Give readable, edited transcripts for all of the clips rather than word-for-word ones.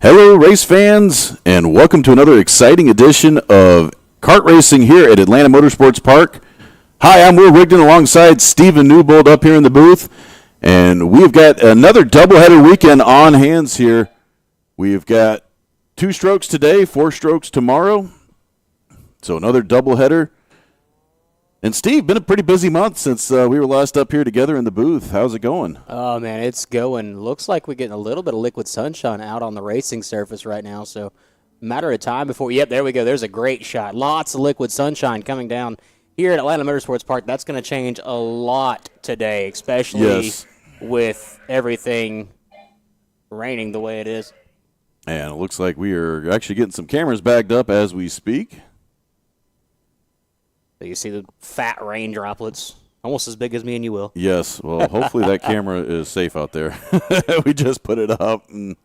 Hello, race fans, and welcome to another exciting edition of kart racing here at Atlanta Motorsports Park. Hi, I'm Will Rigdon alongside Stephen Newbold up here in the booth, and we've got another doubleheader weekend on hands here. We've got 2 strokes today, 4 strokes tomorrow, so another doubleheader. And Steve, been a pretty busy month since we were last up here together in the booth. How's it going? Oh, man, it's going. Looks like we're getting a little bit of liquid sunshine out on the racing surface right now. So, matter of time before. Yep, there we go. There's a great shot. Lots of liquid sunshine coming down here at Atlanta Motorsports Park. That's going to change a lot today, especially with everything raining the way it is. And it looks like we are actually getting some cameras bagged up as we speak. So you see the fat rain droplets, almost as big as me and you, Will. Yes. Well, hopefully that camera is safe out there. We just put it up. And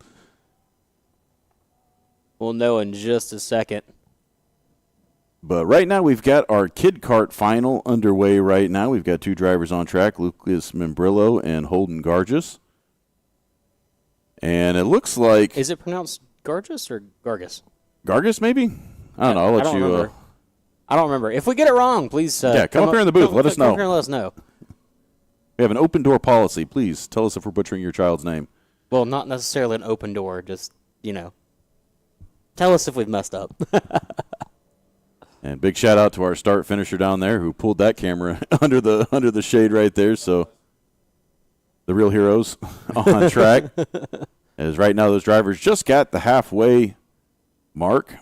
we'll know in just a second. But right now we've got our Kid Kart final underway right now. We've got 2 drivers on track, Lucas Membrillo and Holden Gargis. And it looks like... Is it pronounced Gargis or Gargis? Gargis, maybe? I don't know. I'll let you... remember. I don't remember. If we get it wrong, please come up here in the booth. Let us know. Come up here and let us know. We have an open door policy. Please tell us if we're butchering your child's name. Well, not necessarily an open door. Just, tell us if we've messed up. And big shout out to our start finisher down there who pulled that camera under the shade right there. So the real heroes on track. As right now those drivers just got the halfway mark.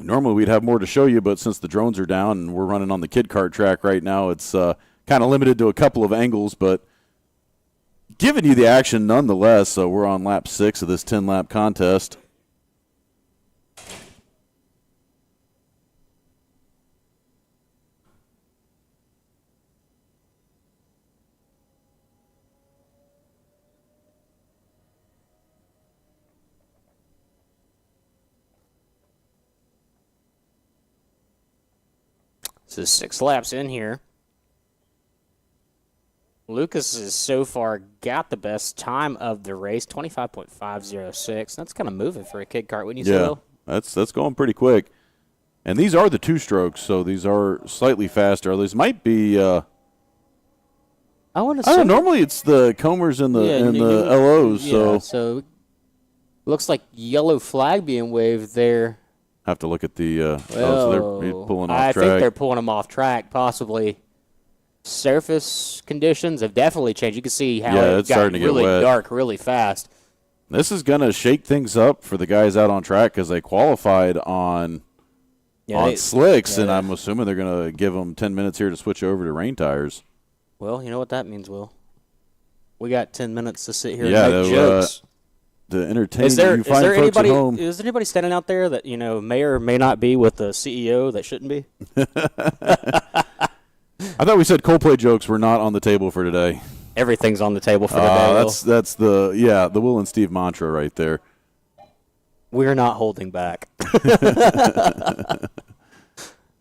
Normally we'd have more to show you, but since the drones are down and we're running on the Kid Kart track right now, it's kind of limited to a couple of angles, but giving you the action nonetheless. So we're on lap 6 of this 10-lap contest. So 6 laps in here. Lucas has so far got the best time of the race, 25.506. That's kind of moving for a Kid Kart, wouldn't you say? Yeah, that's going pretty quick. And these are the 2 strokes, so these are slightly faster. These might be. I don't know. Normally it's the Comers and the LOs. So looks like yellow flag being waved there. Have to look at the. So they're pulling off track. I think they're pulling them off track, possibly. Surface conditions have definitely changed. You can see how it's starting to get really wet. Dark really fast. This is going to shake things up for the guys out on track because they qualified on slicks, and I'm assuming they're going to give them 10 minutes here to switch over to rain tires. Well, you know what that means, Will. We got 10 minutes to sit here and make jokes. To entertain you fine folks at home. Is there anybody standing out there that, may or may not be with the CEO that shouldn't be? I thought we said Coldplay jokes were not on the table for today. Everything's on the table for today. That's the Will and Steve mantra right there. We're not holding back.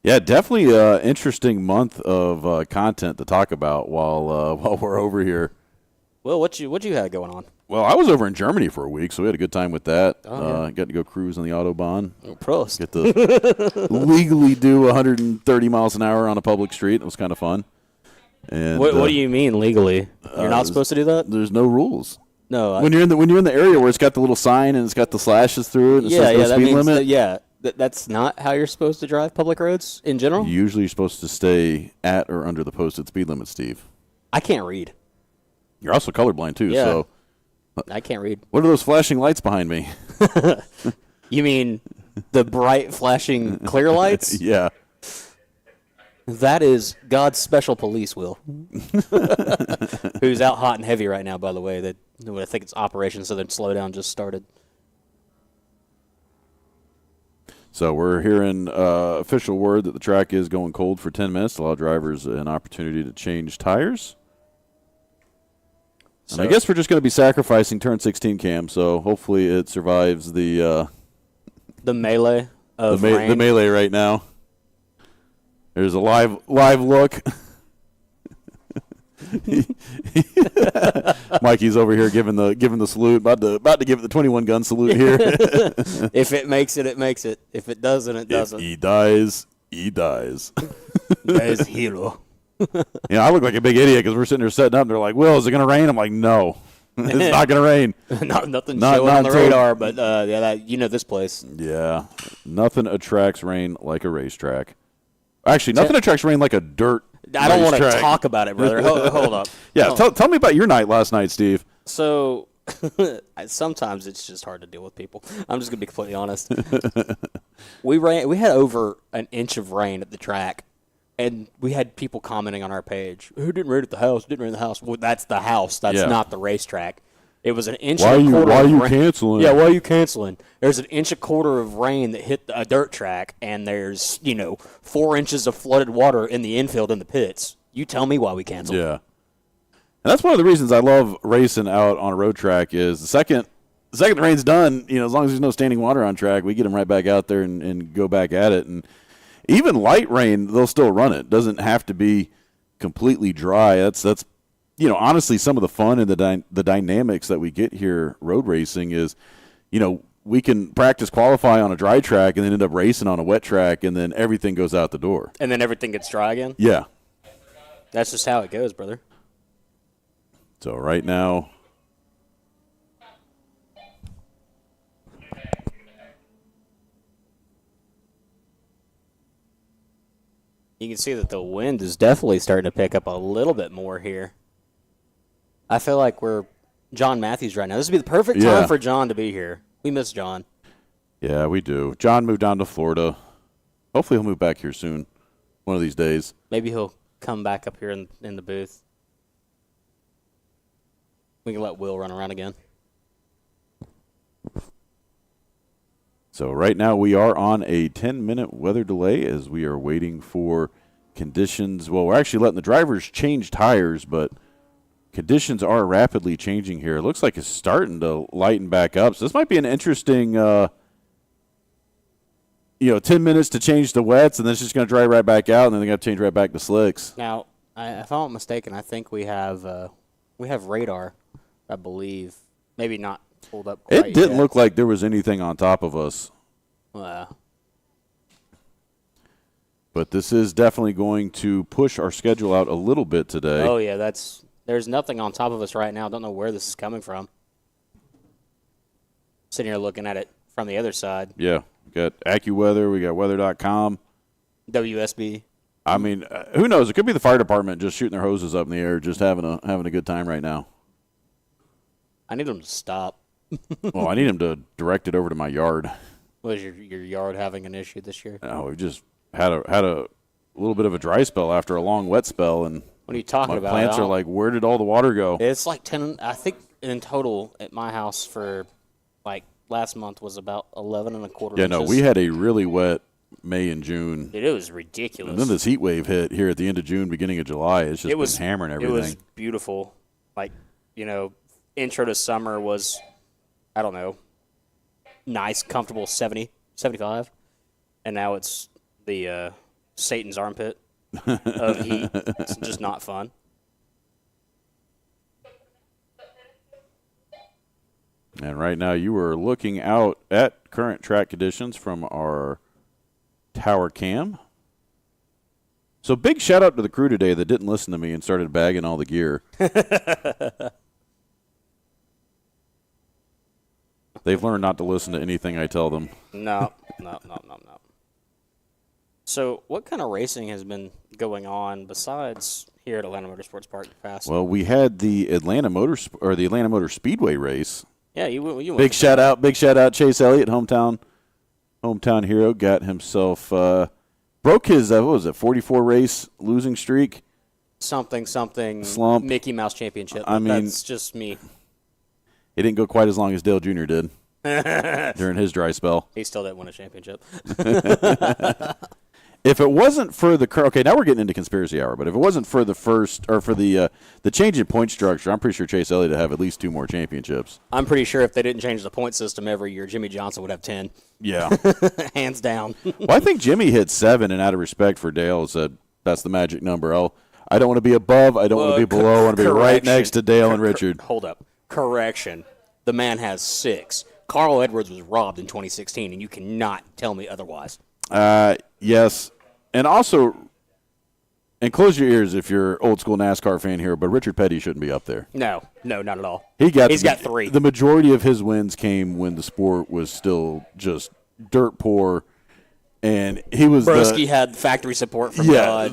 Yeah, definitely an interesting month of content to talk about while we're over here. Well, what you had going on? Well, I was over in Germany for a week, so we had a good time with that. Oh, yeah. Got to go cruise on the Autobahn. Oh, Prost. Get to legally do 130 miles an hour on a public street. It was kind of fun. And what do you mean legally? You're not supposed to do that? There's no rules. No. When you're in the area where it's got the little sign and it's got the slashes through it, and it says no speed limit. That's not how you're supposed to drive public roads in general. Usually, you're supposed to stay at or under the posted speed limit, Steve. I can't read. You're also colorblind too, so. I can't read. What are those flashing lights behind me? You mean the bright flashing clear lights? Yeah. That is God's special police, Will. Who's out hot and heavy right now, by the way. I think it's Operation Southern Slowdown just started. So we're hearing official word that the track is going cold for 10 minutes to allow drivers an opportunity to change tires. And I guess we're just going to be sacrificing turn 16 cam, so hopefully it survives the melee of rain. The melee right now. There's a live look. Mikey's over here giving the salute, about to give it the 21 gun salute here. If it makes it, it makes it. If it doesn't, it doesn't. If he dies, he dies. There's hero. Yeah, I look like a big idiot because we're sitting there setting up. And they're like, "Will, is it going to rain?" I'm like, "No, it's not going to rain." Nothing showing on the radar, but this place. Yeah, nothing attracts rain like a racetrack. Actually, nothing attracts rain like a dirt. I don't want to talk about it, brother. Hold up. Yeah, tell me about your night last night, Steve. So sometimes it's just hard to deal with people. I'm just gonna be completely honest. We had over an inch of rain at the track. And we had people commenting on our page, who didn't rain at the house, didn't rain in the house. Well, that's the house. That's not the racetrack. It was an inch and a quarter Why are you canceling? Yeah, why are you canceling? There's an inch and a quarter of rain that hit a dirt track, and there's, 4 inches of flooded water in the infield in the pits. You tell me why we canceled. Yeah. And that's one of the reasons I love racing out on a road track is the second the rain's done, as long as there's no standing water on track, we get them right back out there and go back at it. And even light rain, they'll still run it. Doesn't have to be completely dry. That's honestly some of the fun and the dynamics that we get here road racing is, we can practice qualify on a dry track and then end up racing on a wet track, and then everything goes out the door. And then everything gets dry again? Yeah. That's just how it goes, brother. So right now, you can see that the wind is definitely starting to pick up a little bit more here. I feel like we're John Matthews right now. This would be the perfect time for John to be here. We miss John. Yeah, we do. John moved down to Florida. Hopefully he'll move back here soon, one of these days. Maybe he'll come back up here in the booth. We can let Will run around again. So right now we are on a 10-minute weather delay as we are waiting for conditions. Well, we're actually letting the drivers change tires, but conditions are rapidly changing here. It looks like it's starting to lighten back up. So this might be an interesting, 10 minutes to change the wets, and then it's just going to dry right back out, and then they got to change right back to slicks. Now, if I'm not mistaken, I think we have radar, I believe. Maybe not pulled up quite It didn't yet. look like there was anything on top of us. But this is definitely going to push our schedule out a little bit today. Oh, yeah, there's nothing on top of us right now. Don't know where this is coming from. Sitting here looking at it from the other side. Yeah, we got AccuWeather, we got weather.com. WSB. I mean, who knows? It could be the fire department just shooting their hoses up in the air, just having a good time right now. I need them to stop. Well, I need them to direct it over to my yard. Was your yard having an issue this year? No, we've just had a little bit of a dry spell after a long wet spell, and What are you talking about? plants are like, where did all the water go? It's like 10, I think in total at my house for like last month was about 11 and a quarter Yeah, inches. no, we had a really wet May and June. It was ridiculous. And then this heat wave hit here at the end of June, beginning of July. It's just been hammering everything. It was beautiful. Like, intro to summer was, I don't know, nice, comfortable 70, 75. And now it's the Satan's armpit of heat. It's just not fun. And right now you are looking out at current track conditions from our tower cam. So big shout out to the crew today that didn't listen to me and started bagging all the gear. They've learned not to listen to anything I tell them. No. So what kind of racing has been going on besides here at Atlanta Motorsports Park past? Well, we had the Atlanta Motor Speedway race. Yeah, you went Big shout out, Chase Elliott, hometown hero, got himself broke his 44 race losing streak. something Slump. Mickey Mouse Championship. I mean, that's just me. It didn't go quite as long as Dale Jr. did during his dry spell. He still didn't win a championship. If it wasn't for okay, now we're getting into conspiracy hour. But if it wasn't for the change in point structure, I'm pretty sure Chase Elliott would have at least 2 more championships. I'm pretty sure if they didn't change the point system every year, Jimmy Johnson would have 10. Yeah, Hands down. well, I think Jimmy hit 7, and out of respect for Dale, said that's the magic number. I don't want to be above. I don't want to be below. I want to be right Correction. next to Dale and Richard. Hold up. Correction. The man has 6. Carl Edwards was robbed in 2016, and you cannot tell me otherwise. Yes. And also, and close your ears if you're an old school NASCAR fan here, but Richard Petty shouldn't be up there. No, not at all. He's got 3. The majority of his wins came when the sport was still just dirt poor, and he was Broski had factory support from Dodge.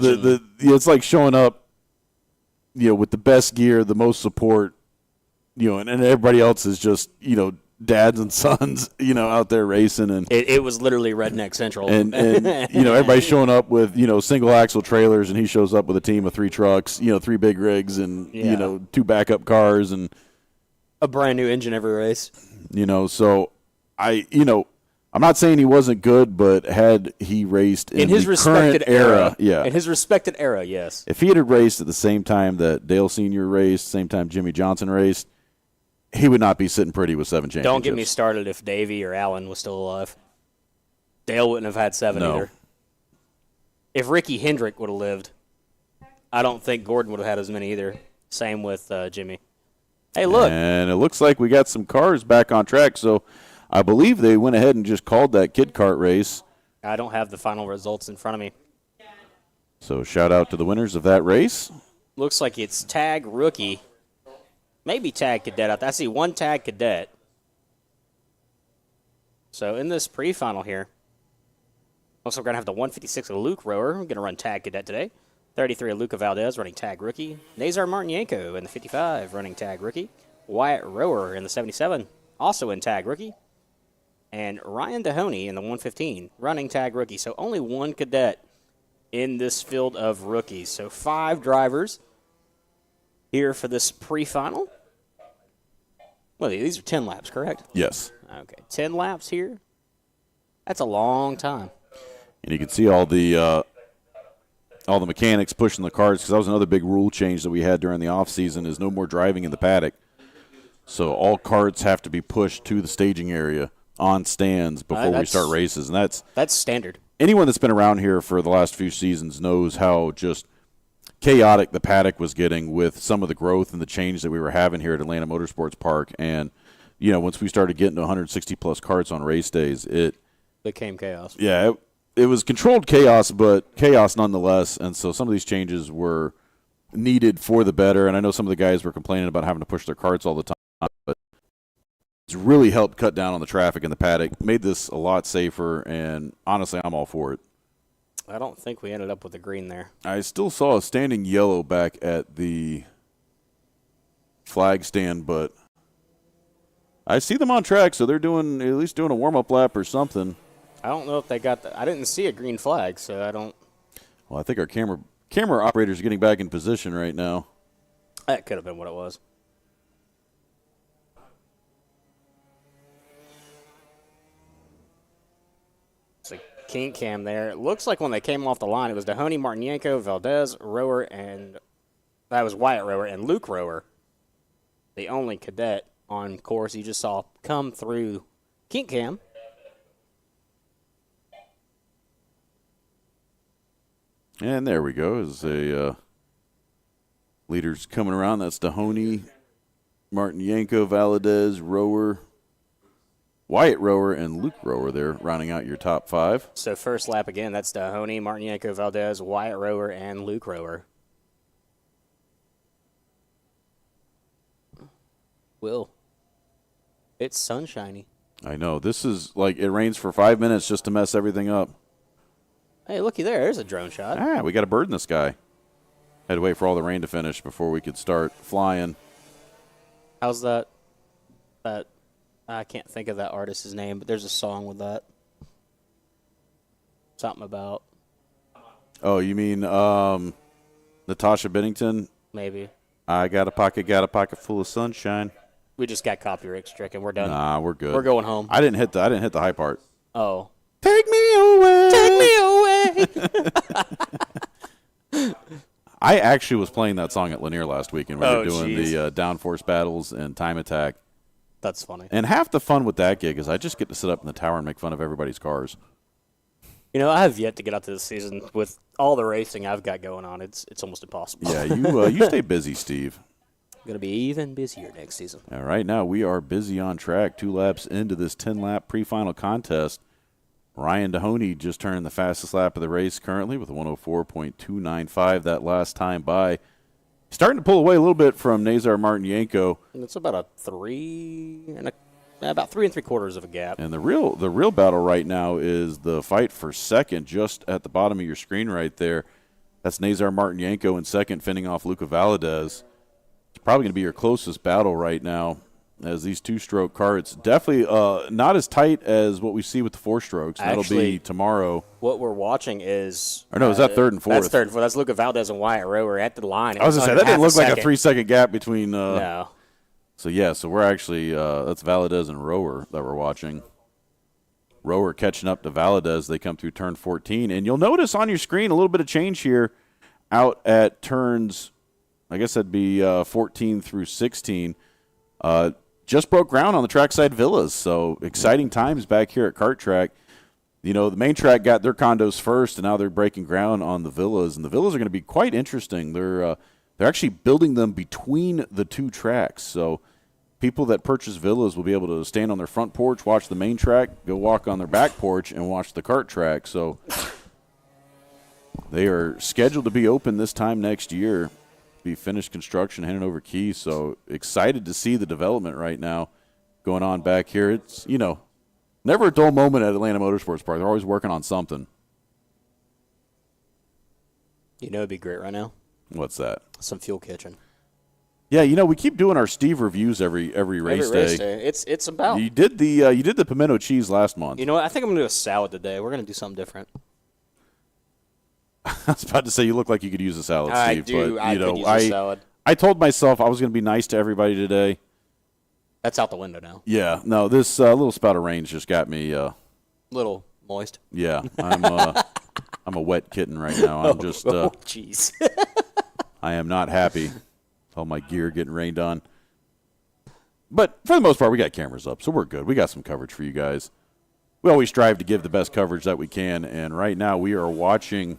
It's like showing up, with the best gear, the most support, and everybody else is just, dads and sons, out there racing, and it was literally Redneck Central. And everybody's showing up with, single axle trailers, and he shows up with a team of 3 trucks, 3 big rigs, and 2 backup cars, and a brand new engine every race. So I'm not saying he wasn't good, but had he raced in his the respected current era, in his respected era, yes. If he had raced at the same time that Dale Sr. raced, same time Jimmy Johnson raced, he would not be sitting pretty with 7 championships. Don't get me started if Davey or Allen was still alive. Dale wouldn't have had 7 either. If Ricky Hendrick would have lived, I don't think Gordon would have had as many either. Same with Jimmy. Hey, look. And it looks like we got some cars back on track, so I believe they went ahead and just called that kid kart race. I don't have the final results in front of me. So shout out to the winners of that race. Looks like it's tag rookie. Maybe tag cadet out there. I see 1 tag cadet. So in this pre-final here, also we're going to have the 156 of Luke Rower. We're going to run tag cadet today. 33 of Luca Valdez running tag rookie. Nazar Martinenko in the 55 running tag rookie. Wyatt Rower in the 77 also in tag rookie. And Ryan Dahoney in the 115 running tag rookie. So only 1 cadet in this field of rookies. So 5 drivers here for this pre-final. Well, these are 10 laps, correct? Yes. Okay, 10 laps here. That's a long time. And you can see all the mechanics pushing the cars, because that was another big rule change that we had during the offseason is no more driving in the paddock. So all carts have to be pushed to the staging area on stands before we start races. And that's standard. Anyone that's been around here for the last few seasons knows how just chaotic the paddock was getting with some of the growth and the change that we were having here at Atlanta Motorsports Park. And, once we started getting to 160-plus carts on race days, it became chaos. Yeah, it was controlled chaos, but chaos nonetheless. And so some of these changes were needed for the better. And I know some of the guys were complaining about having to push their carts all the time, but it's really helped cut down on the traffic in the paddock, made this a lot safer, and honestly, I'm all for it. I don't think we ended up with the green there. I still saw a standing yellow back at the flag stand, but I see them on track, so they're at least doing a warm-up lap or something. I don't know if they got I didn't see a green flag, so I don't. Well, I think our camera operator's getting back in position right now. That could have been what it was. It's a kink cam there. It looks like when they came off the line, it was Dahoney, Martinenko, Valdez, Rower, and that was Wyatt Rower and Luke Rower, the only cadet on course you just saw come through kink cam. And there we go. As a leaders coming around, that's Dahoney, Martinenko, Valdez, Rower, Wyatt Rower, and Luke Rower there, rounding out your top 5. So first lap again, that's Dahoney, Martinenko, Valdez, Wyatt Rower, and Luke Rower. Will. It's sunshiny. I know. This is like it rains for 5 minutes just to mess everything up. Hey, looky there. There's a drone shot. We got a bird in the sky. Had to wait for all the rain to finish before we could start flying. How's that? I can't think of that artist's name, but there's a song with that. Something about. Oh, you mean Natasha Bennington? Maybe. I got a pocket full of sunshine. We just got copyright stricken. We're done. Nah, we're good. We're going home. I didn't hit the high part. Oh. Take me away. Take me away. I actually was playing that song at Lanier last week, and we were doing geez. the downforce battles and time attack. That's funny. And half the fun with that gig is I just get to sit up in the tower and make fun of everybody's cars. You know, I have yet to get out to this season with all the racing I've got going on. It's almost impossible. Yeah, you stay busy, Steve. Going to be even busier next season. All right, now we are busy on track. 2 laps into this 10-lap pre-final contest. Ryan Dahoney just turned the fastest lap of the race currently with a 104.295 that last time by. Starting to pull away a little bit from Nazar Martinenko. It's about about 3 3/4 of a gap. And the real battle right now is the fight for second, just at the bottom of your screen right there. That's Nazar Martinenko in second, fending off Luca Valadez. It's probably going to be your closest battle right now, as these 2-stroke karts definitely not as tight as what we see with the 4-strokes. That'll be tomorrow. What we're watching is Or no, is that third and fourth? That's third and fourth. That's Luca Valdez and Wyatt Rowe at the line. I was going to say, that didn't look like a 3-second gap between. No. So, yeah, so we're actually, that's Valadez and Rower that we're watching. Rower catching up to Valadez. They come through turn 14. And you'll notice on your screen a little bit of change here out at turns, I guess that'd be 14 through 16. Just broke ground on the trackside villas. So, exciting times back here at Kart Track. You know, the main track got their condos first, and now they're breaking ground on the villas. And the villas are going to be quite interesting. They're actually building them between the 2 tracks. So people that purchase villas will be able to stand on their front porch, watch the main track, go walk on their back porch, and watch the kart track. So they are scheduled to be open this time next year, be finished construction, handing over keys. So excited to see the development right now going on back here. It's, you know, never a dull moment at Atlanta Motorsports Park. They're always working on something. You know it'd be great right now? What's that? Some fuel kitchen. Yeah, you know, we keep doing our Steve reviews every race day. It's about. You did the pimento cheese last month. You know what? I think I'm gonna do a salad today. We're gonna do something different. I was about to say you look like you could use a salad, Steve. But I could use a salad. I told myself I was going to be nice to everybody today. That's out the window now. Yeah, no, this little spout of rain just got me. Little moist. Yeah, I'm a wet kitten right now. I'm just. Jeez. I am not happy. All my gear getting rained on. But for the most part, we got cameras up, so we're good. We got some coverage for you guys. We always strive to give the best coverage that we can, and right now we are watching.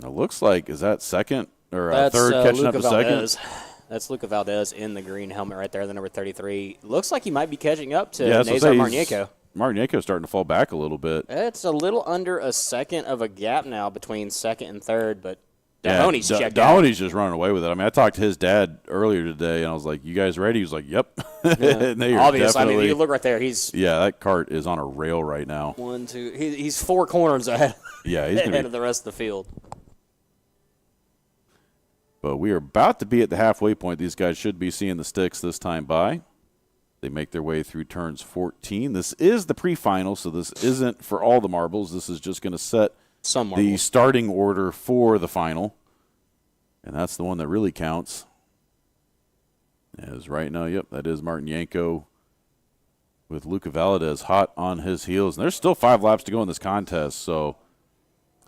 It looks like, is that second or third catching Luca up to Valdez. second? That's Luca Valdez in the green helmet right there, the number 33. Looks like he might be catching up to Yeah, Nazar Martinenko. Martinenko's starting to fall back a little bit. It's a little under a second of a gap now between second and third, but Yeah, Dahoney's checked out. Dahoney's just running away with it. I mean, I talked to his dad earlier today, and I was like, "You guys ready?" He was like, "Yep." And they are Obviously, I mean, definitely- you look right there. He's that cart is on a rail right now. 1, 2. He's 4 corners ahead. Yeah, he's ahead gonna of the rest of the field. But we are about to be at the halfway point. These guys should be seeing the sticks this time by. They make their way through turns 14. This is the pre-final, so this isn't for all the marbles. This is just going to set Some the marbles. starting order for the final. And that's the one that really counts. As right now, yep, that is Martinenko with Luca Valadez hot on his heels. And there's still 5 laps to go in this contest, so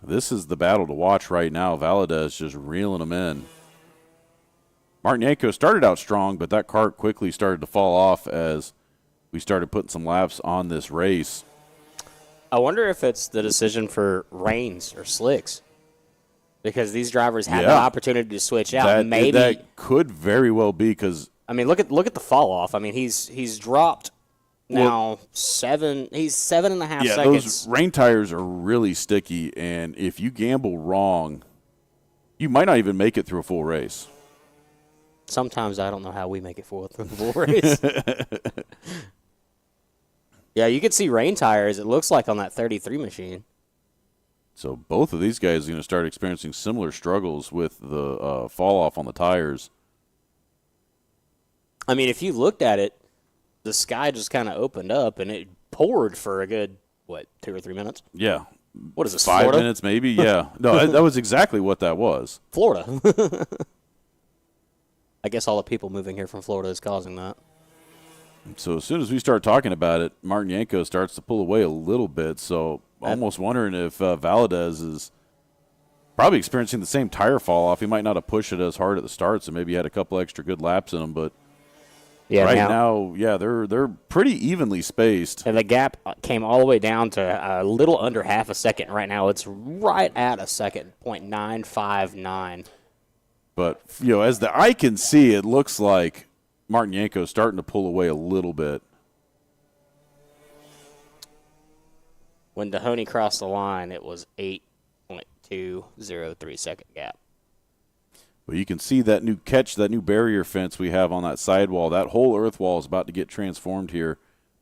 this is the battle to watch right now. Valadez just reeling them in. Martinenko started out strong, but that kart quickly started to fall off as we started putting some laps on this race. I wonder if it's the decision for rains or slicks, because these drivers had the opportunity to switch out. Maybe that could very well be because I mean, look at the fall off. I mean, he's dropped now 7. He's 7.5 seconds. Those rain tires are really sticky, and if you gamble wrong, you might not even make it through a full race. Sometimes I don't know how we make it through a full race. Yeah, you could see rain tires, it looks like, on that 33 machine. So both of these guys are going to start experiencing similar struggles with the fall off on the tires. I mean, if you looked at it, the sky just kind of opened up, and it poured for a good, 2 or 3 minutes? Yeah. What is this, 5 Florida? minutes maybe? Yeah. No, that was exactly what that was. Florida. I guess all the people moving here from Florida is causing that. So as soon as we start talking about it, Martinenko starts to pull away a little bit. So almost wondering if Valadez is probably experiencing the same tire fall off. He might not have pushed it as hard at the start, so maybe he had a couple extra good laps in him. But Yeah, right now, yeah, they're pretty evenly spaced. And the gap came all the way down to a little under half a second. Right now, it's right at a second, 0.959. But, as the eye can see, it looks like Martin Yanko's starting to pull away a little bit. When Dahoney crossed the line, it was 8.203 second gap. Well, you can see that new barrier fence we have on that sidewall. That whole earth wall is about to get transformed here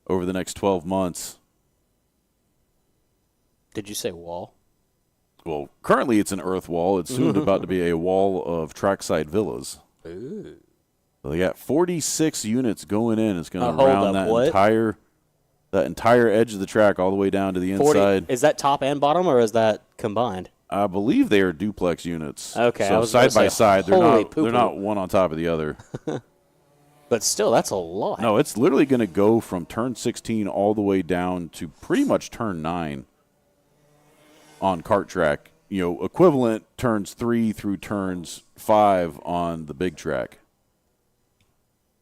over the next 12 months. Did you say wall? Well, currently it's an earth wall. It's soon about to be a wall of trackside villas. Ooh. So they got 46 units going in. It's going to hold round up, that entire edge of the track all the way down to the 40, inside. is that top and bottom, or is that combined? I believe they are duplex units. Okay, so side by side, they're not one on top of the other. But still, that's a lot. No, it's literally going to go from turn 16 all the way down to pretty much turn 9 on kart track. Equivalent turns 3 through turns 5 on the big track.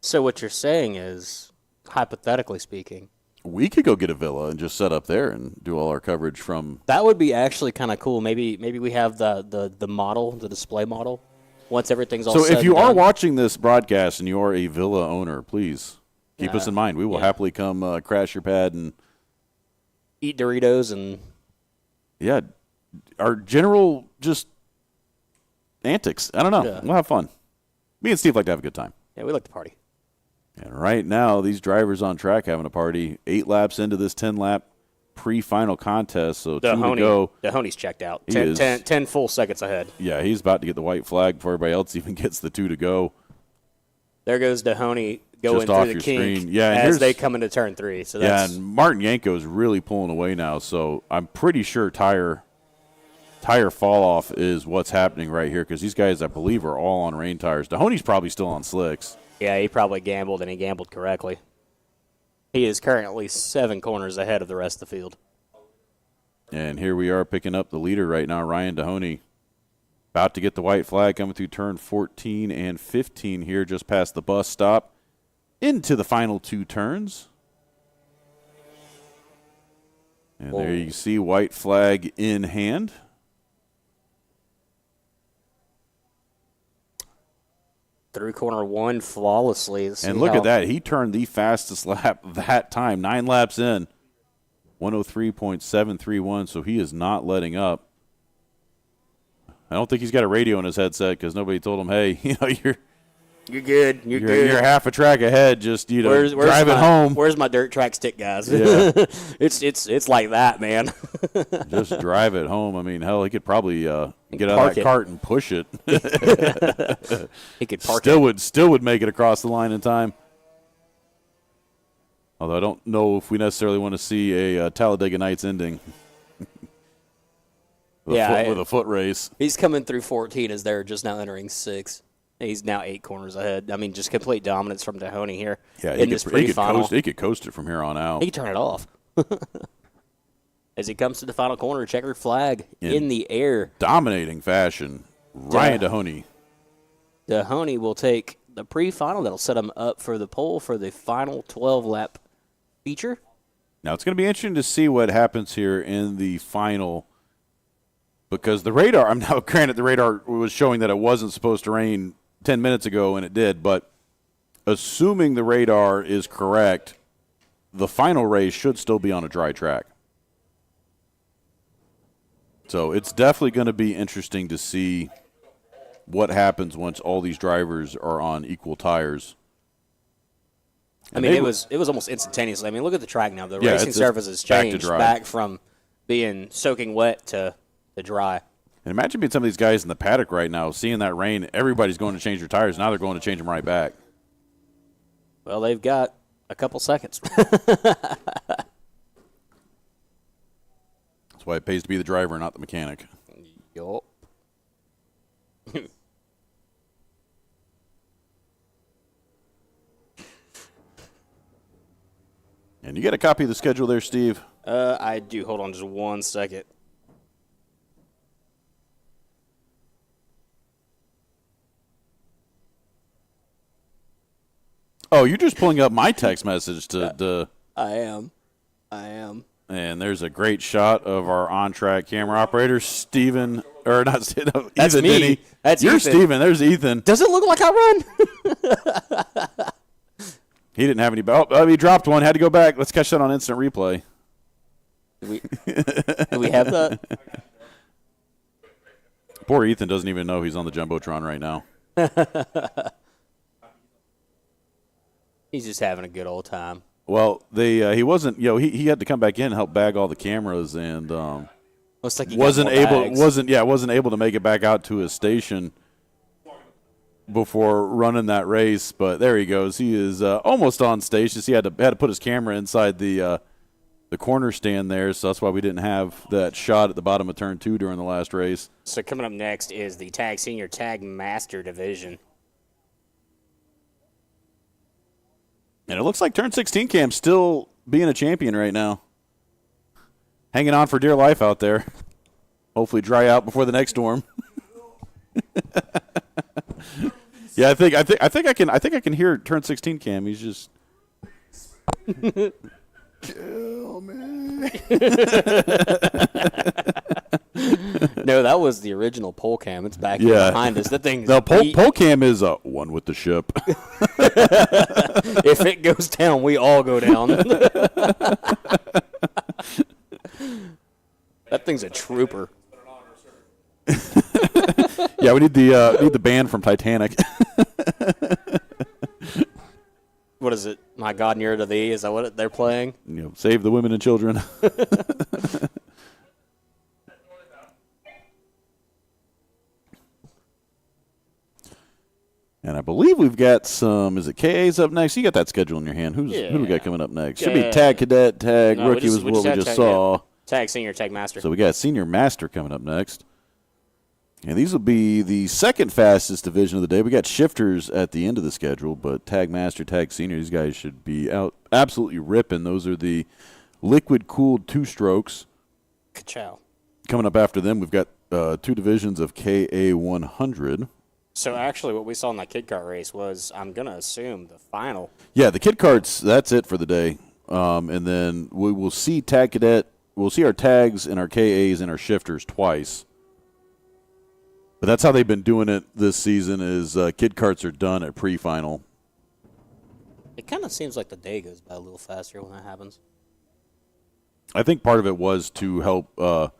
So what you're saying is, hypothetically speaking, We could go get a villa and just set up there and do all our coverage from. that would be actually kind of cool. Maybe we have the model, the display model, once everything's all So said if you and are done. watching this broadcast and you are a villa owner, please keep us in mind. We will happily come crash your pad and Eat Doritos and our general just antics. I don't know. Yeah. We'll have fun. Me and Steve like to have a good time. yeah, we like to party. And right now, these drivers on track having a party. 8 laps into this 10-lap pre-final contest, so 2 to go. Dahoney's checked out. He 10, is. 10 full seconds ahead. Yeah, he's about to get the white flag before everybody else even gets the 2 to go. There goes Dahoney going Just off through the your kink screen. Yeah, and as here's- they come into turn 3. So Yeah, that's and Martin Yanko is really pulling away now, so I'm pretty sure tire fall-off is what's happening right here because these guys, I believe, are all on rain tires. Dahoney's probably still on slicks. yeah, he probably gambled, and he gambled correctly. He is currently 7 corners ahead of the rest of the field. And here we are picking up the leader right now, Ryan Dahoney. About to get the white flag coming through turn 14 and 15 here, just past the bus stop. Into the final 2 turns. And there you see white flag in hand. Through corner 1 flawlessly. Let's And see look how- at that. He turned the fastest lap that time. 9 laps in. 103.731, so he is not letting up. I don't think he's got a radio in his headset because nobody told him, hey, You're good. You're good. you're half a track ahead. Just, Where's drive it my- home. Where's my dirt track stick, guys? Yeah. it's like that, man. Just drive it home. I mean, hell, he could probably get out of Park that it. cart and push it. He could park Still would make it across the line in time. Although I don't know if we necessarily want to see a Talladega Nights ending. with a foot race. He's coming through 14 as they're just now entering 6. He's now 8 corners ahead. I mean, just complete dominance from Dahoney here Yeah, in this pre-final. he could coast it from here on out. He can turn it off. As he comes to the final corner, checkered flag in the air. Dominating fashion, Ryan Dahoney. Dahoney will take the pre-final. That'll set him up for the pole for the final 12-lap feature. Now, it's going to be interesting to see what happens here in the final because the radar, granted the radar was showing that it wasn't supposed to rain 10 minutes ago, and it did, but assuming the radar is correct, the final race should still be on a dry track. So it's definitely going to be interesting to see what happens once all these drivers are on equal tires. I mean, it was almost instantaneously. I mean, look at the track now. The Yeah, racing it's surface has back to changed dry. back from being soaking wet to dry. And imagine being some of these guys in the paddock right now, seeing that rain, everybody's going to change their tires. Now they're going to change them right back. Well, they've got a couple seconds. That's why it pays to be the driver and not the mechanic. Yup. And you get a copy of the schedule there, Steve? I do. Hold on just 1 second. Oh, you're just pulling up my text message to I am. And there's a great shot of our on-track camera operator, Steven, or not Steven, no, That's Ethan me. Denny. That's You're Ethan. Steven. There's Ethan. Does it look like I run? He didn't have any. Oh, he dropped one. Had to go back. Let's catch that on instant replay. Do we have that? Poor Ethan doesn't even know he's on the Jumbotron right now. He's just having a good old time. Well, he wasn't. He had to come back in and help bag all the cameras, and Looks like he wasn't got more able bags. wasn't able to make it back out to his station before running that race. But there he goes. He is almost on station. He had to put his camera inside the corner stand there, so that's why we didn't have that shot at the bottom of turn 2 during the last race. So coming up next is the Tag Senior Tag Master Division. And it looks like turn 16 Cam's still being a champion right now. Hanging on for dear life out there. Hopefully dry out before the next storm. Yeah, I think I can hear turn 16 Cam. He's just kill me. No, that was the original pole cam. It's back here behind us. That thing's pole cam is one with the ship. If it goes down, we all go down. That thing's a trooper. Yeah, we need the band from Titanic. What is it? My God, nearer to thee? Is that what they're playing? Save the women and children. And I believe we've got some. Is it KA's up next? You got that schedule in your hand. Who do we got coming up next? Should be tag cadet, tag rookie was what we just saw. Yeah. Tag senior, tag master. So we got senior master coming up next. And these will be the second fastest division of the day. We got shifters at the end of the schedule, but tag master, tag senior, these guys should be out absolutely ripping. Those are the liquid-cooled 2-strokes. Ka-chow. Coming up after them, we've got 2 divisions of KA 100. So actually what we saw in that kid kart race was, I'm going to assume, the final. Yeah, the kid karts, that's it for the day. And then we will see tag cadet. We'll see our tags and our KAs and our shifters twice. But that's how they've been doing it this season is kid karts are done at pre-final. It kind of seems like the day goes by a little faster when that happens. I think part of it was to help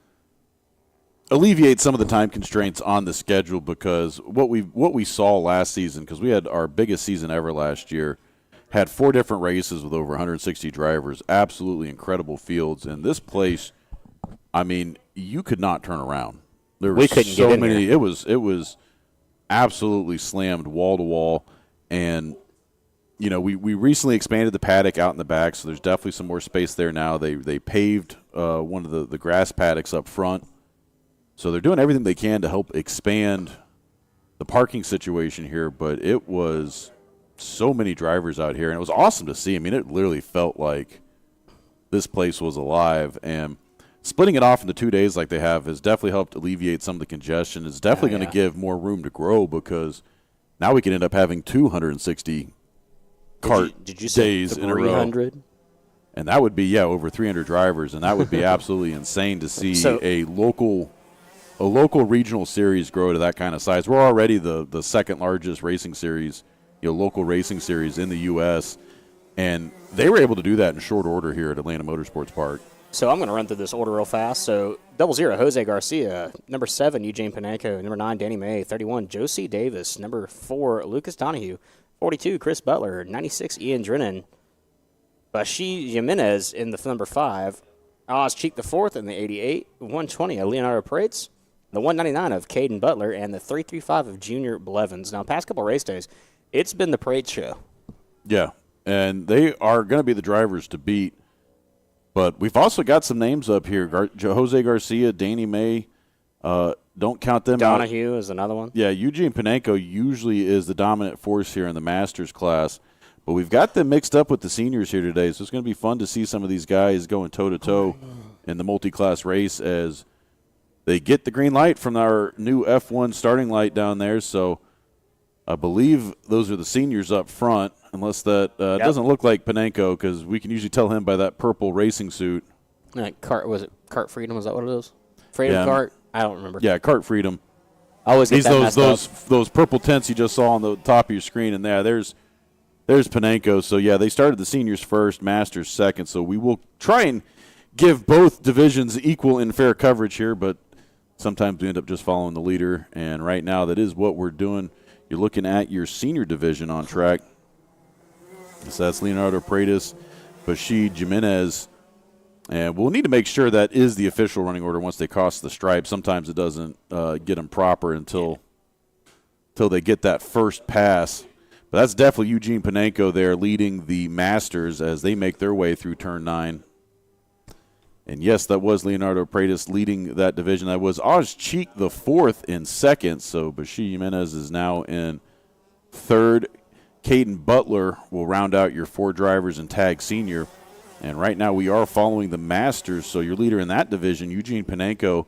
alleviate some of the time constraints on the schedule because what we saw last season, because we had our biggest season ever last year, had 4 different races with over 160 drivers, absolutely incredible fields. And this place, I mean, you could not turn around. There were so many. It was absolutely slammed wall to wall, and we recently expanded the paddock out in the back, so there's definitely some more space there now. They paved one of the grass paddocks up front, so they're doing everything they can to help expand the parking situation here. But it was so many drivers out here, and it was awesome to see. I mean, it literally felt like this place was alive, and splitting it off into 2 days like they have has definitely helped alleviate some of the congestion. It's definitely going to give more room to grow because now we can end up having 260 kart days in a row. And that would be, over 300 drivers, and that would be absolutely insane to see a local regional series grow to that kind of size. We're already the second largest racing series, local racing series in the U.S., and they were able to do that in short order here at Atlanta Motorsports Park. So I'm going to run through this order real fast. So 00, Jose Garcia. Number 7, Eugene Paneco. Number 9, Danny May. 31, Josie Davis. Number 4, Lucas Donahue. 42, Chris Butler. 96, Ian Drennan. Bashi Jimenez in the number 5. Oz Cheek the 4th in the 88. 120, Leonardo Prates. The 199 of Caden Butler. And the 335 of Junior Blevins. Now, past couple race days, it's been the Prates show. Yeah, and they are going to be the drivers to beat. But we've also got some names up here. Jose Garcia, Danny May. Don't count them out. Donahue is another one. Yeah, Eugene Paneco usually is the dominant force here in the Masters class. But we've got them mixed up with the seniors here today. So it's going to be fun to see some of these guys going toe-to-toe in the multi-class race as they get the green light from our new F1 starting light down there. So I believe those are the seniors up front, unless that doesn't look like Panenko, because we can usually tell him by that purple racing suit. Kart, was it Kart Freedom? Was that what it is? Freedom Kart? I don't remember. Yeah, Kart Freedom. I always get that messed up. Those purple tents you just saw on the top of your screen, and there's Panenko. So, yeah, they started the seniors first, masters second. So we will try and give both divisions equal and fair coverage here, but sometimes we end up just following the leader. And right now that is what we're doing. You're looking at your senior division on track. So that's Leonardo Paredes, Bashid Jimenez. And we'll need to make sure that is the official running order once they cross the stripe. Sometimes it doesn't get them proper until they get that first pass. But that's definitely Eugene Panenko there leading the Masters as they make their way through Turn 9. And, yes, that was Leonardo Paredes leading that division. That was Oz Cheek the fourth in second. So Bashir Jimenez is now in third. Caden Butler will round out your 4 drivers and tag senior. And right now we are following the Masters, so your leader in that division, Eugene Panenko,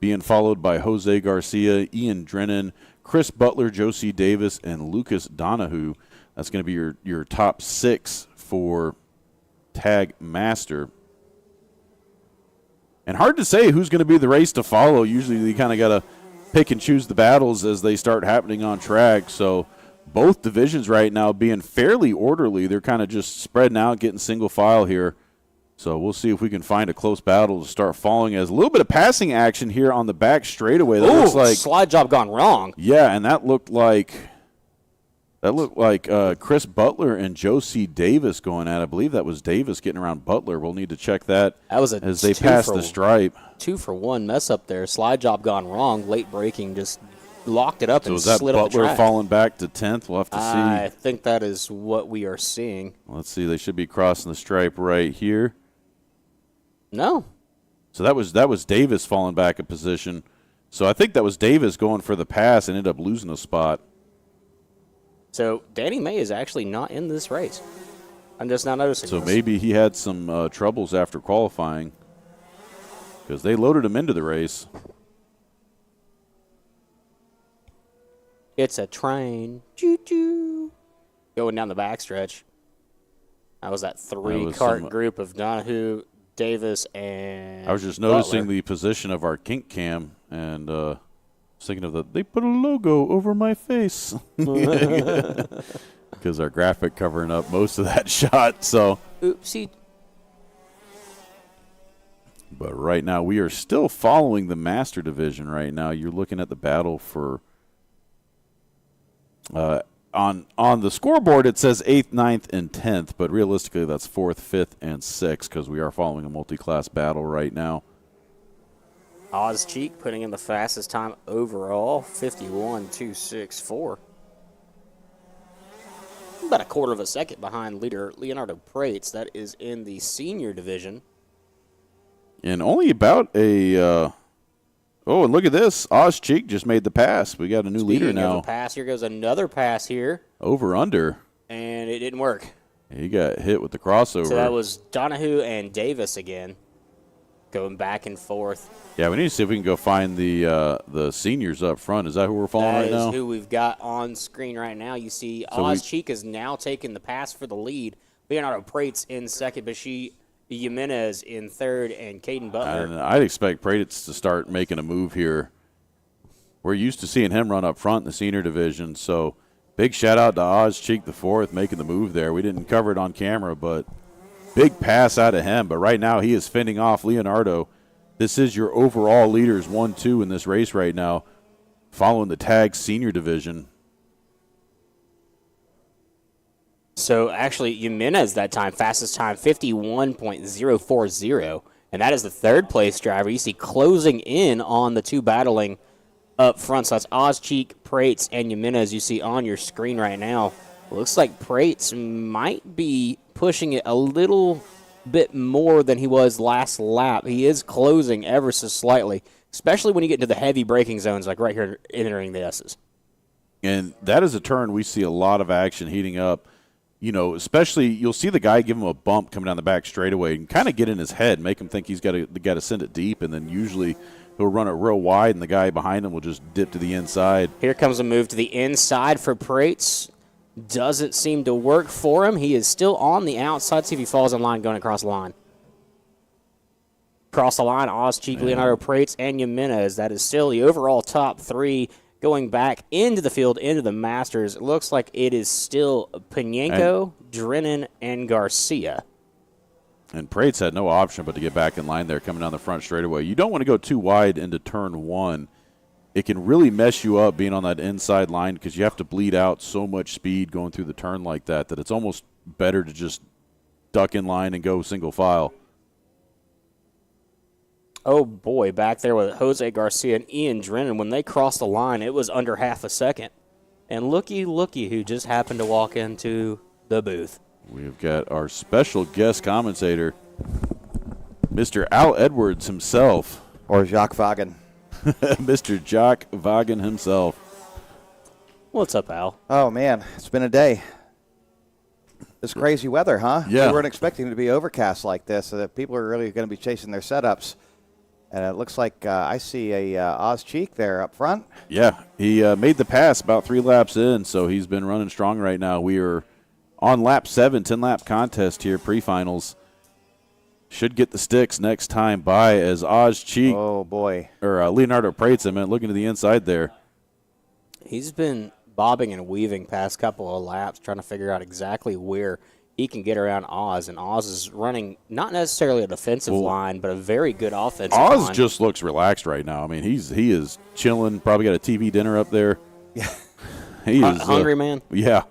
being followed by Jose Garcia, Ian Drennan, Chris Butler, Josie Davis, and Lucas Donahue. That's going to be your top 6 for Tag Master. And hard to say who's going to be the race to follow. Usually you kind of got to pick and choose the battles as they start happening on track, so both divisions right now being fairly orderly. They're kind of just spreading out, getting single file here. So we'll see if we can find a close battle to start following as a little bit of passing action here on the back straightaway. That looks like slide job gone wrong. Yeah, and that looked like Chris Butler and Josie Davis going at it. I believe that was Davis getting around Butler. We'll need to check that was as they pass the stripe. 2-for-1 mess up there. Slide job gone wrong. Late braking just locked it up and slid up the track. So is that Butler falling back to 10th? We'll have to see. I think that is what we are seeing. Let's see. They should be crossing the stripe right here. No. So that was Davis falling back a position. So I think that was Davis going for the pass and ended up losing a spot. So Danny May is actually not in this race. I'm just not noticing So this. maybe he had some troubles after qualifying because they loaded him into the race. It's a train. Choo-choo. Going down the backstretch. That was that 3-cart group of Donahue, Davis, and I was just noticing the position of our kink cam and was thinking of they put a logo over my face because our graphic covering up most of that shot. So, oopsie. But right now we are still following the Master Division. Right now, you're looking at the battle for. On the scoreboard, it says 8th, 9th, and 10th, but realistically that's 4th, 5th, and 6th because we are following a multi-class battle right now. Oz Cheek putting in the fastest time overall, 51.264. About a quarter of a second behind leader Leonardo Prates. That is in the senior division. And only about a oh, and look at this. Oz Cheek just made the pass. We got a new leader now. Pass. Here goes another pass here. Over under. And it didn't work. He got hit with the crossover. So that was Donahue and Davis again. Going back and forth. Yeah, we need to see if we can go find the seniors up front. Is that who we're following right now? That is who we've got on screen right now. You see Oz Cheek is now taking the pass for the lead. Leonardo Prates in second, Bashir Jimenez in third, and Caden Butler. And I'd expect Prates to start making a move here. We're used to seeing him run up front in the senior division, so big shout-out to Oz Cheek the fourth making the move there. We didn't cover it on camera, but big pass out of him. But right now he is fending off Leonardo. This is your overall leaders 1-2 in this race right now, following the tag senior division. So actually, Jimenez that time, fastest time, 51.040. And that is the third place driver. You see closing in on the two battling up front. So that's Oz Cheek, Prates, and Jimenez you see on your screen right now. Looks like Prates might be pushing it a little bit more than he was last lap. He is closing ever so slightly, especially when you get into the heavy braking zones like right here entering the S's. And that is a turn we see a lot of action heating up. especially you'll see the guy give him a bump coming down the back straightaway and kind of get in his head, make him think he's got to send it deep, and then usually he'll run it real wide, and the guy behind him will just dip to the inside. Here comes a move to the inside for Prates. Doesn't seem to work for him. He is still on the outside. See if he falls in line going across the line. Across the line, Ozcheek, Leonardo Prates, and Jimenez. That is still the overall top three going back into the field, into the Masters. It looks like it is still Pinenko, Drennan, and Garcia. And Prates had no option but to get back in line there coming down the front straightaway. You don't want to go too wide into turn one. It can really mess you up being on that inside line because you have to bleed out so much speed going through the turn like that it's almost better to just duck in line and go single file. Oh, boy, back there with Jose Garcia and Ian Drennan. When they crossed the line, it was under half a second. And looky who just happened to walk into the booth. We've got our special guest commentator, Mr. Al Edwards himself. Or Jacques Vaughan. Mr. Jacques Vaughan himself. What's up, Al? Oh, man, it's been a day. This crazy weather, huh? Yeah. We weren't expecting it to be overcast like this, so that people are really going to be chasing their setups. And it looks like I see a Ozcheek there up front. Yeah, he made the pass about 3 laps in, so he's been running strong right now. We are on lap 7, 10-lap contest here, pre-finals. Should get the sticks next time by as Ozcheek. Oh, boy. Or Leonardo Prates, looking to the inside there. He's been bobbing and weaving past couple of laps trying to figure out exactly where he can get around Oz, and Oz is running not necessarily a defensive line, but a very good offensive line. Oz just looks relaxed right now. He is chilling, probably got a TV dinner up there. Yeah. He is hungry man. Yeah.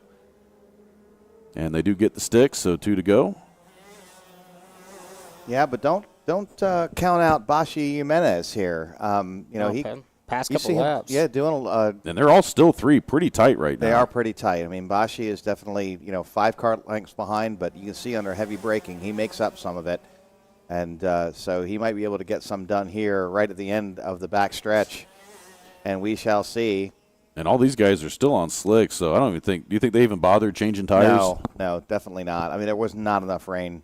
And they do get the sticks, so 2 to go. Yeah, but don't count out Bashi Jimenez here. He past you couple see him, laps. yeah, doing And they're all still 3 pretty tight right now. They are pretty tight. Bashi is definitely 5 car lengths behind, but you can see under heavy braking he makes up some of it, and so he might be able to get some done here right at the end of the back stretch, and we shall see. And all these guys are still on slicks, so I don't even think. Do you think they even bothered changing tires? No, definitely not. There was not enough rain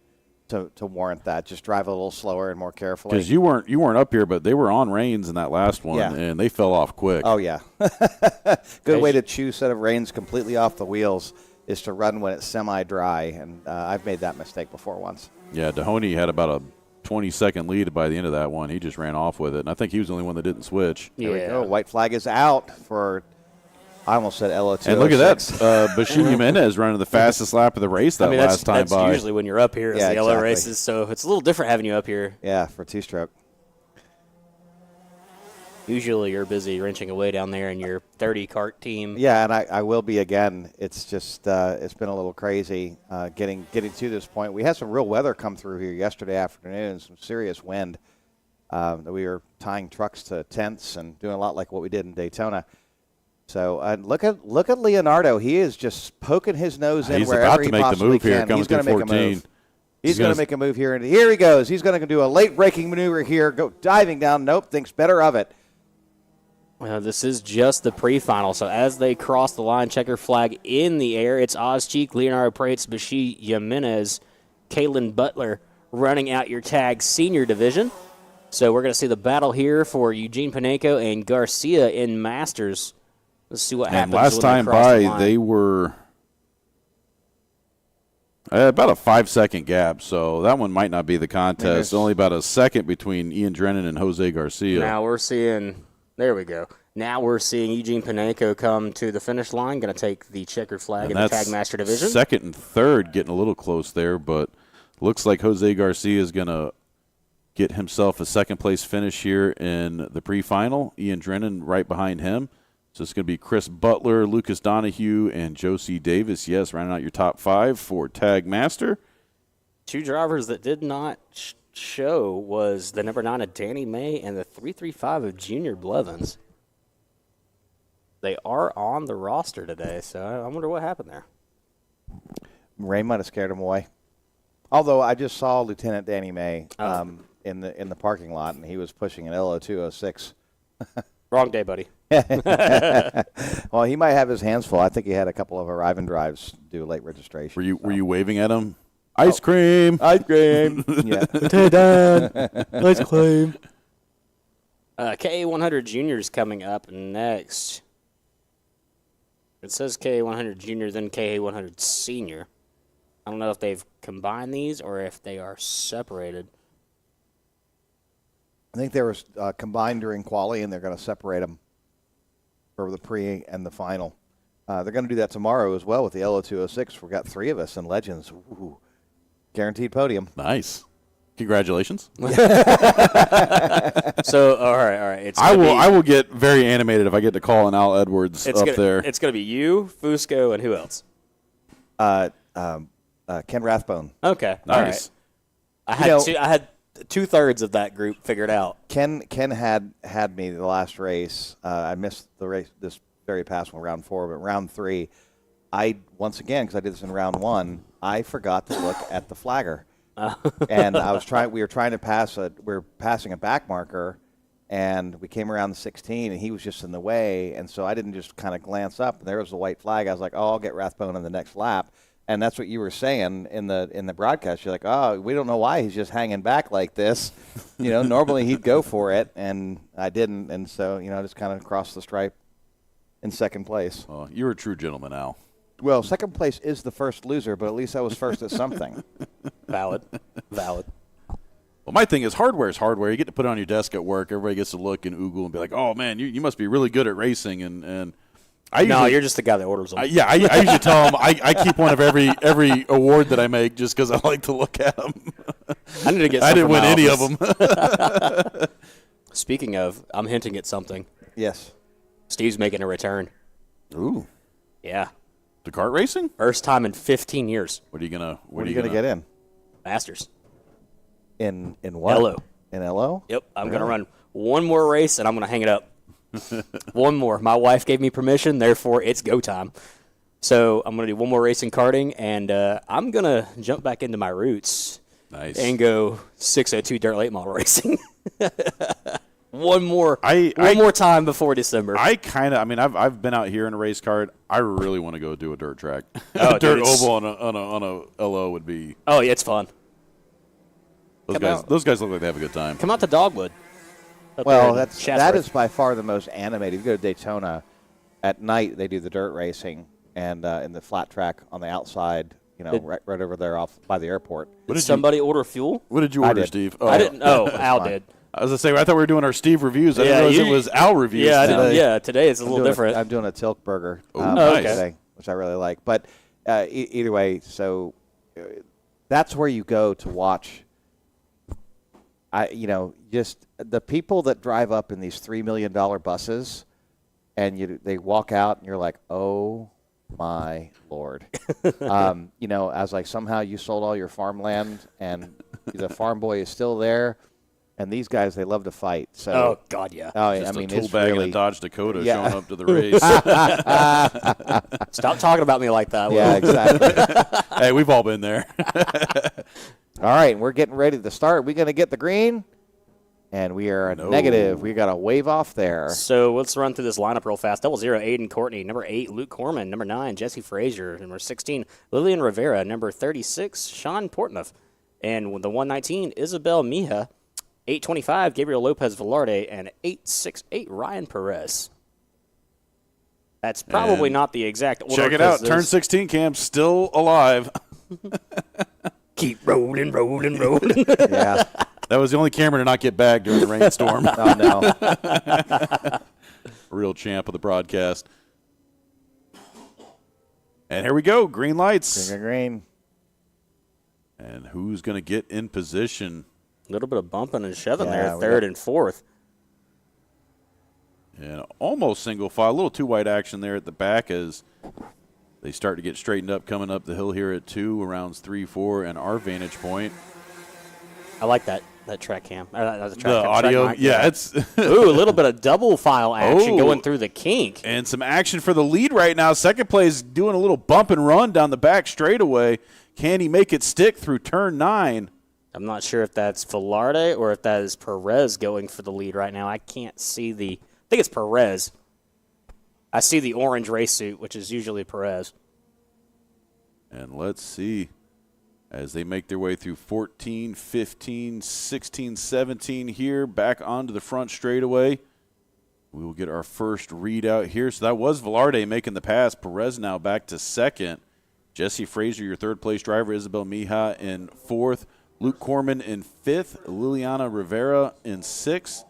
to warrant that. Just drive a little slower and more carefully. Because you weren't up here, but they were on reins in that last one, Yeah. and they fell off quick. Oh, yeah. Good way to chew set of reins completely off the wheels is to run when it's semi-dry, and I've made that mistake before once. Yeah, Dahoney had about a 20-second lead by the end of that one. He just ran off with it, and I think he was the only one that didn't switch. There we go. White flag is out for, I almost said LO2. And look at that, Bashir Jimenez running the fastest lap of the race that last time that's by. usually when you're up here is the yellow races, so it's a little different having you up here. Yeah, for 2-stroke. Usually you're busy wrenching away down there in your 30 kart team. Yeah, and I will be again. It's just it's been a little crazy getting to this point. We had some real weather come through here yesterday afternoon, some serious wind. We were tying trucks to tents and doing a lot like what we did in Daytona. So look at Leonardo. He is just poking his nose in wherever he possibly can. He's going to make a move. He's going to make a move here, and here he goes. He's going to do a late braking maneuver here, go diving down. Nope, thinks better of it. Well, this is just the pre-final, so as they cross the line, checker flag in the air, it's Ozcheek, Leonardo Prates, Bashi Jimenez, Kalen Butler running out your tag senior division. So we're going to see the battle here for Eugene Pinenko and Garcia in Masters. Let's see what happens. And last time by, they were about a 5-second gap, so that one might not be the contest. Only about a second between Ian Drennan and Jose Garcia. Now we're seeing, there we go. Now we're seeing Eugene Pinenko come to the finish line, going to take the checkered flag in the Tag Master Division. Second and third getting a little close there, but looks like Jose Garcia is going to get himself a second-place finish here in the pre-final. Ian Drennan right behind him. So it's going to be Chris Butler, Lucas Donahue, and Josie Davis. Yes, rounding out your top 5 for Tag Master. 2 drivers that did not show was the number 9 of Danny May and the 335 of Junior Blevins. They are on the roster today, so I wonder what happened there. Rain might have scared him away. Although I just saw Lieutenant Danny May in the parking lot, and he was pushing an LO206. Wrong day, buddy. Well, he might have his hands full. I think he had a couple of arrive and drives due late registration. Were you waving at him? Ice cream. Ice cream. Yeah. Ice cream. KA100 Junior's coming up next. It says KA100 Junior, then KA100 Senior. I don't know if they've combined these or if they are separated. I think they were combined during quali, and they're going to separate them for the pre and the final. They're going to do that tomorrow as well with the LO206. We've got 3 of us in Legends. Ooh, guaranteed podium. Nice. Congratulations. So, all right. I will get very animated if I get to call an Al Edwards there. It's going to be you, Fusco, and who else? Ken Rathbone. Okay. Nice. All right. I had 2/3 of that group figured out. Ken had me the last race. I missed the race, this very past one, round 4, but round 3, once again, because I did this in round 1, I forgot to look at the flagger. And we were trying to pass we were passing a back marker, and we came around the 16, and he was just in the way, and so I didn't just kind of glance up, and there was the white flag. I was like, oh, I'll get Rathbone on the next lap. And that's what you were saying in the broadcast. You're like, oh, we don't know why he's just hanging back like this. Normally he'd go for it, and I didn't, and so I just kind of crossed the stripe in second place. Oh, you're a true gentleman, Al. Well, second place is the first loser, but at least I was first at something. Valid. Well, my thing is hardware is hardware. You get to put it on your desk at work. Everybody gets to look and oogle and be like, oh, man, you must be really good at racing. And you're just the guy that orders them. I usually tell them I keep one of every award that I make just because I like to look at them. I need to get. I didn't win any of them. them. Speaking of, I'm hinting at something. Yes. Steve's making a return. Ooh. Yeah. To kart racing? First time in 15 years. What are you gonna get in? Masters. In what? LO. In LO? Yep. I'm gonna run one more race and I'm gonna hang it up. One more. My wife gave me permission, therefore it's go time. So I'm going to do one more race in karting, and I'm going to jump back into my roots. Nice. And go 602 dirt late model racing. One more time before December. I've been out here in a race cart. I really want to go do a dirt track. Oh, dirt oval on a LO would be. Oh yeah, it's fun. Those guys look like they have a good time. Come out to Dogwood. Well, that is by far the most animated. If you go to Daytona, at night they do the dirt racing, and in the flat track on the outside, right over there off by the airport. Did somebody order fuel? What did you order, Steve? I didn't. Oh, Al did. I was going to say, I thought we were doing our Steve reviews. I didn't realize it was Al reviews. Yeah, today it's a little different. I'm doing a Tilk burger nice. today, which I really like. But either way, so that's where you go to watch. Just the people that drive up in these $3 million buses, and they walk out, and you're like, oh my Lord. I was like, somehow you sold all your farmland, and the farm boy is still there. And these guys, they love to fight. So, oh God, yeah. Oh, just a tool bag in a Dodge Dakota showing up to the race. Stop talking about me like that. Yeah, exactly. Hey, we've all been there. All right, we're getting ready to start. We're going to get the green, and we are negative. We got a wave off there. So let's run through this lineup real fast. 00, Aiden Courtney. Number 8, Luke Corman. Number 9, Jesse Frazier. Number 16, Lillian Rivera. Number 36, Sean Portnoy. And the 119, Isabel Mija. 825, Gabriel Lopez Velarde, and 868, Ryan Perez. That's probably not the exact order. Check it out. Turn 16 camp still alive. Keep rolling. Yeah. That was the only camera to not get bagged during the rainstorm. Oh, no. Real champ of the broadcast. And here we go. Green lights. Green. And who's going to get in position? A little bit of bumping and shoving there, third and fourth. And almost single file. A little too wide action there at the back as they start to get straightened up coming up the hill here at 2, rounds 3, 4, and our vantage point. I like that track cam. The audio, it's ooh, a little bit of double file action going through the kink. And some action for the lead right now. Second place doing a little bump and run down the back straightaway. Can he make it stick through turn 9? I'm not sure if that's Velarde or if that is Perez going for the lead right now. I can't see I think it's Perez. I see the orange race suit, which is usually Perez. And let's see, as they make their way through 14, 15, 16, 17 here, back onto the front straightaway. We will get our first readout here. So that was Velarde making the pass. Perez now back to second. Jesse Frazier, your third-place driver. Isabel Mija in fourth. Luke Corman in fifth. Liliana Rivera in sixth.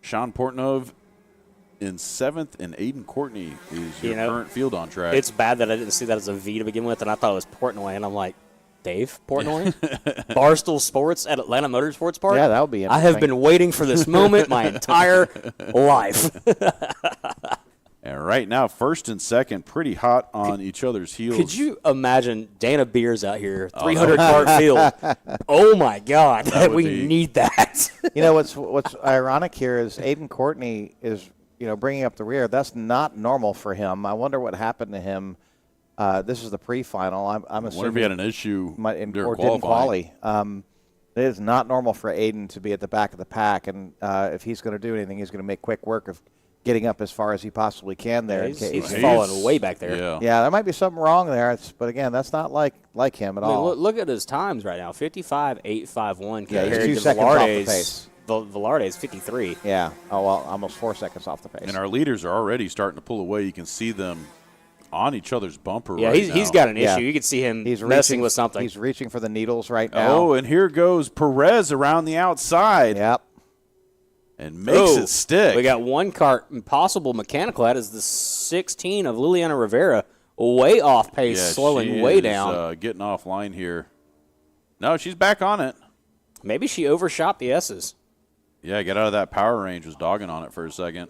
Sean Portnove in seventh. And Aiden Courtney is your current field on track. It's bad that I didn't see that as a V to begin with, and I thought it was Portnoy, and I'm like, Dave Portnoy? Barstool Sports at Atlanta Motorsports Park? Yeah, that would be I interesting. have been waiting for this moment my entire life. And right now, first and second, pretty hot on each other's heels. Could you imagine Dana Beers out here, 300 cart field? Oh, my God. We need that. You know, what's ironic here is Aiden Courtney is, bringing up the rear. That's not normal for him. I wonder what happened to him. This is the pre-final. I'm assuming. Wonder if he had an issue during didn't qualifying. quali. It is not normal for Aiden to be at the back of the pack, and if he's going to do anything, he's going to make quick work of getting up as far as he possibly can there. He's falling way back there. Yeah, there might be something wrong there, but again, that's not like him at all. Look at his times right now, 55.851 he's compared 2 to seconds off the pace. Velarde's 53. Yeah. Oh, well, almost 4 seconds off the pace. And our leaders are already starting to pull away. You can see them on each other's bumper Yeah, right he's now. got an issue. Yeah. You can see him He's messing with something. He's reaching for the needles right now. Oh, and here goes Perez around the outside. Yep. And makes it stick. We got one cart, possible mechanical. That is the 16 of Liliana Rivera, way off pace, slowing way down. Getting offline here. No, she's back on it. Maybe she overshot the S's. Yeah, get out of that power range. Was dogging on it for a second.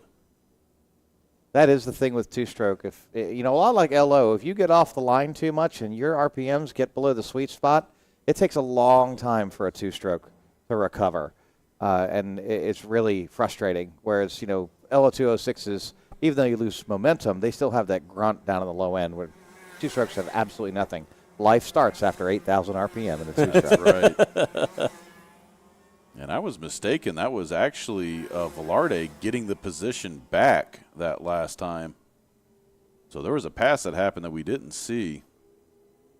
That is the thing with two-stroke. If a lot like LO, if you get off the line too much and your RPMs get below the sweet spot, it takes a long time for a two-stroke to recover, and it's really frustrating. Whereas LO206s, even though you lose momentum, they still have that grunt down on the low end. Where two-strokes have absolutely nothing. Life starts after 8,000 RPM in a two-stroke. Right. And I was mistaken. That was actually Velarde getting the position back that last time. So there was a pass that happened that we didn't see.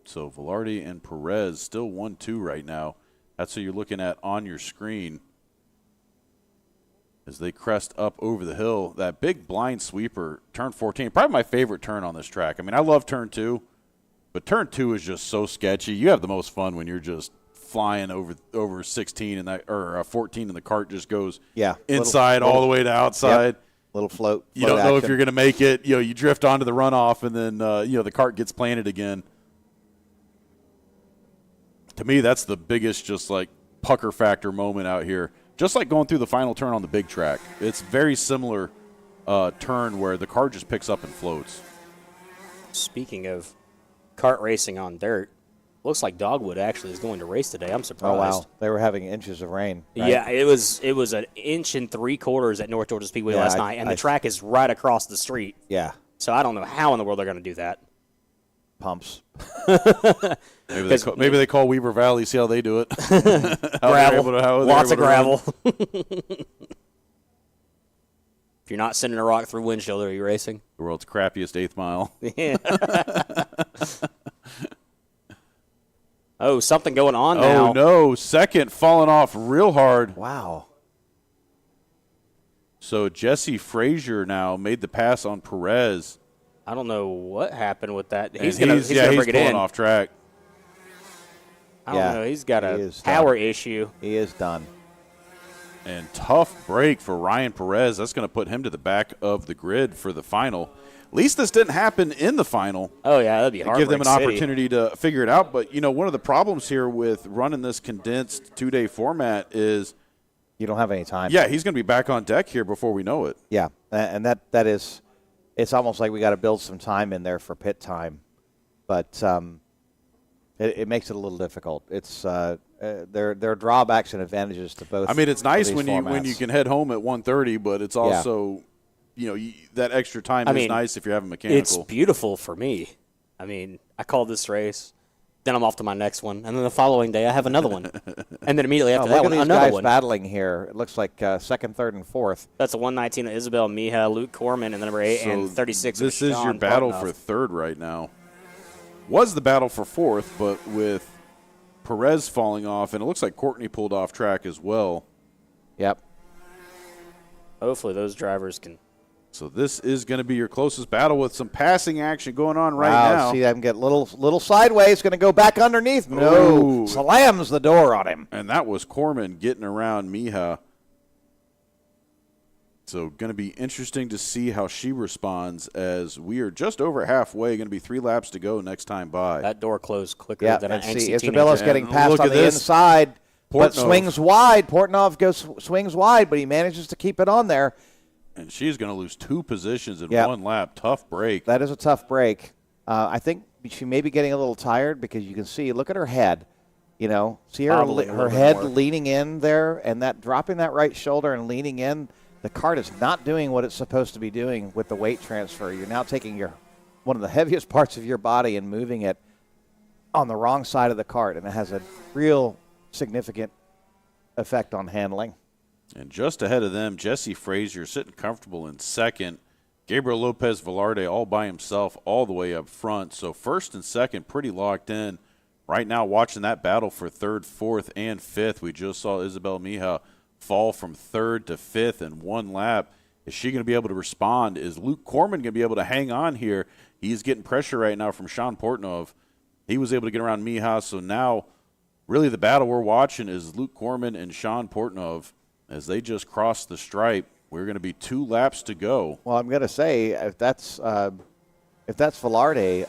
So Velarde and Perez still 1-2 right now. That's what you're looking at on your screen as they crest up over the hill. That big blind sweeper, turn 14, probably my favorite turn on this track. I mean, I love turn 2, but turn 2 is just so sketchy. You have the most fun when you're just flying over 16 and or 14 and the cart just goes inside all the way to outside. Yep. Little float you don't know action. if you're going to make it. You drift onto the runoff and then the cart gets planted again. To me, that's the biggest just like pucker factor moment out here. Just like going through the final turn on the big track. It's very similar turn where the cart just picks up and floats. Speaking of kart racing on dirt, looks like Dogwood actually is going to race today. I'm surprised. Oh, wow. They were having inches of rain. Right? Yeah, it was 1 3/4 inches at North Georgia Speedway last night, and the track is right across the street. Yeah. So I don't know how in the world they're going to do that. Pumps. Maybe they call Weaver Valley, see how they do it. Gravel. Lots of gravel. If you're not sending a rock through windshield, are you racing? The world's crappiest 8th mile. Yeah. Oh, something going on now. Oh, no. Second falling off real hard. Wow. So Jesse Frazier now made the pass on Perez. I don't know what happened with that. He's going to bring it pulling in. off track. I don't know. He's got a done. power issue. He is done. And tough break for Ryan Perez. That's going to put him to the back of the grid for the final. At least this didn't happen in the final. Oh, yeah, that'd be hard. Give them an opportunity to figure it out. But, one of the problems here with running this condensed 2-day format is you don't have any time. Yeah, he's going to be back on deck here before we know it. Yeah, and that is – it's almost like we got to build some time in there for pit time. But it makes it a little difficult. It's there are drawbacks and advantages to both. I mean, it's nice when formats. you can head home at 1:30, but it's also that extra time is nice if you're having mechanical. It's beautiful for me. I mean, I called this race Then I'm off to my next one. And then the following day, I have another one. And then immediately after that look one, at these another guys one. battling here. It looks like second, third, and fourth. That's a 119 of Isabel Mija, Luke Corman, and then number 8 and 36 This of is your Sean battle Partnoff. for third right now. Was the battle for fourth, but with Perez falling off, and it looks like Courtney pulled off track as well. Yep. Hopefully those drivers can. So this is going to be your closest battle with some passing action going on right Wow, now. see them get little sideways, going to go back underneath. No, Ooh. slams the door on him. And that was Corman getting around Mija. So going to be interesting to see how she responds as we are just over halfway. Going to be 3 laps to go next time by. That door closed quicker Yeah, than an and angsty see, teenager. Isabella's getting And passed look on at the this. inside, but Portnoy. swings wide. Portnoy swings wide, but he manages to keep it on there. And she's going to lose 2 positions in Yep. 1 lap. Tough break. That is a tough break. I think she may be getting a little tired because you can see, look at her head. You know, see her Bobbling a her little bit head more. leaning in there, and that dropping that right shoulder and leaning in. The cart is not doing what it's supposed to be doing with the weight transfer. You're now taking one of the heaviest parts of your body and moving it on the wrong side of the cart, and it has a real significant effect on handling. And just ahead of them, Jesse Frazier sitting comfortable in second. Gabriel Lopez Velarde all by himself all the way up front. So first and second pretty locked in. Right now watching that battle for third, fourth, and fifth. We just saw Isabel Mija fall from third to fifth in 1 lap. Is she going to be able to respond? Is Luke Corman going to be able to hang on here? He's getting pressure right now from Sean Portnov. He was able to get around Mija. So now really the battle we're watching is Luke Corman and Sean Portnov. As they just crossed the stripe, we're going to be 2 laps to go. Well, I'm going to say if that's Velarde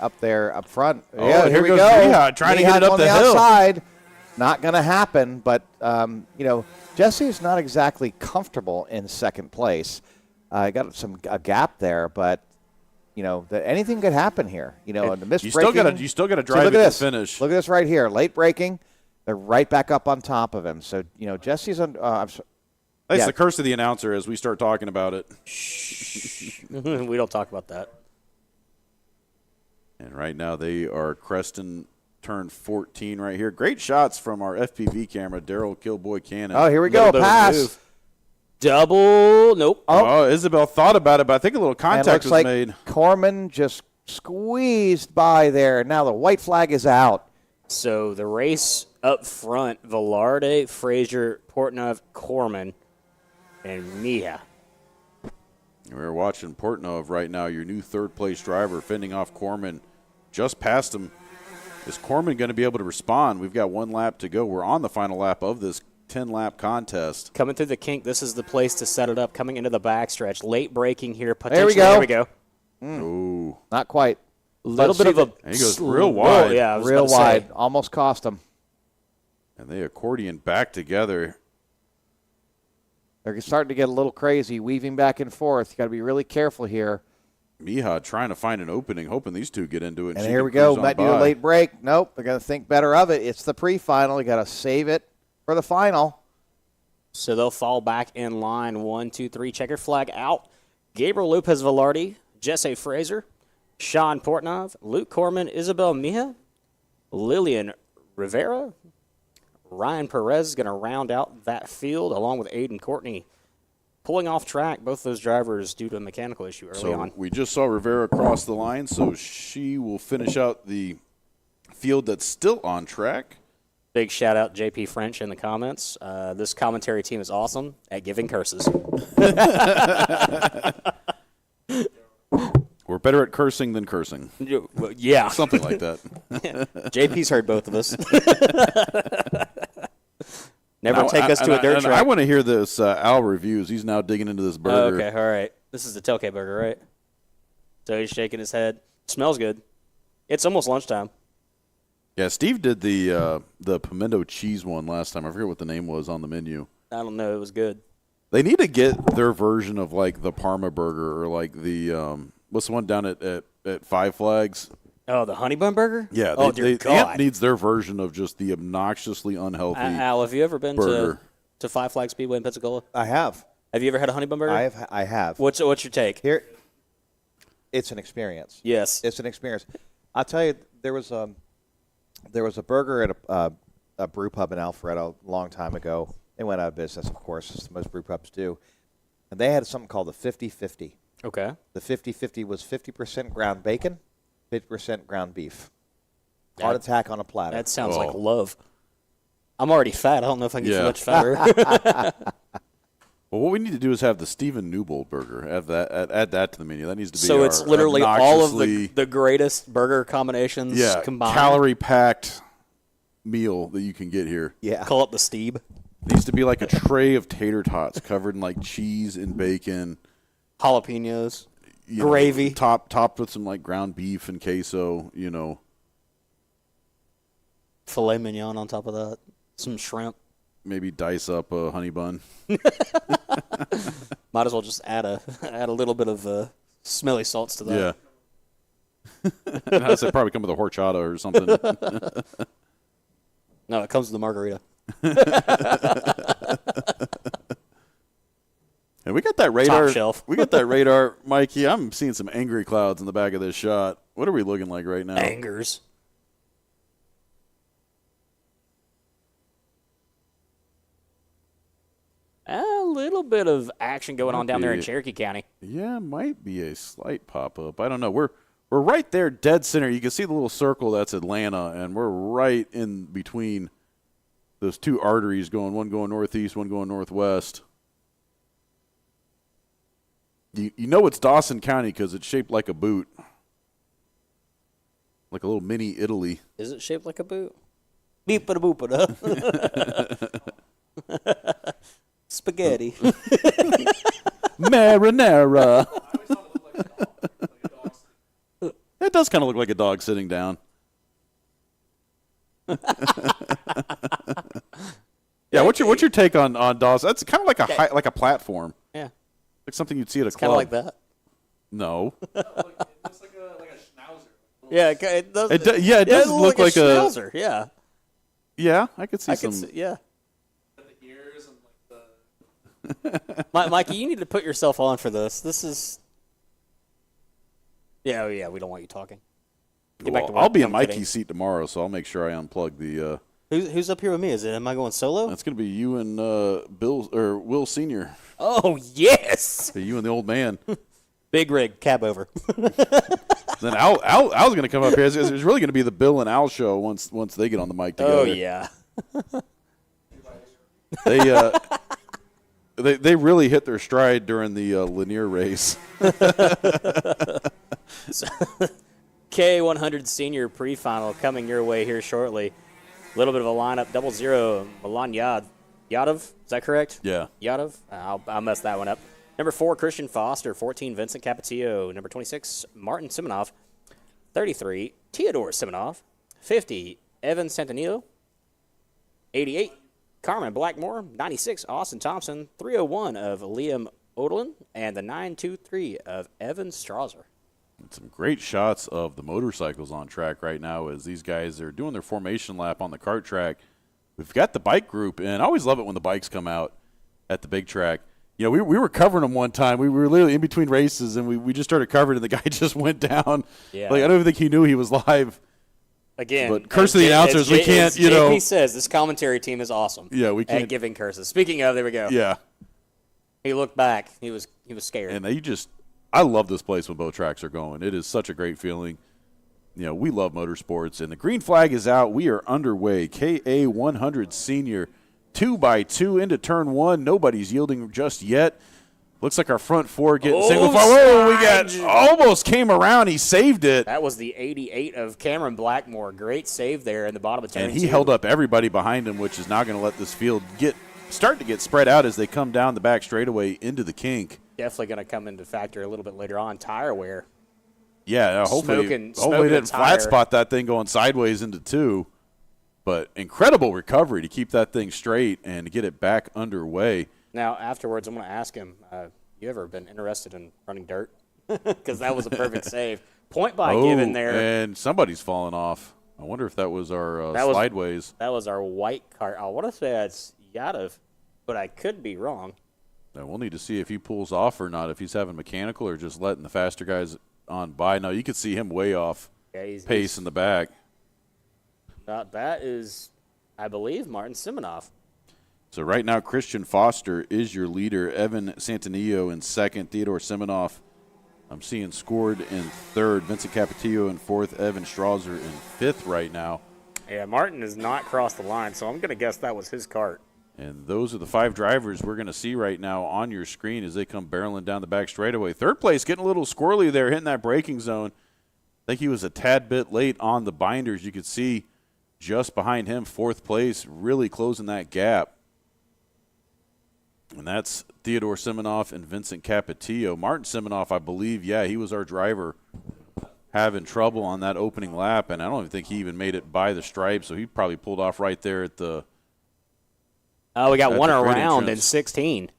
up there up front, Oh, yeah, here we goes go. Mija trying to get it up on the hill. outside. Not going to happen, but Jesse's not exactly comfortable in second place. Got a gap there, but anything could happen here. And the missed You still braking. got to See, drive look it at to this. finish. Look at this right here. Late braking. They're right back up on top of him. So Jesse's on. That's yeah. the curse of the announcer as we start talking about it. We don't talk about that. And right now they are cresting turn 14 right here. Great shots from our FPV camera, Daryl Killboy Cannon. Oh, here we go. Little bit of a Pass. move. Double. Nope. Oh, Isabel thought about it, but I think a little And it contact looks was like made. Corman just squeezed by there. Now the white flag is out. So the race up front, Velarde, Frazier, Portnov, Corman, and Mija. We're watching Portnov right now, your new third-place driver, fending off Corman. Just past him. Is Corman going to be able to respond? We've got 1 lap to go. We're on the final lap of this 10-lap contest. Coming through the kink, this is the place to set it up. Coming into the backstretch. Late braking here. There we Potentially. go. There we go. Ooh. Not quite. Little But bit of a. And he goes slow- real wide. Oh, yeah, I was Real about to say. wide. Almost cost him. And they accordion back together. They're starting to get a little crazy, weaving back and forth. You got to be really careful here. Mija trying to find an opening, hoping these two get into it. And she here can we go. cruise on Might do a by. late break. Nope. They're going to think better of it. It's the pre-final. You got to save it for the final. So they'll fall back in line. 1, 2, 3. Checker flag out. Gabriel Lopez Velarde, Jesse Fraser, Sean Portnov, Luke Corman, Isabel Mija, Lillian Rivera, Ryan Perez is going to round out that field along with Aiden Courtney. Pulling off track, both those drivers due to a mechanical issue early on. We just saw Rivera cross the line, so she will finish out the field that's still on track. Big shout out JP French in the comments. This commentary team is awesome at giving curses. We're better at cursing than cursing. Yeah. Something like that. JP's heard both of us. Never take us to a dirt track. I want to hear this Al reviews. He's now digging into this Oh, burger. okay, all right. This is the tailgate burger, right? So he's shaking his head. Smells good. It's almost lunchtime. Yeah, Steve did the pimento cheese one last time. I forget what the name was on the menu. I don't know. It was good. They need to get their version of like the Parma burger or like the what's the one down at Five Flags? Oh, the honey bun burger? Yeah, Oh, dear Ant God. needs their version of just the obnoxiously unhealthy Al, have you ever been burger. to Five Flag Speedway in Pensacola? I have. Have you ever had a honey bun burger? I have. What's your take? Here, it's an experience. Yes. It's an experience. I'll tell you, there was There was a burger at a brew pub in Alpharetta a long time ago. They went out of business, of course, as most brew pubs do. And they had something called the 50-50. Okay. The 50-50 was 50% ground bacon, 50% ground beef. Heart attack on a platter. That sounds like love. I'm already fat. I don't know if I can get much fatter. Well, what we need to do is have the Stephen Newbold burger. Add that to the menu. That needs to be So it's literally all of the greatest burger combinations combined. Calorie-packed meal that you can get here. Yeah. Call it the Steeb. It needs to be like a tray of tater tots covered in like cheese and bacon. Jalapenos. Gravy. Topped with some like ground beef and queso, Filet mignon on top of that. Some shrimp. Maybe dice up a honey bun. Might as well just add a little bit of smelly salts to that. Yeah. And I said probably come with a horchata or something. No, it comes with the margarita. And we got that radar. Top shelf. We got that radar, Mikey. I'm seeing some angry clouds in the back of this shot. What are we looking like right now? Angers. A little bit of action going on down there in Cherokee County. Yeah, might be a slight pop-up. I don't know. We're right there, dead center. You can see the little circle that's Atlanta, and we're right in between those two arteries one going northeast, one going northwest. You know it's Dawson County because it's shaped like a boot. Like a little mini Italy. Is it shaped like a boot? Beep-a-da-boop-a-da. Spaghetti. Marinara. It does kind of look like a dog sitting down. Yeah, what's your take on Dawson? That's kind of like like a platform. Yeah. Like something you'd see at a club. Kind of like that. No. It's like a schnauzer. Yeah, it does. It does look like a schnauzer. Yeah. Yeah, I could see Yeah. The ears and like the. Mikey, you need to put yourself on for this. This is. Yeah, we don't want you talking. Get back to work. I'll be in I'm Mikey's kidding. seat tomorrow, so I'll make sure I unplug the. Who's up here with me? Am I going solo? That's going to be you and Bill or Will Senior. Oh yes. You and the old man. Big rig, cab over. Then Al's going to come up here. It's really going to be the Bill and Al show once they get on the mic together. Oh yeah. They really hit their stride during the Lanier race. K100 Senior pre-final coming your way here shortly. A little bit of a lineup, 00, Milan Yadov, is that correct? Yeah. Yadov? I'll mess that one up. Number 4, Christian Foster. 14, Vincent Capetillo. Number 26, Martin Simonov. 33, Teodor Simonov. 50, Evan Santanillo. 88, Carmen Blackmore. 96, Austin Thompson. 301 of Liam Odelin. And the 923 of Evan Strasser. Some great shots of the motorcycles on track right now as these guys are doing their formation lap on the kart track. We've got the bike group, and I always love it when the bikes come out at the big track. We were covering them one time. We were literally in between races, and we just started covering, and the guy just went down. Yeah. Like, I don't even think he knew he was live. Again, but curse to the announcers, we can't, JP says this commentary team is awesome. Yeah, we can't. At giving curses. Speaking of, there we go. Yeah. He looked back. He was scared. And I love this place when both tracks are going. It is such a great feeling. We love motorsports. And the green flag is out. We are underway. KA100 Senior, 2x2 into turn 1. Nobody's yielding just yet. Looks like our front four getting single file. Whoa, we almost came around. He saved it. That was the 88 of Cameron Blackmore. Great save there in the bottom of turn 2. And he held up everybody behind him, which is now going to let this field start to get spread out as they come down the back straightaway into the kink. Definitely going to come into factor a little bit later on. Tire wear. Yeah, hopefully Smoking didn't tire. flat spot that thing going sideways into 2. But incredible recovery to keep that thing straight and to get it back underway. Now, afterwards, I'm going to ask him, you ever been interested in running dirt? Because that was a perfect save. Point by given there. And somebody's fallen off. I wonder if that was our slideways. That was our white cart. I want to say that's Yadov, but I could be wrong. Now we'll need to see if he pulls off or not, if he's having mechanical or just letting the faster guys on by. Now, you could see him way off pace in the back. That is, I believe, Martin Simonoff. So right now, Christian Foster is your leader. Evan Santanillo in second. Theodore Simonoff, I'm seeing, scored in third. Vincent Capetillo in fourth. Evan Strasser in fifth right now. Yeah, Martin has not crossed the line, so I'm going to guess that was his cart. And those are the 5 drivers we're going to see right now on your screen as they come barreling down the back straightaway. Third place, getting a little squirrely there, hitting that braking zone. I think he was a tad bit late on the binders. You could see just behind him, fourth place, really closing that gap. And that's Theodore Simonoff and Vincent Capetillo. Martin Simonoff, I believe, yeah, he was our driver having trouble on that opening lap, and I don't even think he even made it by the stripe, so he probably pulled off right there at the Oh, we got at one the grid around in entrance. 16.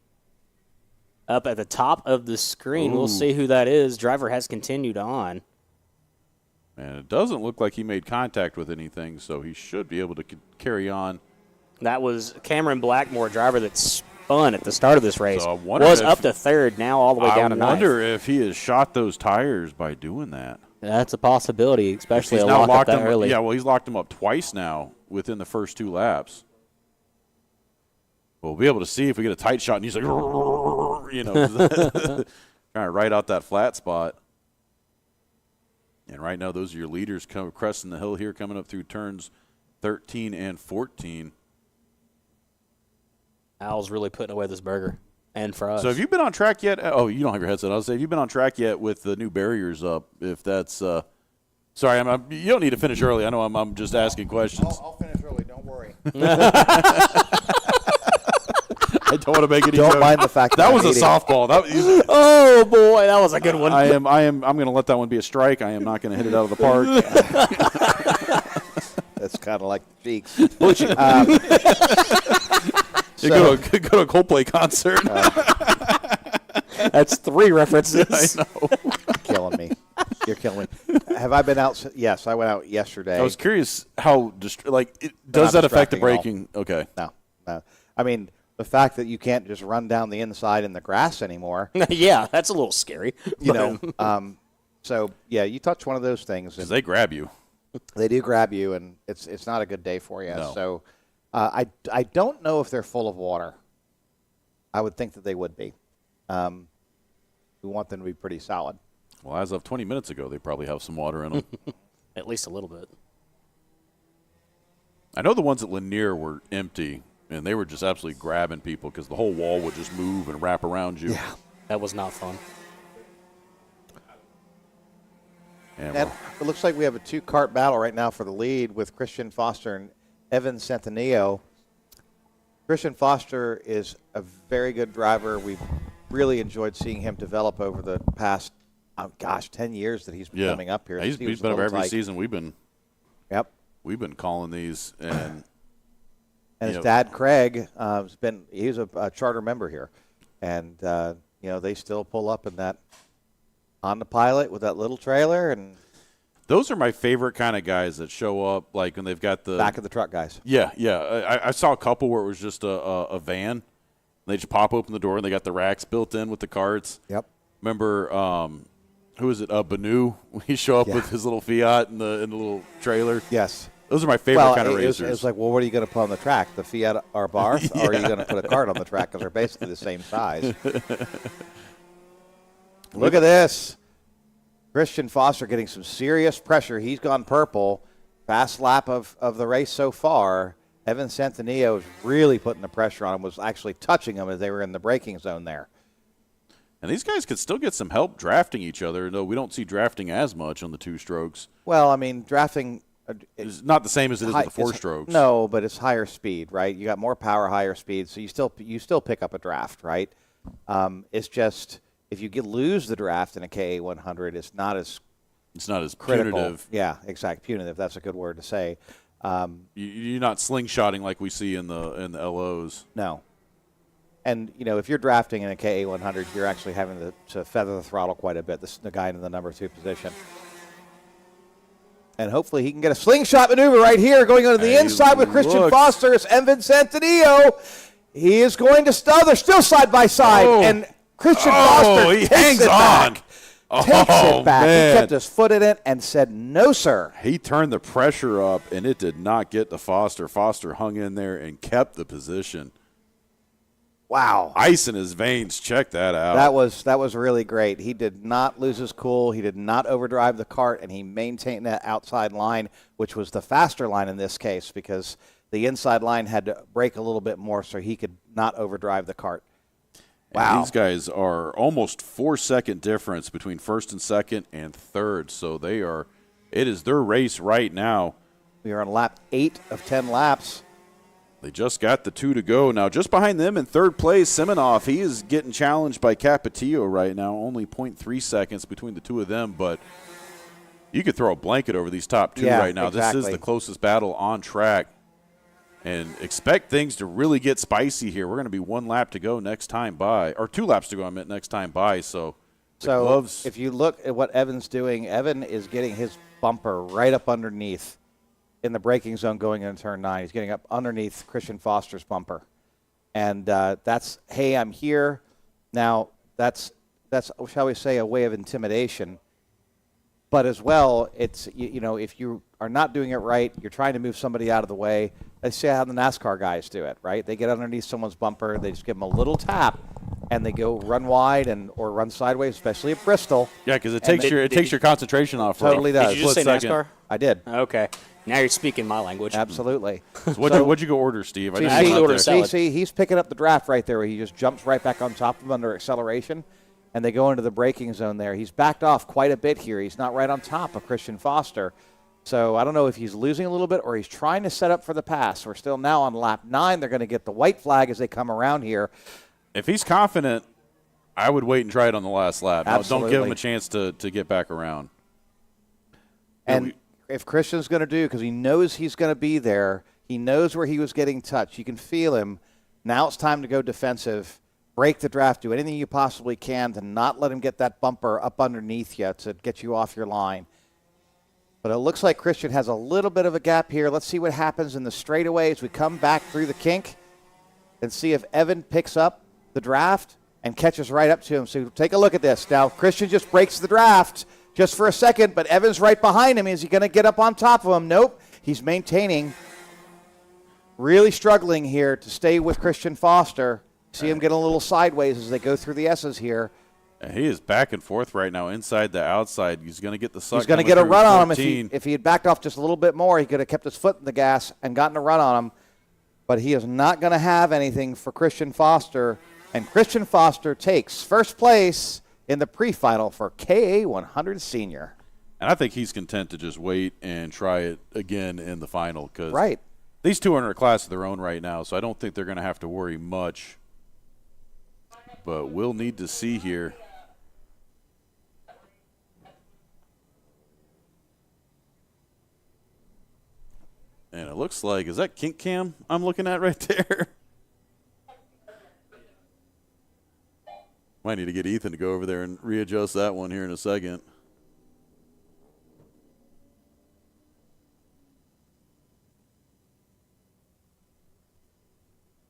Up at the top of the screen. Ooh. We'll see who that is. Driver has continued on. And it doesn't look like he made contact with anything, so he should be able to carry on. That was Cameron Blackmore, driver that spun at the start of this race. So I wonder was if- up to third, now all the way down to I ninth. wonder if he has shot those tires by doing that. That's a possibility, especially He's a now lock up locked that him. early. Yeah, well, he's locked him up twice now within the first 2 laps. We'll be able to see if we get a tight shot, and he's like, you know, trying to ride out that flat spot. And right now, those are your leaders cresting the hill here, coming up through turns 13 and 14. Al's really putting away this burger. And for us. So have you been on track yet? Oh, you don't have your headset. I was saying, have you been on track yet with the new barriers up? If that's sorry, you don't need to finish early. I know I'm just asking questions. I'll finish early. Don't worry. I don't want to make any Don't jokes. mind the fact that That I'm was a eating. softball. That oh, boy, that was a good one. I'm going to let that one be a strike. I am not going to hit it out of the park. That's kind of like the cheeks. You go to a Coldplay concert. That's 3 references. I know. Killing me. You're killing me. Have I been out? Yes, I went out yesterday. I was curious how does not that affect the distracting at all. braking? Okay. No. I mean, the fact that you can't just run down the inside in the grass anymore, Yeah, that's a little scary. you know. So, yeah, you touch one of those things, Because and they grab you. they do grab you, and it's not a good day for you. No. So I don't know if they're full of water. I would think that they would be. We want them to be pretty solid. Well, as of 20 minutes ago, they probably have some water in them. At least a little bit. I know the ones at Lanier were empty, and they were just absolutely grabbing people because the whole wall would just move and wrap around you. Yeah. That was not fun. And And it looks like we have a 2-cart battle right now for the lead with Christian Foster and Evan Santanillo. Christian Foster is a very good driver. We've really enjoyed seeing him develop over the past, 10 years that he's been coming up here. Yeah, he's He was been a up little every tight. season. We've been calling these, and And his know. dad, Craig, he's a charter member here. And, they still pull up in that on the pilot with that little trailer and those are my favorite kind of guys that show up like when they've got the back of the truck guys. Yeah. I saw a couple where it was just a van. They just pop open the door and they got the racks built in with the carts. Yep. Remember, who is it? Banu. He show up with his little Fiat and the little trailer. Yes. Those are my favorite kind of it was racers. like, well, what are you going to put on the track? The Fiat or Barth? Or are you going to put a cart on the track because they're basically the same size? Look at this. Christian Foster getting some serious pressure. He's gone purple. Fast lap of the race so far. Evan Santanillo is really putting the pressure on him, was actually touching him as they were in the braking zone there. And these guys could still get some help drafting each other, though we don't see drafting as much on the 2 strokes. Well, I mean, drafting It's not the same as it is with the 4 strokes. No, but it's higher speed, right? You got more power, higher speed, so you still pick up a draft, right? It's just if you lose the draft in a KA 100, it's not as critical. Punitive. Yeah, exactly. Punitive. That's a good word to say. You're not slingshotting like we see in the LOs. No. And, if you're drafting in a KA 100, you're actually having to feather the throttle quite a bit, the guy in the number 2 position. And hopefully he can get a slingshot maneuver right here going on to the inside with Christian Foster. It's Evan Santanillo. He is going to they're still side by side. Oh. And Christian Foster he takes hangs it on. back. takes it back. Man. He kept his foot in it and said, no, sir. He turned the pressure up, and it did not get to Foster. Foster hung in there and kept the position. Wow. Ice in his veins. Check that out. That was really great. He did not lose his cool. He did not overdrive the cart, and he maintained that outside line, which was the faster line in this case because the inside line had to break a little bit more so he could not overdrive the cart. Wow. And these guys are almost 4-second difference between first and second and third. So it is their race right now. We are on lap 8 of 10 laps. They just got the 2 to go. Now, just behind them in third place, Siminoff, he is getting challenged by Capetillo right now. Only 0.3 seconds between the two of them, but you could throw a blanket over these top two right now. Exactly. This is the closest battle on track. And expect things to really get spicy here. We're going to be 1 lap to go next time by, or 2 laps to go, I meant, next time by. So if you look at what Evan's doing, Evan is getting his bumper right up underneath in the braking zone going into turn 9. He's getting up underneath Christian Foster's bumper. And that's, hey, I'm here. Now, that's shall we say, a way of intimidation. But as well, it's, if you are not doing it right, you're trying to move somebody out of the way. Let's see how the NASCAR guys do it, right? They get underneath someone's bumper, they just give them a little tap, and they go run wide or run sideways, especially at Bristol. yeah, because it takes your concentration off. Totally does. Did you just say Split second. NASCAR? I did. Okay. Now you're speaking my language. Absolutely. What'd you go order, Steve? I I didn't actually see it ordered there. salad. See, he's picking up the draft right there where he just jumps right back on top of him under acceleration, and they go into the braking zone there. He's backed off quite a bit here. He's not right on top of Christian Foster. So I don't know if he's losing a little bit or he's trying to set up for the pass. We're still now on lap 9. They're going to get the white flag as they come around here. If he's confident, I would wait and try it on the last lap. No, don't give him Absolutely. a chance to get back around. And if Christian's going to do, because he knows he's going to be there, he knows where he was getting touched. You can feel him. Now it's time to go defensive. Break the draft. Do anything you possibly can to not let him get that bumper up underneath you to get you off your line. But it looks like Christian has a little bit of a gap here. Let's see what happens in the straightaway as we come back through the kink and see if Evan picks up the draft and catches right up to him. So take a look at this. Now, Christian just breaks the draft just for a second, but Evan's right behind him. Is he going to get up on top of him? Nope. He's maintaining. Really struggling here to stay with Christian Foster. See him get a little sideways as they go through the S's here. And he is back and forth right now, inside the outside. He's going to get the suck. He's going to get a run on him. If he had backed off just a little bit more, he could have kept his foot in the gas and gotten a run on him. But he is not going to have anything for Christian Foster. And Christian Foster takes first place in the pre-final for KA 100 Senior. And I think he's content to just wait and try it again in the final. Cause Right. these two are in a class of their own right now, so I don't think they're going to have to worry much. But we'll need to see here. And it looks like, is that kink cam I'm looking at right there? Might need to get Ethan to go over there and readjust that one here in a second.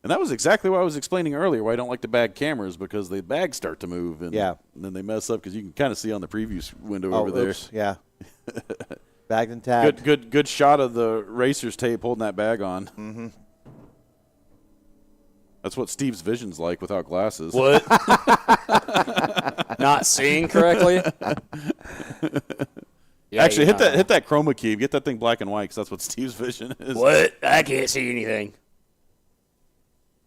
And that was exactly what I was explaining earlier, why I don't like to bag cameras, because the bags start to move and, and then they mess up, because you can kind of see on the preview window over there. Oops, yeah. Bagged and tagged. Good shot of the racer's tape holding that bag on. Mm-hmm. That's what Steve's vision's like without glasses. What? Not seeing correctly? Yeah, Actually, hit that chroma key. Get that thing black and white, because that's what Steve's vision is. What? I can't see anything.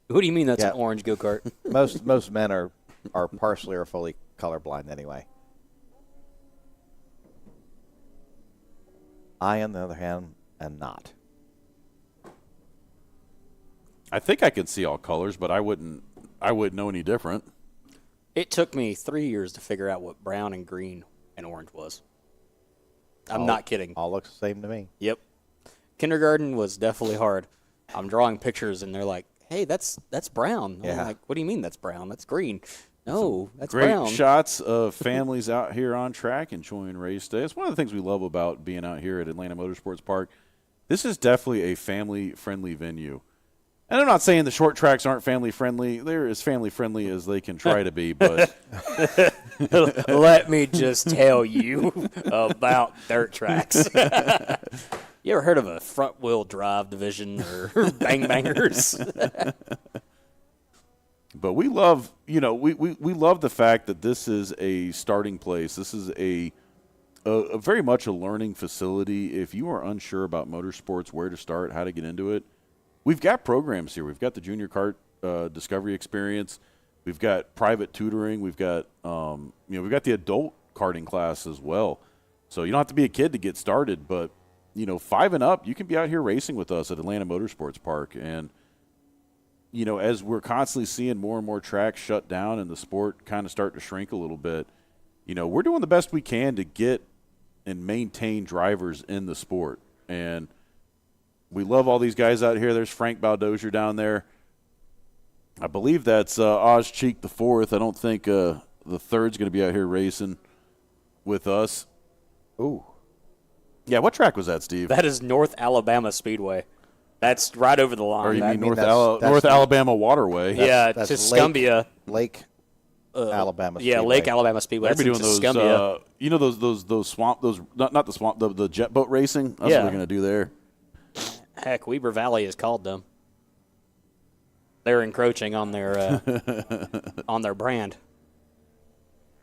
What do you mean that's an orange go-kart? Most men are partially or fully colorblind anyway. I, on the other hand, am not. I think I could see all colors, but I wouldn't know any different. It took me 3 years to figure out what brown and green and orange was. I'm not kidding. All looks the same to me. Yep. Kindergarten was definitely hard. I'm drawing pictures, and they're like, hey, that's brown. Yeah. I'm like, what do you mean that's brown? That's green. No, that's Great brown. shots of families out here on track enjoying race day. It's one of the things we love about being out here at Atlanta Motorsports Park. This is definitely a family-friendly venue. And I'm not saying the short tracks aren't family-friendly. They're as family-friendly as they can try to be, but Let me just tell you about dirt tracks. You ever heard of a front-wheel drive division or bang bangers? But we love, we love the fact that this is a starting place. This is a very much a learning facility. If you are unsure about motorsports, where to start, how to get into it, we've got programs here. We've got the Junior Kart Discovery Experience. We've got private tutoring. We've got, we've got the adult karting class as well. So you don't have to be a kid to get started, but 5 and up, you can be out here racing with us at Atlanta Motorsports Park. And as we're constantly seeing more and more tracks shut down and the sport kind of start to shrink a little bit, we're doing the best we can to get and maintain drivers in the sport. And we love all these guys out here. There's Frank Baldozier down there. I believe that's Oz Cheek the fourth. I don't think the third's going to be out here racing with us. Ooh. Yeah, what track was that, Steve? That is North Alabama Speedway. That's right over the line. Or you mean mean North that's Alabama Waterway? Yeah, That's to Scumbia. Lake Alabama Speedway. Yeah, Lake Alabama Speedway. They'll be doing That's those, in Tuscumbia. those swamp, not the swamp, the jet boat racing. That's what Yeah. they're going to do there. Heck, Weber Valley has called them. They're encroaching on their on their brand.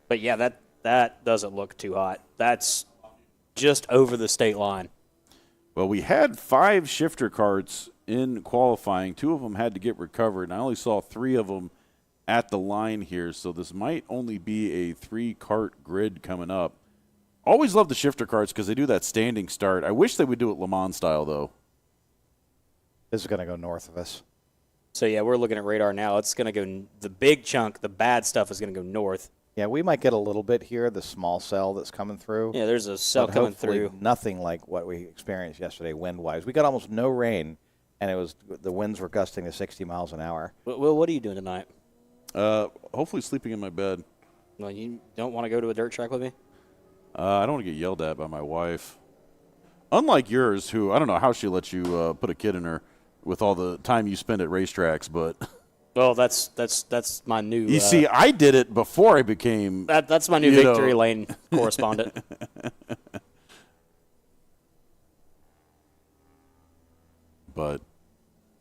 But yeah, that doesn't look too hot. That's just over the state line. Well, we had 5 shifter carts in qualifying. 2 of them had to get recovered, and I only saw 3 of them at the line here, so this might only be a 3-cart grid coming up. Always love the shifter carts because they do that standing start. I wish they would do it Le Mans style, though. This is going to go north of us. So yeah, we're looking at radar now. It's going to go, the big chunk, the bad stuff is going to go north. Yeah, we might get a little bit here, the small cell that's coming through. Yeah, there's a cell but coming hopefully through. nothing like what we experienced yesterday wind-wise. We got almost no rain, and the winds were gusting to 60 miles an hour. Will, what are you doing tonight? Hopefully sleeping in my bed. Well, you don't want to go to a dirt track with me? I don't want to get yelled at by my wife. Unlike yours, who I don't know how she lets you put a kid in her with all the time you spend at racetracks, but Well, that's my new. you see, I did it before I became. That's my new victory lane correspondent. But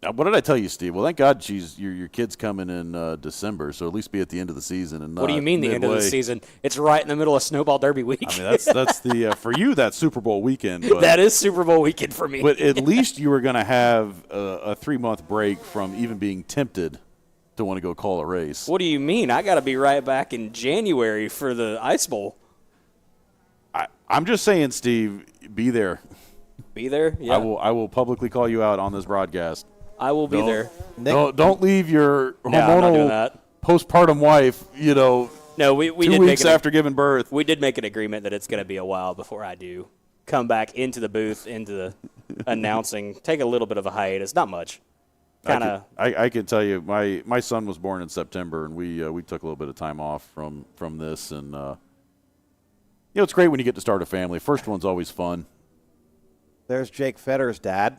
what did I tell you, Steve? Well, thank God your kid's coming in December, so at least be at the end of the season. And What do you mean the end of the midway. season? It's right in the middle of Snowball Derby week. I mean, that's the for you that's Super Bowl weekend. But, That is Super Bowl weekend for me. but at least you were going to have a 3-month break from even being tempted to want to go call a race. What do you mean? I got to be right back in January for the Ice Bowl. I'm just saying, Steve, be there. Be there? Yeah. I will publicly call you out on this broadcast. I will be there. Don't leave your No, I'm not doing hormonal that. postpartum wife, No, we 2 did weeks make after giving birth. we did make an agreement that it's going to be a while before I do come back into the booth, into the announcing. Take a little bit of a hiatus, not much. Kind of. I can tell you, my son was born in September, and we took a little bit of time off from this, and it's great when you get to start a family. First one's always fun. There's Jake Fetter's dad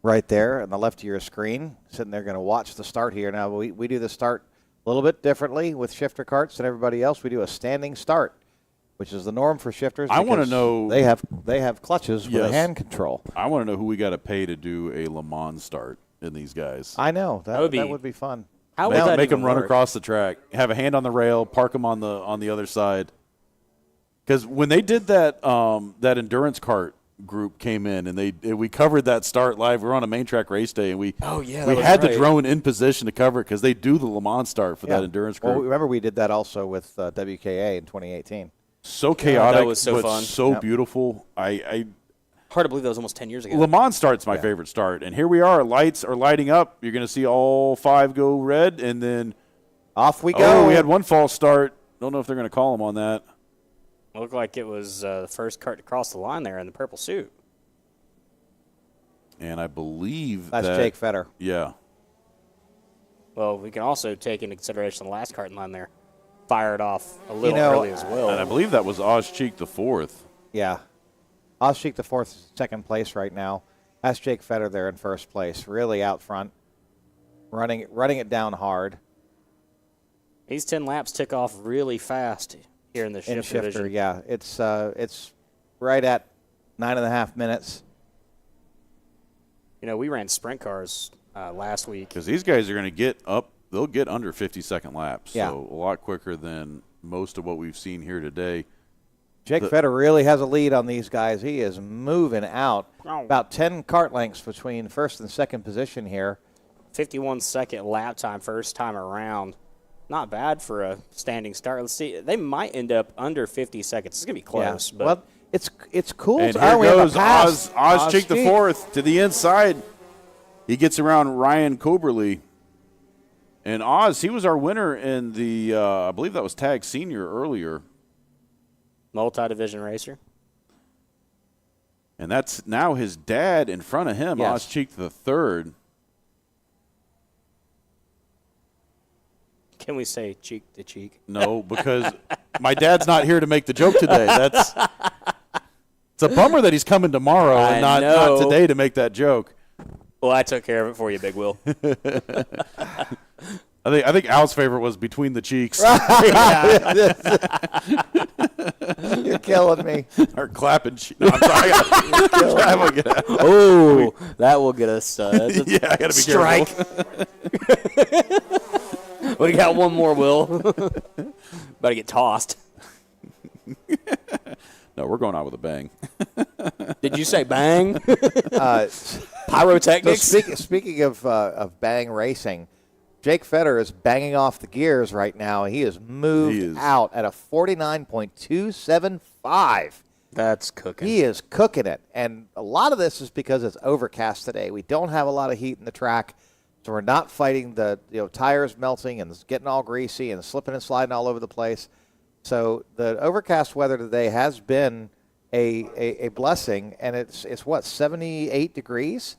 right there on the left of your screen, sitting there going to watch the start here. Now, we do the start a little bit differently with shifter carts than everybody else. We do a standing start, which is the norm for shifters. I wanna because know- they have clutches with Yes. a hand control. I want to know who we got to pay to do a Le Mans start in these guys. I know. That would would be- be fun. How would that Make them even run work? across the track, have a hand on the rail, park them on the other side. Because when they did that endurance cart group came in and we covered that start live. We were on a main track race day and we Oh, yeah, that we was had the right. drone in position to cover it because they do the Le Mans start for that endurance group. Well, remember we did that also with WKA in 2018. So chaotic, was so but fun. so Yep. beautiful. Hard to believe that was almost 10 years ago. Le Mans start's my favorite start, and here we are. Lights are lighting up. You're going to see all 5 go red, and then Off we go. we had one false start. Don't know if they're going to call him on that. Looked like it was the first cart to cross the line there in the purple suit. And I believe That's that, Jake Fetter. Yeah. Well, we can also take into consideration the last cart in line there. Fired off a little know, early as well. And I believe that was Oz Cheek the fourth. Yeah. Oshik the fourth is second place right now. That's Jake Fetter there in first place. Really out front. Running it down hard. These 10 laps tick off really fast here in the shifter division. Yeah. It's right at 9.5 minutes. You know, we ran sprint cars last week. Because these guys are going to get up. They'll get under 50-second laps. Yeah. So a lot quicker than most of what we've seen here today. Jake Fetter really has a lead on these guys. He is moving out. About 10 kart lengths between first and second position here. 51-second lap time first time around. Not bad for a standing start. Let's see. They might end up under 50 seconds. It's going to be close. Yeah. But Well, it's cool. And to- here we have a goes pass. Oz Cheek the Cheek. fourth to the inside. He gets around Ryan Coberly. And Oz, he was our winner in the, I believe that was Tag Senior earlier. multi-division racer. And that's now his dad in front of him, Yes. Oz Cheek the third. Can we say cheek to cheek? No, because my dad's not here to make the joke today. It's a bummer that he's coming tomorrow and not today to make that joke. Well, I took care of it for you, Big Will. I think Al's favorite was between the cheeks You're killing me. or clapping. No, I'm sorry. I gotta get out. Oh, that will get us. That's a Yeah, I gotta be strike. careful. We got one more, Will. About to get tossed. No, we're going out with a bang. Did you say bang? So Pyrotechnics? speaking of bang racing, Jake Fetter is banging off the gears right now. He is moved out at a 49.275. That's cooking. He is cooking it. And a lot of this is because it's overcast today. We don't have a lot of heat in the track, so we're not fighting the tires melting and getting all greasy and slipping and sliding all over the place. So the overcast weather today has been a blessing, and it's what, 78 degrees?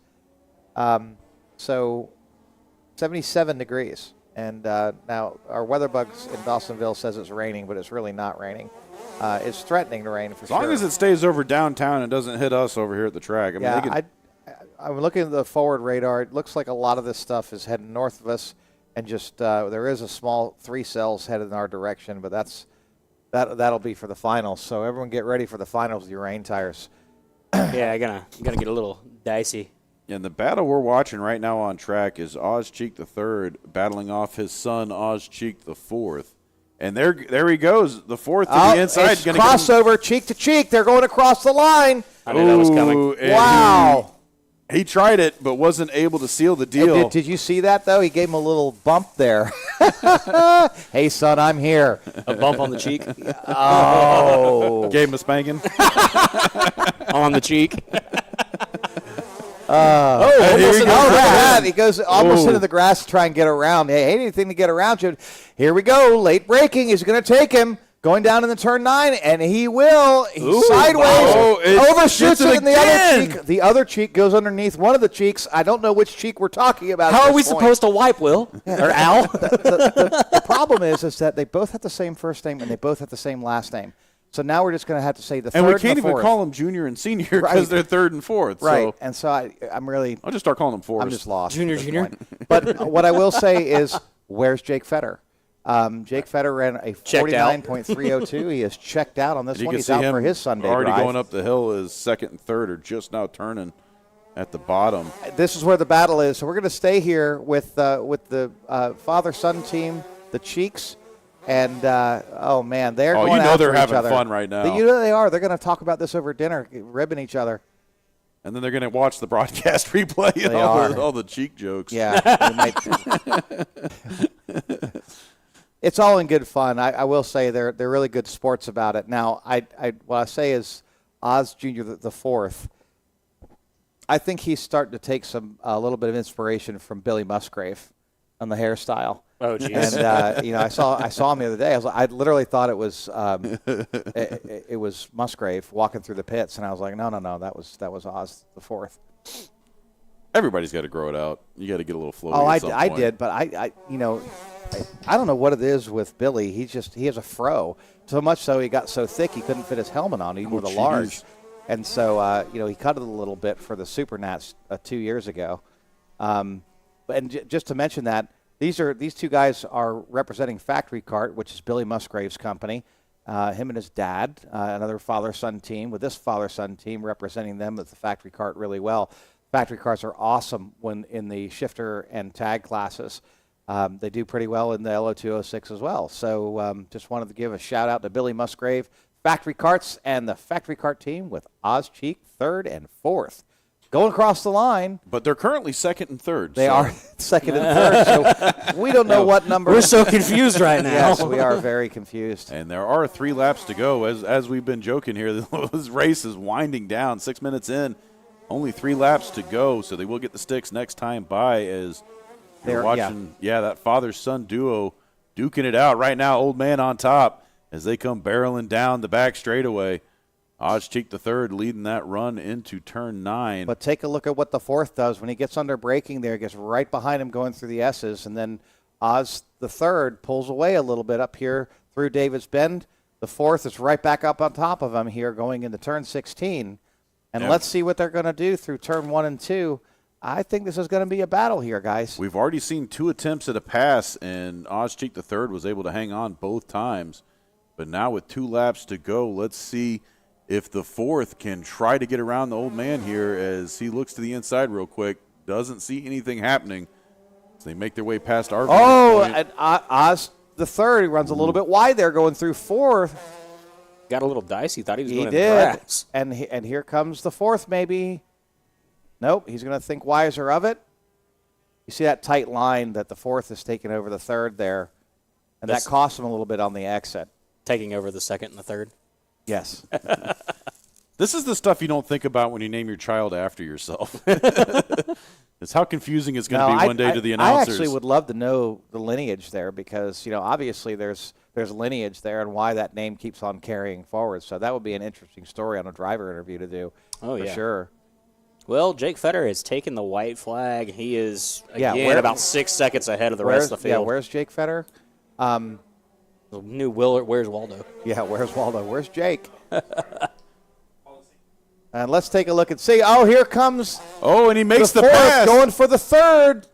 So 77 degrees. And now our weather bugs in Dawsonville says it's raining, but it's really not raining. It's threatening to rain for sure. As long as it stays over downtown and doesn't hit us over here at the track. I mean, I'm looking at the forward radar. It looks like a lot of this stuff is heading north of us, and just there is a small 3 cells headed in our direction, but that'll be for the finals. So everyone get ready for the finals with your rain tires. Yeah, gonna get a little dicey. And the battle we're watching right now on track is Oz Cheek the third battling off his son Oz Cheek the fourth. And there he goes, the fourth to the inside. It's crossover, cheek to cheek. They're going across the line. I knew that was coming. Wow. He tried it, but wasn't able to seal the deal. Did you see that, though? He gave him a little bump there. Hey, son, I'm here. A bump on the cheek. Oh. Gave him a spanking. On the cheek. He goes almost into the grass to try and get around. Hey, anything to get around you. Here we go. Late braking. He's going to take him. Going down in the turn 9, and he will. He's sideways, overshoots it, and the other cheek goes underneath one of the cheeks. I don't know which cheek we're talking about. How are we supposed to wipe, Will? Or Al? The problem is that they both have the same first name and they both have the same last name. So now we're just going to have to say the third And and we can't the even fourth. call them junior and senior because Right. they're third and fourth. Right, So and so I'm really. I'll just start calling them fourth. I'm just lost. Junior. at this point. But what I will say is, where's Jake Fetter? Jake Fetter ran a 49.302. He is checked out on this You one. can He's see out him for his Sunday already drive. going up the hill. Is second and third are just now turning at the bottom. This is where the battle is. So we're going to stay here with the father-son team, the Cheeks, and oh man, they're going you know after they're each having other. fun right now. You know they are. They're going to talk about this over dinner, ribbing each other. And then they're going to watch the broadcast replay and They all are. all the cheek jokes. Yeah, it's all in good fun. I will say they're really good sports about it. Now, what I say is Oz Jr. the fourth. I think he's starting to take a little bit of inspiration from Billy Musgrave on the hairstyle. Oh, geez. And I saw him the other day. I literally thought it was it was Musgrave walking through the pits, and I was like, no, that was Oz the fourth. Everybody's got to grow it out. You got to get a little flowy. Oh, at some I point. did, but I don't know what it is with Billy. He has a fro. So much so he got so thick he couldn't fit his helmet on even with a large. And so he cut it a little bit for the Super Nats 2 years ago. And just to mention that, These two guys are representing Factory Kart, which is Billy Musgrave's company. Him and his dad, another father-son team, with this father-son team representing them with the Factory Kart really well. Factory Karts are awesome when in the shifter and tag classes. They do pretty well in the LO206 as well. So just wanted to give a shout out to Billy Musgrave, Factory Karts, and the Factory Kart team with Oz Cheek 3rd and 4th. Going across the line. But they're currently 2nd and 3rd. They are 2nd and 3rd, so we don't know what number. We're so confused right now. Yes, we are very confused. And there are 3 laps to go. As we've been joking here, this race is winding down. 6 minutes in, only 3 laps to go, so they will get the sticks next time by as you're watching, that father-son duo duking it out. Right now, old man on top as they come barreling down the back straightaway. Ozcheek the third leading that run into turn 9. But take a look at what the 4th does. When he gets under braking there, he gets right behind him going through the S's, and then Oz the third pulls away a little bit up here through Davis Bend. The 4th is right back up on top of him here going into turn 16. And let's see what they're going to do through turn 1 and 2. I think this is going to be a battle here, guys. We've already seen 2 attempts at a pass, and Ozcheek the third was able to hang on both times. But now with 2 laps to go, let's see if the 4th can try to get around the old man here as he looks to the inside real quick. Doesn't see anything happening. So they make their way past our and Oz the third, he runs a little bit wide there going through 4th. Got a little dicey. Thought he was going to did. the grass. And here comes the 4th maybe. Nope, he's going to think wiser of it. You see that tight line that the 4th is taking over the 3rd there. And that cost him a little bit on the exit. Taking over the 2nd and the 3rd. Yes. This is the stuff you don't think about when you name your child after yourself. It's how confusing it's going to be one day to the announcers. I actually would love to know the lineage there because, obviously there's lineage there and why that name keeps on carrying forward. So that would be an interesting story on a driver interview to do for sure. Well, Jake Fetter has taken the white flag. He is, again, about 6 seconds ahead of the rest of the field. Yeah, where's Jake Fetter? The new Willard, where's Waldo? Yeah, where's Waldo? Where's Jake? And let's take a look and see. Oh, here comes. Oh, and he makes the 4th pass. Going for the 3rd.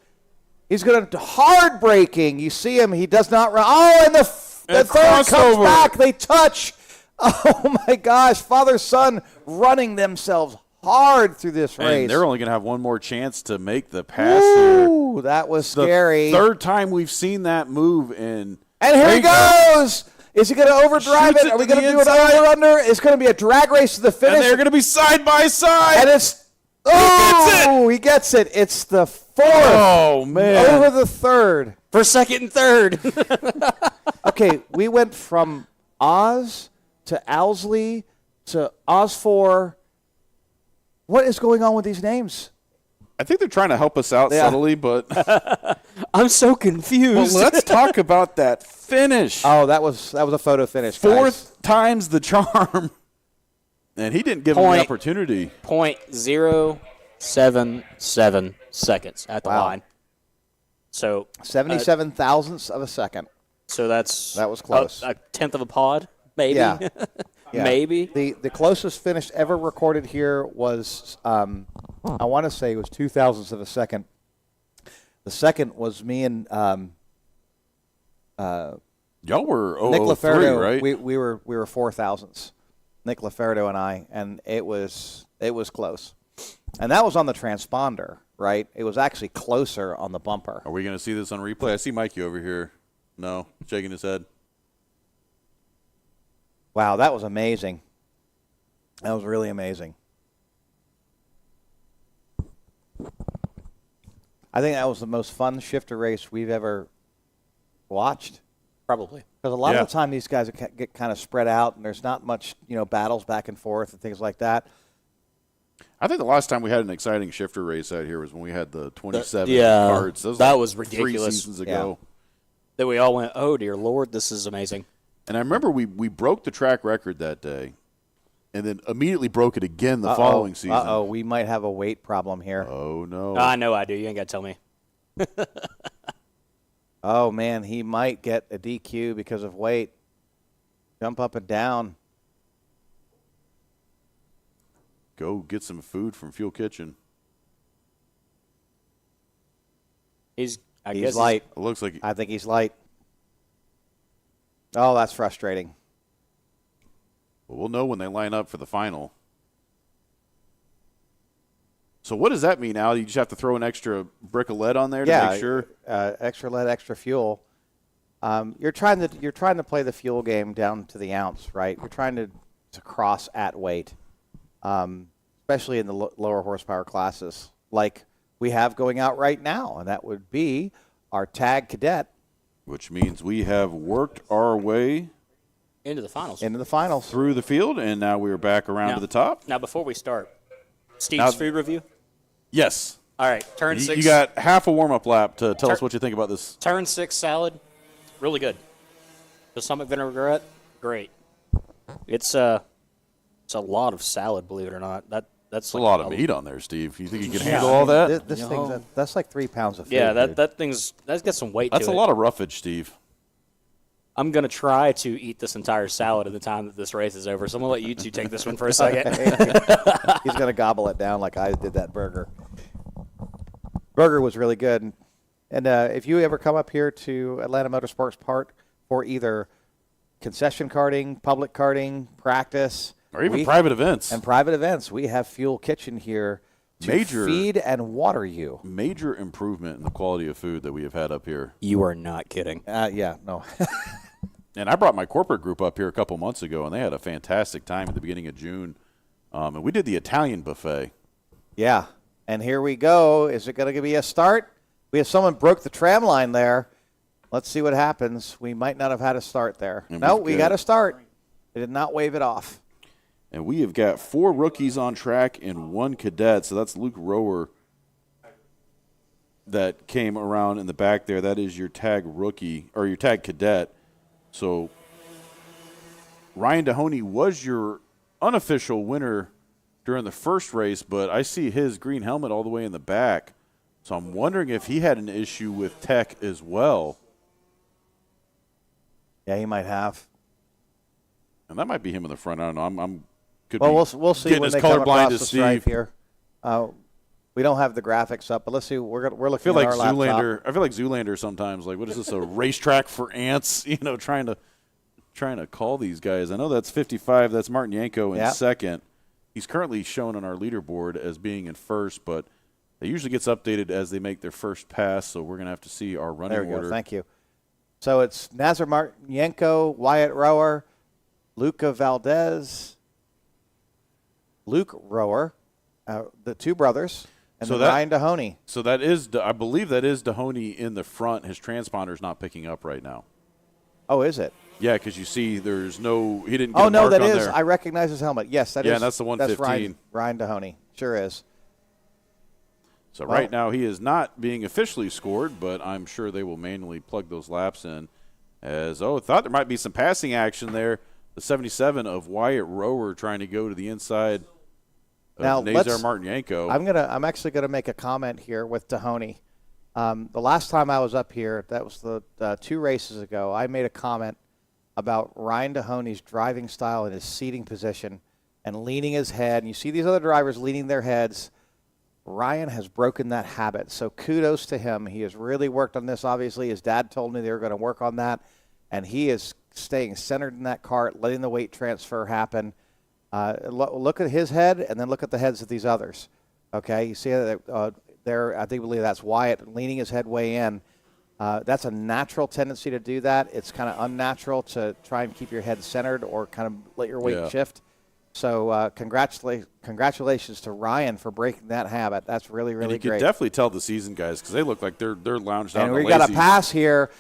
He's going to hard braking. You see him. He does not run. Oh, and the 3rd comes back. They touch. Oh, my gosh. Father-son running themselves hard through this race. And they're only going to have one more chance to make the pass here. Ooh, that was scary. The 3rd time we've seen that move in. And here he goes. Is he going to overdrive it? Are we going to do an over-under? It's going to be a drag race to the finish. And they're going to be side by side. And it's he gets it. It's the 4th. Oh, man. Over the 3rd. For 2nd and 3rd. Okay, we went from Oz to Owsley to Oz4. What is going on with these names? I think they're trying to help us out subtly, but I'm so confused. well, let's talk about that finish. Oh, that was a photo finish. 4th time's the charm. And he didn't give him the opportunity. 0.077 seconds at the line. So 77 thousandths of a second. So that was close. A tenth of a pod, maybe. Yeah. Yeah. Maybe. The closest finish ever recorded here was, I want to say it was 0.02 of a second. The second was me and y'all were Nick 003, Laferdo. right? We were 4 thousandths. Nick Laferdo and I, and it was close. And that was on the transponder, right? It was actually closer on the bumper. Are we going to see this on replay? I see Mikey over here. No, shaking his head. Wow, that was amazing. That was really amazing. I think that was the most fun shifter race we've ever watched. Probably. Because a lot of the time these guys get kind of spread out, and there's not much, battles back and forth and things like that. I think the last time we had an exciting shifter race out here was when we had the 27 cards. That was ridiculous. 3 seasons ago. Yeah. That we all went, oh, dear Lord, this is amazing. And I remember we broke the track record that day and then immediately broke it again the following season. Uh-oh, we might have a weight problem here. Oh, no. I know I do. You ain't got to tell me. Oh, man, he might get a DQ because of weight. Jump up and down. Go get some food from Fuel Kitchen. He's I He's guess light. It looks like I think he's light. Oh, that's frustrating. we'll know when they line up for the final. So what does that mean, Al? You just have to throw an extra brick of lead on there to make sure? Extra lead, extra fuel. You're trying to play the fuel game down to the ounce, right? You're trying to cross at weight, especially in the lower horsepower classes, like we have going out right now, and that would be our tag cadet. Which means we have worked our way into the finals. Into the finals. through the field, and now we are back around to the top. Now, before we start, Steve's food review. Yes. All right, turn 6. You got half a warm-up lap to tell us what you think about this. Turn 6 salad, really good. Balsamic vinaigrette, great. It's a lot of salad, believe it or not. That's a like lot of meat on there, Steve. You think you can handle all that? This thing's that's like 3 pounds of food. Yeah, dude. that's got some weight That's to it. a lot of roughage, Steve. I'm going to try to eat this entire salad at the time that this race is over, so I'm going to let you two take this one for a second. He's going to gobble it down like I did that burger. Burger was really good. And if you ever come up here to Atlanta Motorsports Park for either concession karting, public karting, practice, Or even private events. and private events, we have Fuel Kitchen here to feed and water you. Major improvement in the quality of food that we have had up here. You are not kidding. Yeah, no. And I brought my corporate group up here a couple months ago, and they had a fantastic time at the beginning of June. And we did the Italian buffet. Yeah. And here we go. Is it going to be a start? We have someone broke the tram line there. Let's see what happens. We might not have had a start there. And No, we've we got- got a start. They did not wave it off. And we have got 4 rookies on track and 1 cadet. So that's Luke Rower that came around in the back there. That is your tag rookie or your tag cadet. So Ryan Dahoney was your unofficial winner during the first race, but I see his green helmet all the way in the back. So I'm wondering if he had an issue with tech as well. Yeah, he might have. And that might be him in the front. I don't know. I'm could Well, be we'll see getting when as they come colorblind across as the stripe Steve. here. We don't have the graphics up, but let's see. We're I looking feel at like our laptop. Zoolander. I feel like Zoolander sometimes. Like, what is this? A racetrack for ants? You know, trying to call these guys. I know that's 55. That's Martin Yanko in Yeah. second. He's currently shown on our leaderboard as being in first, but it usually gets updated as they make their first pass. So we're gonna have to see our running There we order. go. Thank you. So it's Nazar Martinenko, Wyatt Rower, Luca Valdez, Luke Rower, the two brothers, and So then that- Ryan Dahoney. So that is, I believe that is Dahoney in the front. His transponder's not picking up right now. Oh, is it? Yeah, because you see, there's no. He didn't. Get Oh, a no, mark that on is. there. I recognize his helmet. Yes, that is. Yeah, that's the That's 115. Ryan Dahoney. Sure is. So Well- right now he is not being officially scored, but I'm sure they will manually plug those laps in. As thought there might be some passing action there. The 77 of Wyatt Rower trying to go to the inside of Now, Nazar Martinenko. I'm actually gonna make a comment here with Dahoney. The last time I was up here, that was the 2 races ago. I made a comment about Ryan Dahoney's driving style and his seating position and leaning his head. And you see these other drivers leaning their heads. Ryan has broken that habit. So kudos to him. He has really worked on this. Obviously, his dad told me they were going to work on that. And he is staying centered in that cart, letting the weight transfer happen. Look at his head and then look at the heads of these others. Okay, you see that there, I believe that's Wyatt leaning his head way in. That's a natural tendency to do that. It's kind of unnatural to try and keep your head centered or kind of let your weight shift. So congratulations to Ryan for breaking that habit. That's really, really and you great. can definitely tell the seasoned guys because they look like they're lounged out. And in we the got a lazies. pass here.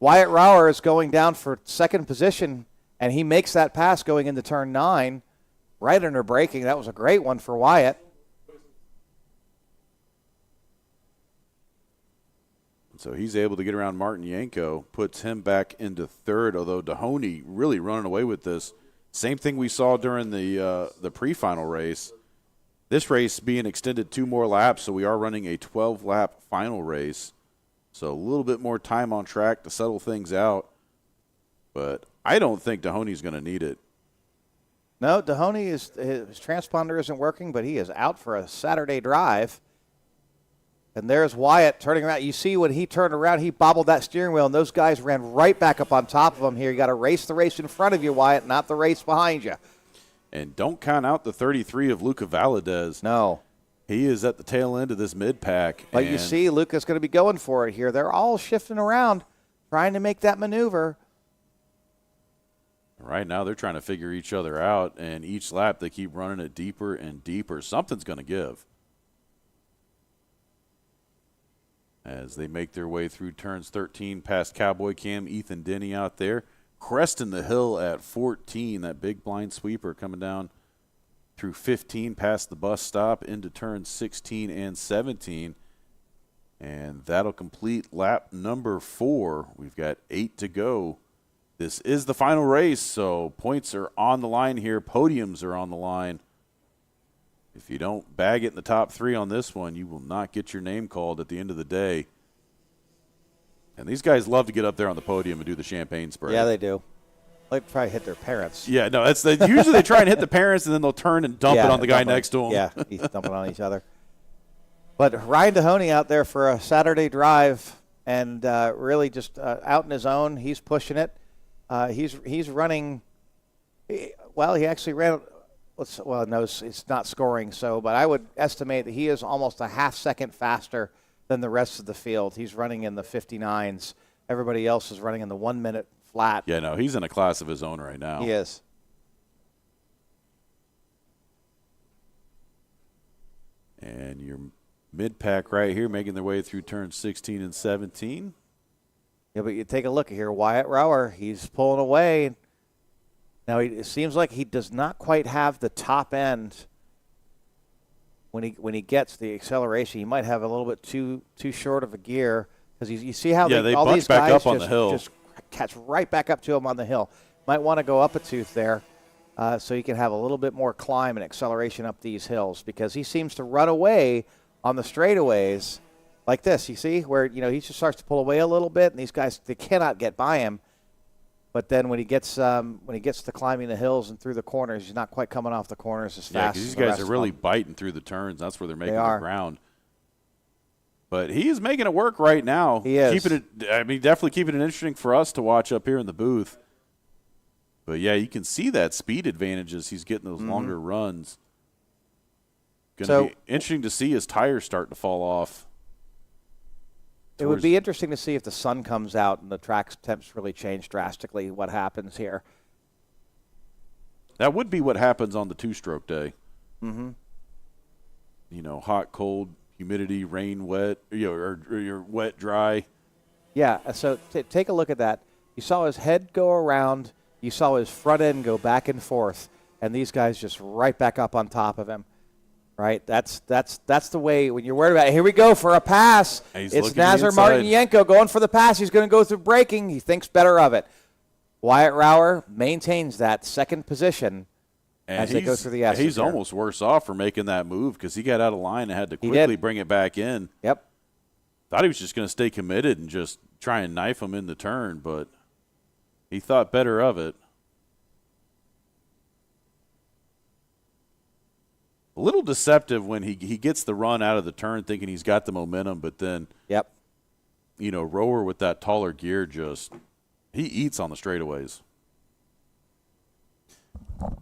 Wyatt Rower is going down for second position, and he makes that pass going into turn 9, right under braking. That was a great one for Wyatt. So he's able to get around Martin Yanko, puts him back into third, although Dahoney really running away with this. Same thing we saw during the pre-final race. This race being extended 2 more laps, so we are running a 12-lap final race. So a little bit more time on track to settle things out. But I don't think Dahoney's going to need it. No, Dahoney, his transponder isn't working, but he is out for a Saturday drive. And there's Wyatt turning around. You see when he turned around, he bobbled that steering wheel, and those guys ran right back up on top of him here. You got to race the race in front of you, Wyatt, not the race behind you. And don't count out the 33 of Luca Valadez. No. He is at the tail end of this mid-pack. But you see, Luca's going to be going for it here. They're all shifting around, trying to make that maneuver. Right now they're trying to figure each other out, and each lap they keep running it deeper and deeper. Something's going to give. As they make their way through turns 13 past Cowboy Cam, Ethan Denny out there. Cresting the hill at 14, that big blind sweeper coming down through 15 past the bus stop into turns 16 and 17. And that'll complete lap number 4. We've got 8 to go. This is the final race, so points are on the line here. Podiums are on the line. If you don't bag it in the top 3 on this one, you will not get your name called at the end of the day. And these guys love to get up there on the podium and do the champagne spray. Yeah, they do. They try to hit their parents. Yeah, no, usually they try and hit the parents, and then they'll turn and dump it on the guy next to them. Yeah, he's dumping on each other. But Ryan Dahoney out there for a Saturday drive and really just out in his own. He's pushing it. He's running. Well, he actually ran. Well, no, it's not scoring. But I would estimate that he is almost a half second faster than the rest of the field. He's running in the 59s. Everybody else is running in the 1 minute flat. Yeah, no, he's in a class of his own right now. He is. And your mid-pack right here making their way through turns 16 and 17. Yeah, but you take a look here. Wyatt Rower, he's pulling away. Now, it seems like he does not quite have the top end when he gets the acceleration. He might have a little bit too short of a gear because you see how they all bunch these back guys up on the hill. just catch right back up to him on the hill. Might want to go up a tooth there so he can have a little bit more climb and acceleration up these hills because he seems to run away on the straightaways like this. You see where he just starts to pull away a little bit, and these guys they cannot get by him. But then when he gets to climbing the hills and through the corners, he's not quite coming off the corners as fast. Yeah, these guys are really biting through the turns. That's where they're making the ground. But he is making it work right now. He is. Definitely keeping it interesting for us to watch up here in the booth. But, yeah, you can see that speed advantage as he's getting those longer runs. Going to be interesting to see his tires start to fall off. It would be interesting to see if the sun comes out and the track temps really change drastically, what happens here. That would be what happens on the two-stroke day. Mm-hmm. Hot, cold, humidity, rain, wet, or you're wet, dry. Yeah, so take a look at that. You saw his head go around. You saw his front end go back and forth, and these guys just right back up on top of him. Right, that's the way when you're worried about it. Here we go for a pass. It's Nazar Martinenko going for the pass. He's going to go through braking. He thinks better of it. Wyatt Rower maintains that second position as they go through the S. He's almost worse off for making that move because he got out of line and had to quickly bring it back in. Yep. Thought he was just going to stay committed and just try and knife him in the turn, but he thought better of it. A little deceptive when he gets the run out of the turn thinking he's got the momentum, but then, Rower with that taller gear he eats on the straightaways.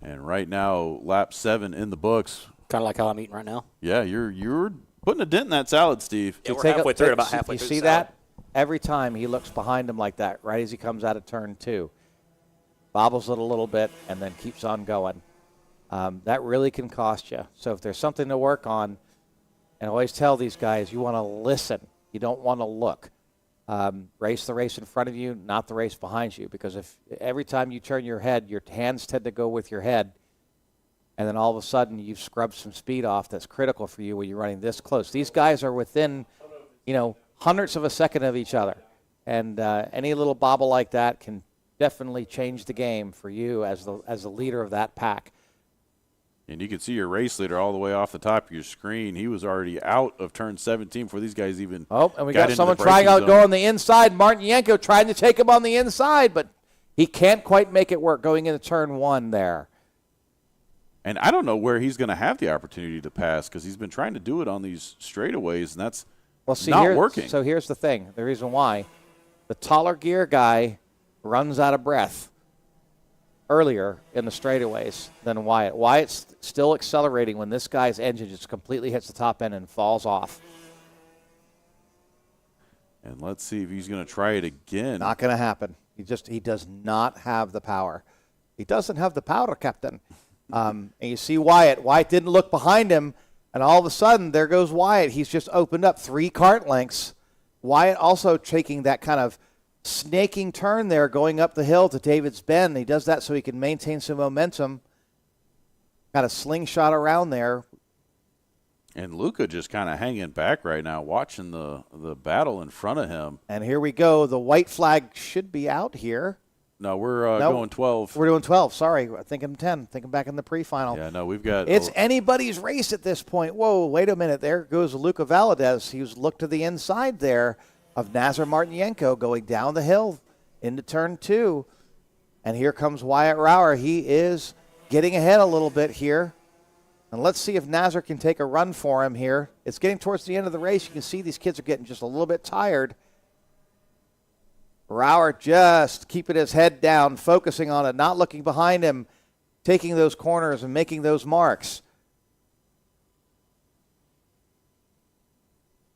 And right now, lap 7 in the books. Kind of like how I'm eating right now. Yeah, you're putting a dent in that salad, Steve. Yeah, we're halfway through it, about halfway through. You see that? Every time he looks behind him like that, right as he comes out of turn 2. Bobbles it a little bit and then keeps on going. That really can cost you. So if there's something to work on, and I always tell these guys, you want to listen. You don't want to look. Race the race in front of you, not the race behind you. Because if every time you turn your head, your hands tend to go with your head, and then all of a sudden you've scrubbed some speed off that's critical for you when you're running this close. These guys are within, hundredths of a second of each other. And any little bobble like that can definitely change the game for you as the leader of that pack. And you can see your race leader all the way off the top of your screen. He was already out of turn 17 before these guys even and we got someone trying out go on the inside. Martinenko trying to take him on the inside, but he can't quite make it work going into turn 1 there. And I don't know where he's going to have the opportunity to pass because he's been trying to do it on these straightaways, and that's Well, see, not working. So here's the thing. The reason why. The taller gear guy runs out of breath earlier in the straightaways than Wyatt. Wyatt's still accelerating when this guy's engine just completely hits the top end and falls off. And let's see if he's going to try it again. Not going to happen. He does not have the power. He doesn't have the power, Captain. And you see Wyatt. Wyatt didn't look behind him, and all of a sudden, there goes Wyatt. He's just opened up 3 kart lengths. Wyatt also taking that kind of snaking turn there going up the hill to David's Bend. He does that so he can maintain some momentum. Got a slingshot around there. And Luca just kind of hanging back right now, watching the battle in front of him. And here we go. The white flag should be out here. No, we're going 12. We're doing 12. Sorry. Thinking 10. Thinking back in the pre-final. Yeah, no, we've got... It's anybody's race at this point. Whoa, wait a minute. There goes Luca Valadez. He was looked to the inside there of Nazar Martinenko going down the hill into turn 2. And here comes Wyatt Rower. He is getting ahead a little bit here. And let's see if Nazar can take a run for him here. It's getting towards the end of the race. You can see these kids are getting just a little bit tired. Rower just keeping his head down, focusing on it, not looking behind him, taking those corners and making those marks.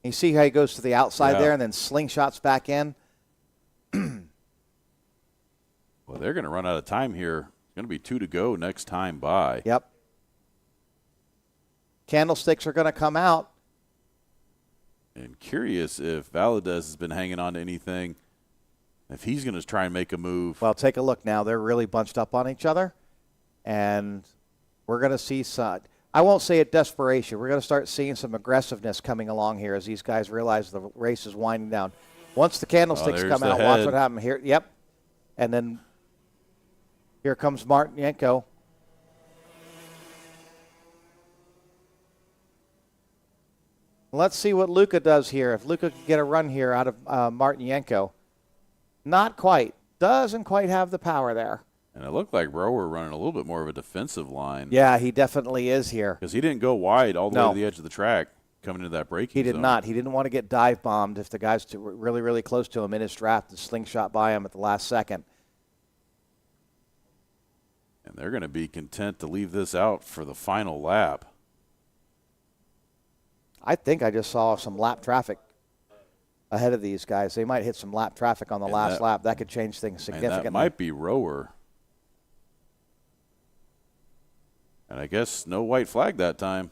You see how he goes to the outside there and then slingshots back in? Well, they're going to run out of time here. It's going to be 2 to go next time by. Yep. Candlesticks are going to come out. And curious if Valadez has been hanging on to anything, if he's going to try and make a move. Well, take a look now. They're really bunched up on each other. And we're going to see some, I won't say it desperation. We're going to start seeing some aggressiveness coming along here as these guys realize the race is winding down. Once the candlesticks come out, watch what happens here. Yep. And then here comes Martinenko. Let's see what Luca does here. If Luca can get a run here out of Martinenko. Not quite. Doesn't quite have the power there. And it looked like Rower running a little bit more of a defensive line. Yeah, he definitely is here. Because he didn't go wide all the way to the edge of the track coming into that braking zone. He did not. He didn't want to get dive bombed if the guys were really, really close to him in his draft and slingshot by him at the last second. And they're going to be content to leave this out for the final lap. I think I just saw some lap traffic ahead of these guys. They might hit some lap traffic on the last lap. That could change things significantly. And that might be Rower. And I guess no white flag that time.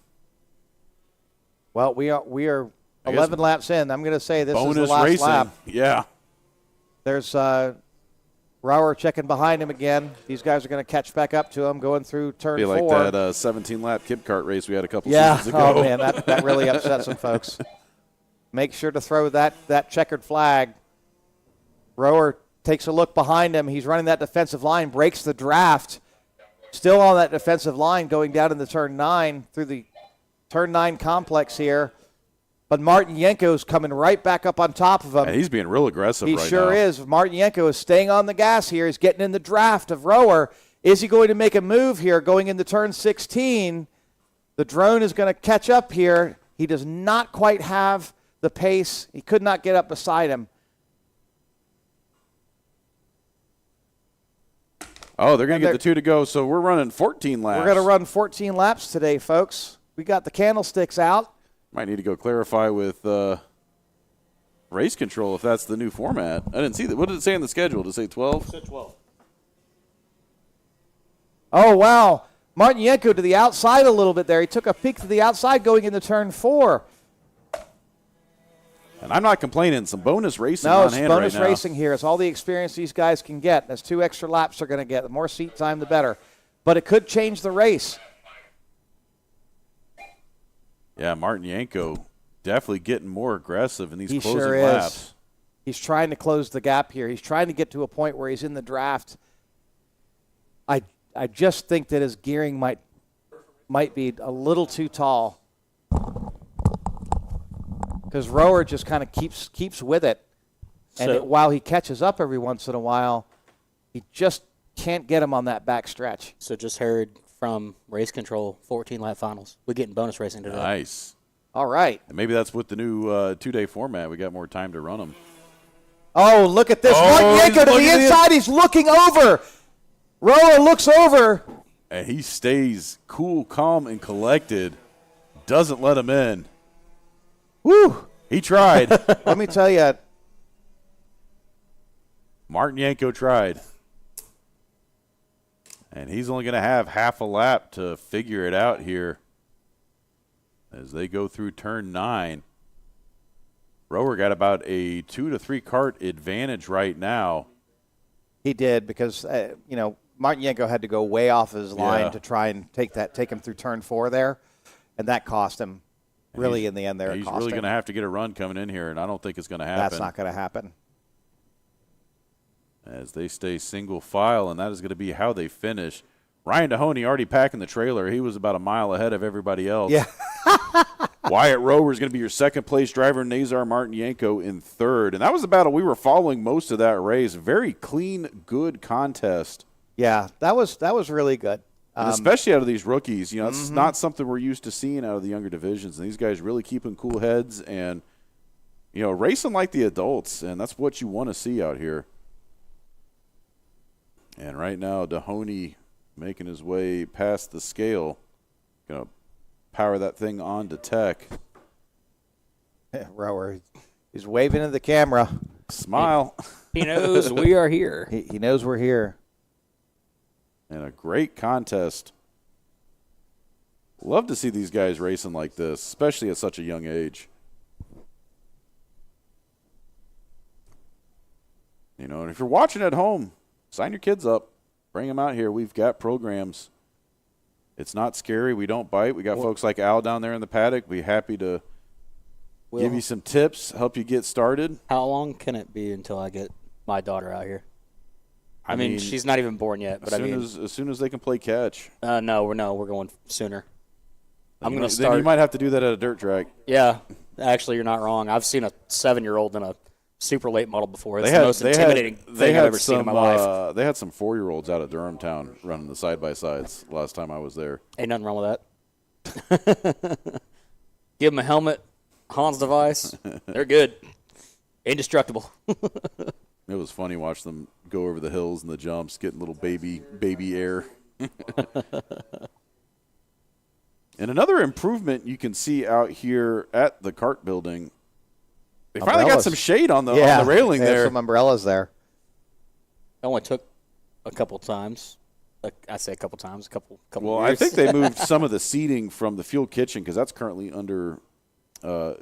Well, we are 11 laps in. I'm going to say this is the last racing. lap. Yeah. There's Rower checking behind him again. These guys are going to catch back up to him going through turn 4. Be like that 17-lap Kip Kart race we had a couple seasons ago. Oh, man, that really upset some folks. Make sure to throw that checkered flag. Rower takes a look behind him. He's running that defensive line, breaks the draft. Still on that defensive line going down into turn 9 through the turn 9 complex here. But Martinenko's coming right back up on top of him. And he's being real aggressive right now. He sure is. Martinenko is staying on the gas here. He's getting in the draft of Rower. Is he going to make a move here going into turn 16? The drone is going to catch up here. He does not quite have the pace. He could not get up beside him. Oh, they're going to get the 2 to go, so we're running 14 laps. We're going to run 14 laps today, folks. We got the candlesticks out. Might need to go clarify with race control if that's the new format. I didn't see that. What did it say on the schedule? Did it say 12? It said 12. Oh, wow. Martinenko to the outside a little bit there. He took a peek to the outside going into turn 4. And I'm not complaining. Some bonus racing no, on it's hand bonus right now. racing here. It's all the experience these guys can get. That's 2 extra laps they're going to get. The more seat time, the better. But it could change the race. Yeah, Martinenko definitely getting more aggressive in these closing sure laps. Is. He's trying to close the gap here. He's trying to get to a point where he's in the draft. I just think that his gearing might be a little too tall. Because Rower just kind of keeps with it. And while he catches up every once in a while, he just can't get him on that back stretch. So just heard from race control, 14-lap finals. We're getting bonus racing today. Nice. All right. And maybe that's with the new 2-day format. We got more time to run them. Oh, look at this. Martin he's Yanko to looking the in. inside. He's looking over. Roa looks over. And he stays cool, calm, and collected. Doesn't let him in. Woo. He tried. Let me tell you. Martin Yanko tried. And he's only going to have half a lap to figure it out here as they go through turn 9. Rower got about a 2 to 3 cart advantage right now. He did because, Martin Yanko had to go way off his line to try and take him through turn 4 there, and that cost him really in the end there. He's really going to have to get a run coming in here, and I don't think it's going to happen. That's not going to happen. As they stay single file, and that is going to be how they finish. Ryan Dahoney already packing the trailer. He was about a mile ahead of everybody else. Yeah. Wyatt Rower is going to be your second-place driver. Nazar Martin Yanko in third. And that was the battle we were following most of that race. Very clean, good contest. Yeah, that was really good. And especially out of these rookies. It's not something we're used to seeing out of the younger divisions. And these guys really keeping cool heads and, racing like the adults. And that's what you want to see out here. And right now, Dahoney making his way past the scale. Going to power that thing on to tech. Rower, he's waving at the camera. Smile. He knows we are here. He knows we're here. And a great contest. Love to see these guys racing like this, especially at such a young age. And if you're watching at home, sign your kids up. Bring them out here. We've got programs. It's not scary. We don't bite. We got folks like Al down there in the paddock. Be happy to give you some tips, help you get started. How long can it be until I get my daughter out here? I mean, she's not even born yet. But as soon as they can play catch. No, we're going sooner. I'm going to Then start. you might have to do that at a dirt track. Yeah, actually, you're not wrong. I've seen a 7-year-old in a super late model before. It's the most intimidating thing I've ever seen in my life. They had some 4-year-olds out at Durham Town running the side-by-sides last time I was there. Ain't nothing wrong with that. Give them a helmet, Hans device. They're good. Indestructible. It was funny watching them go over the hills and the jumps, getting little baby air. And another improvement you can see out here at the Kart building, they finally got some shade on the railing they have there. some umbrellas there. It only took a couple times. I say a couple times, a couple Well, years. I think they moved some of the seating from the fuel kitchen because that's currently under I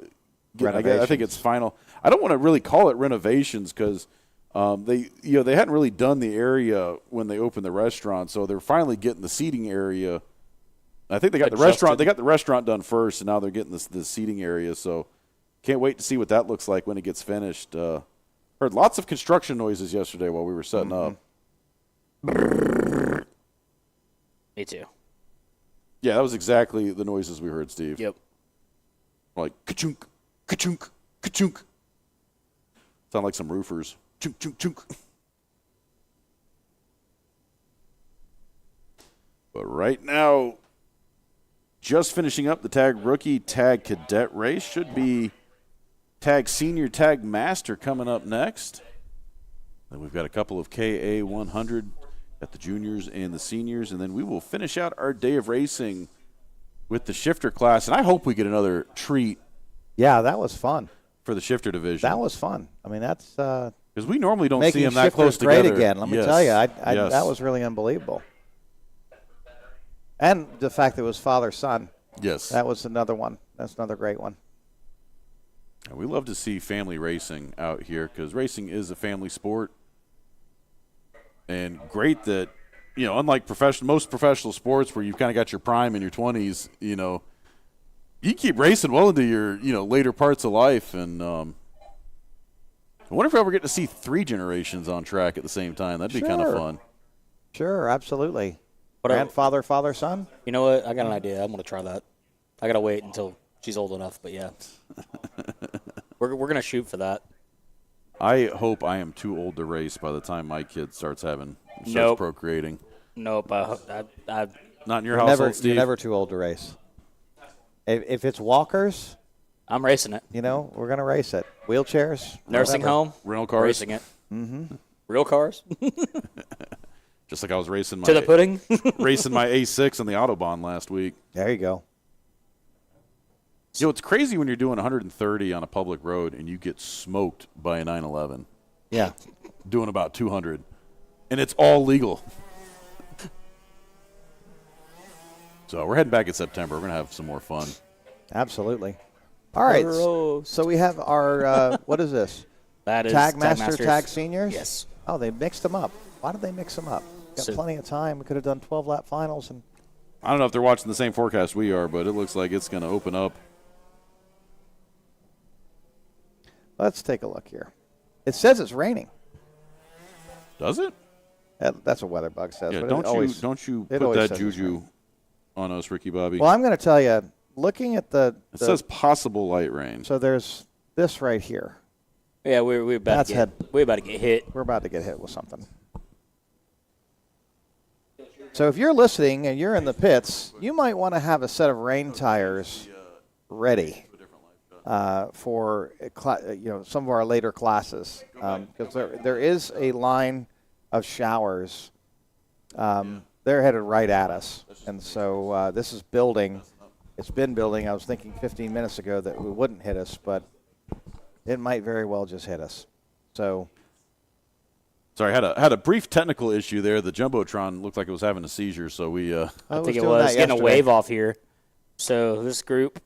think it's final. I don't want to really call it renovations because they hadn't really done the area when they opened the restaurant, so they're finally getting the seating area. I think they got the restaurant. They got the restaurant done first, and now they're getting the seating area. So can't wait to see what that looks like when it gets finished. Heard lots of construction noises yesterday while we were setting up. Me too. Yeah, that was exactly the noises we heard, Steve. Yep. Like ka-chunk, ka-chunk, ka-chunk. Sound like some roofers. Chunk, chunk, chunk. But right now, just finishing up the tag rookie, tag cadet race. Should be tag senior, tag master coming up next. Then we've got a couple of KA 100 at the juniors and the seniors. And then we will finish out our day of racing with the shifter class. And I hope we get another treat. Yeah, that was fun. For the shifter division. That was fun. I mean, that's because we normally don't making see them that close great together. again. Let me tell you, that was really unbelievable. And the fact that it was father-son. Yes. That was another one. That's another great one. And we love to see family racing out here because racing is a family sport. And great that, unlike most professional sports where you've kind of got your prime in your 20s, you keep racing well into your, later parts of life. And I wonder if we ever get to see 3 generations on track at the same time. That'd be kind of fun. Sure, absolutely. What Grandfather, father, son? You know what? I got an idea. I'm going to try that. I got to wait until she's old enough, but yeah. We're going to shoot for that. I hope I am too old to race by the time my kid starts procreating. Nope. Not in your household, Steve. You're never too old to race. If it's walkers, I'm racing it. You know, we're going to race it. Wheelchairs, Nursing whatever. home, Rental cars. racing it. Mm-hmm. Real cars Just like I was racing my to the pudding. racing my A6 on the Autobahn last week. There you go. You know, it's crazy when you're doing 130 on a public road and you get smoked by a 911 Yeah. doing about 200, and it's all legal. So we're heading back in September. We're going to have some more fun. Absolutely. All right. Gross. So we have our, what is this? That is Tag Tag Master, Masters. Tag Seniors? Yes. Oh, they mixed them up. Why did they mix them up? Got So- plenty of time. We could have done 12-lap finals. And I don't know if they're watching the same forecast we are, but it looks like it's going to open up. let's take a look here. It says it's raining. Does it? That's what weather bug says. Yeah, but don't it you it put always that says it's juju raining. on us, Ricky Bobby. Well, I'm going to tell you, looking at it says possible light rain. so there's this right here. Yeah, we're about to get hit. We're about to get hit with something. So if you're listening and you're in the pits, you might want to have a set of rain tires ready for some of our later classes, because there is a line of showers. They're headed right at us, and so this is building. It's been building. I was thinking 15 minutes ago that it wouldn't hit us, but it might very well just hit us. So. Sorry, had a brief technical issue there. The Jumbotron looked like it was having a seizure, so we. I think it was getting a wave off here. So this group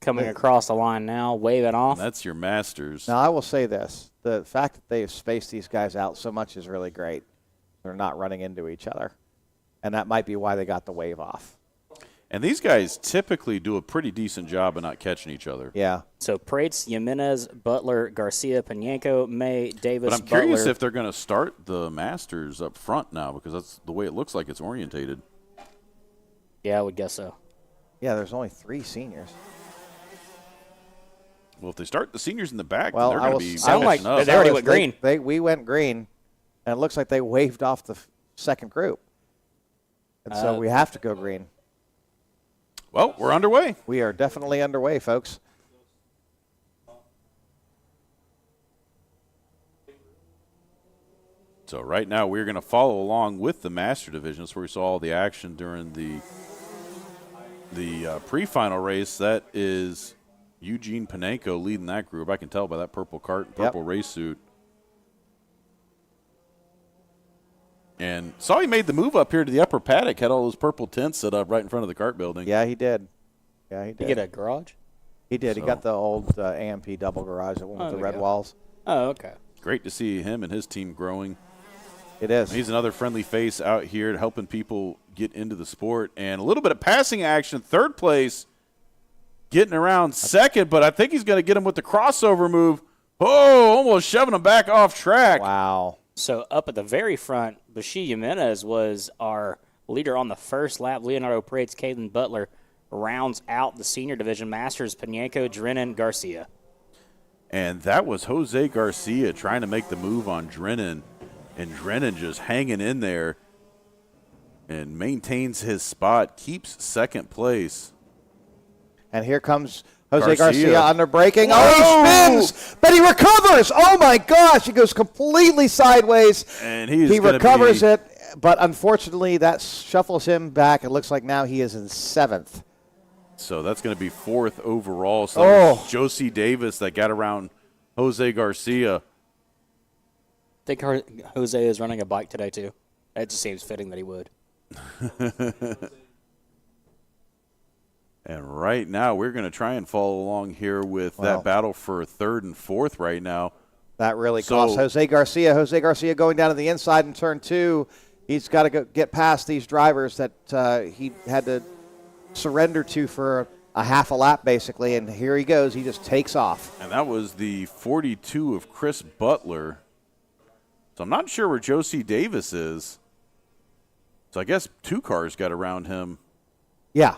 coming across the line now, waving off. That's your Masters. Now, I will say this. The fact that they've spaced these guys out so much is really great. They're not running into each other. And that might be why they got the wave off. And these guys typically do a pretty decent job of not catching each other. Yeah. So Prates, Jimenez, Butler, Garcia, Panenko, May, Davis, But I'm curious Butler. if they're going to start the Masters up front now, because that's the way it looks like it's orientated. Yeah, I would guess so. Yeah, there's only 3 seniors. Well, if they start the seniors in the back, Well, then they're going to be sound like catching up. they already went green. We went green, and it looks like they waved off the second group. And so we have to go green. Well, we're underway. We are definitely underway, folks. So right now we're going to follow along with the Master Division. That's where we saw all the action during the pre-final race. That is Eugene Panenko leading that group. I can tell by that purple cart and purple race suit. And saw he made the move up here to the upper paddock, had all those purple tents set up right in front of the kart building. Yeah, he did. Yeah, he did. Did he get a garage? He did. He So- got the old AMP double garage, the one with the there red you go. walls. Oh, okay. Great to see him and his team growing. It is. He's another friendly face out here helping people get into the sport. And a little bit of passing action. Third place, getting around second, but I think he's going to get him with the crossover move. Oh, almost shoving him back off track. Wow. So up at the very front, Bashi Jimenez was our leader on the first lap. Leonardo Prates, Caden Butler rounds out the senior division. Masters, Panenko, Drennan, Garcia. And that was Jose Garcia trying to make the move on Drennan. And Drennan just hanging in there and maintains his spot, keeps second place. And here comes Jose Garcia, Garcia. under braking. Whoa! Oh, he spins, but he recovers. Oh, my gosh. He goes completely sideways. And he He recovers it, but unfortunately that shuffles him back. It looks like now he is in 7th. So that's going to be 4th overall. So Josie Davis that got around Jose Garcia. I think Jose is running a bike today, too. It just seems fitting that he would. And right now we're going to try and follow along here with that battle for 3rd and 4th right now. That really cost Jose Garcia. Jose Garcia going down to the inside in turn 2. He's got to get past these drivers that he had to surrender to for a half a lap, basically. And here he goes. He just takes off. And that was the 42 of Chris Butler. So I'm not sure where Josie Davis is. So I guess 2 cars got around him. Yeah.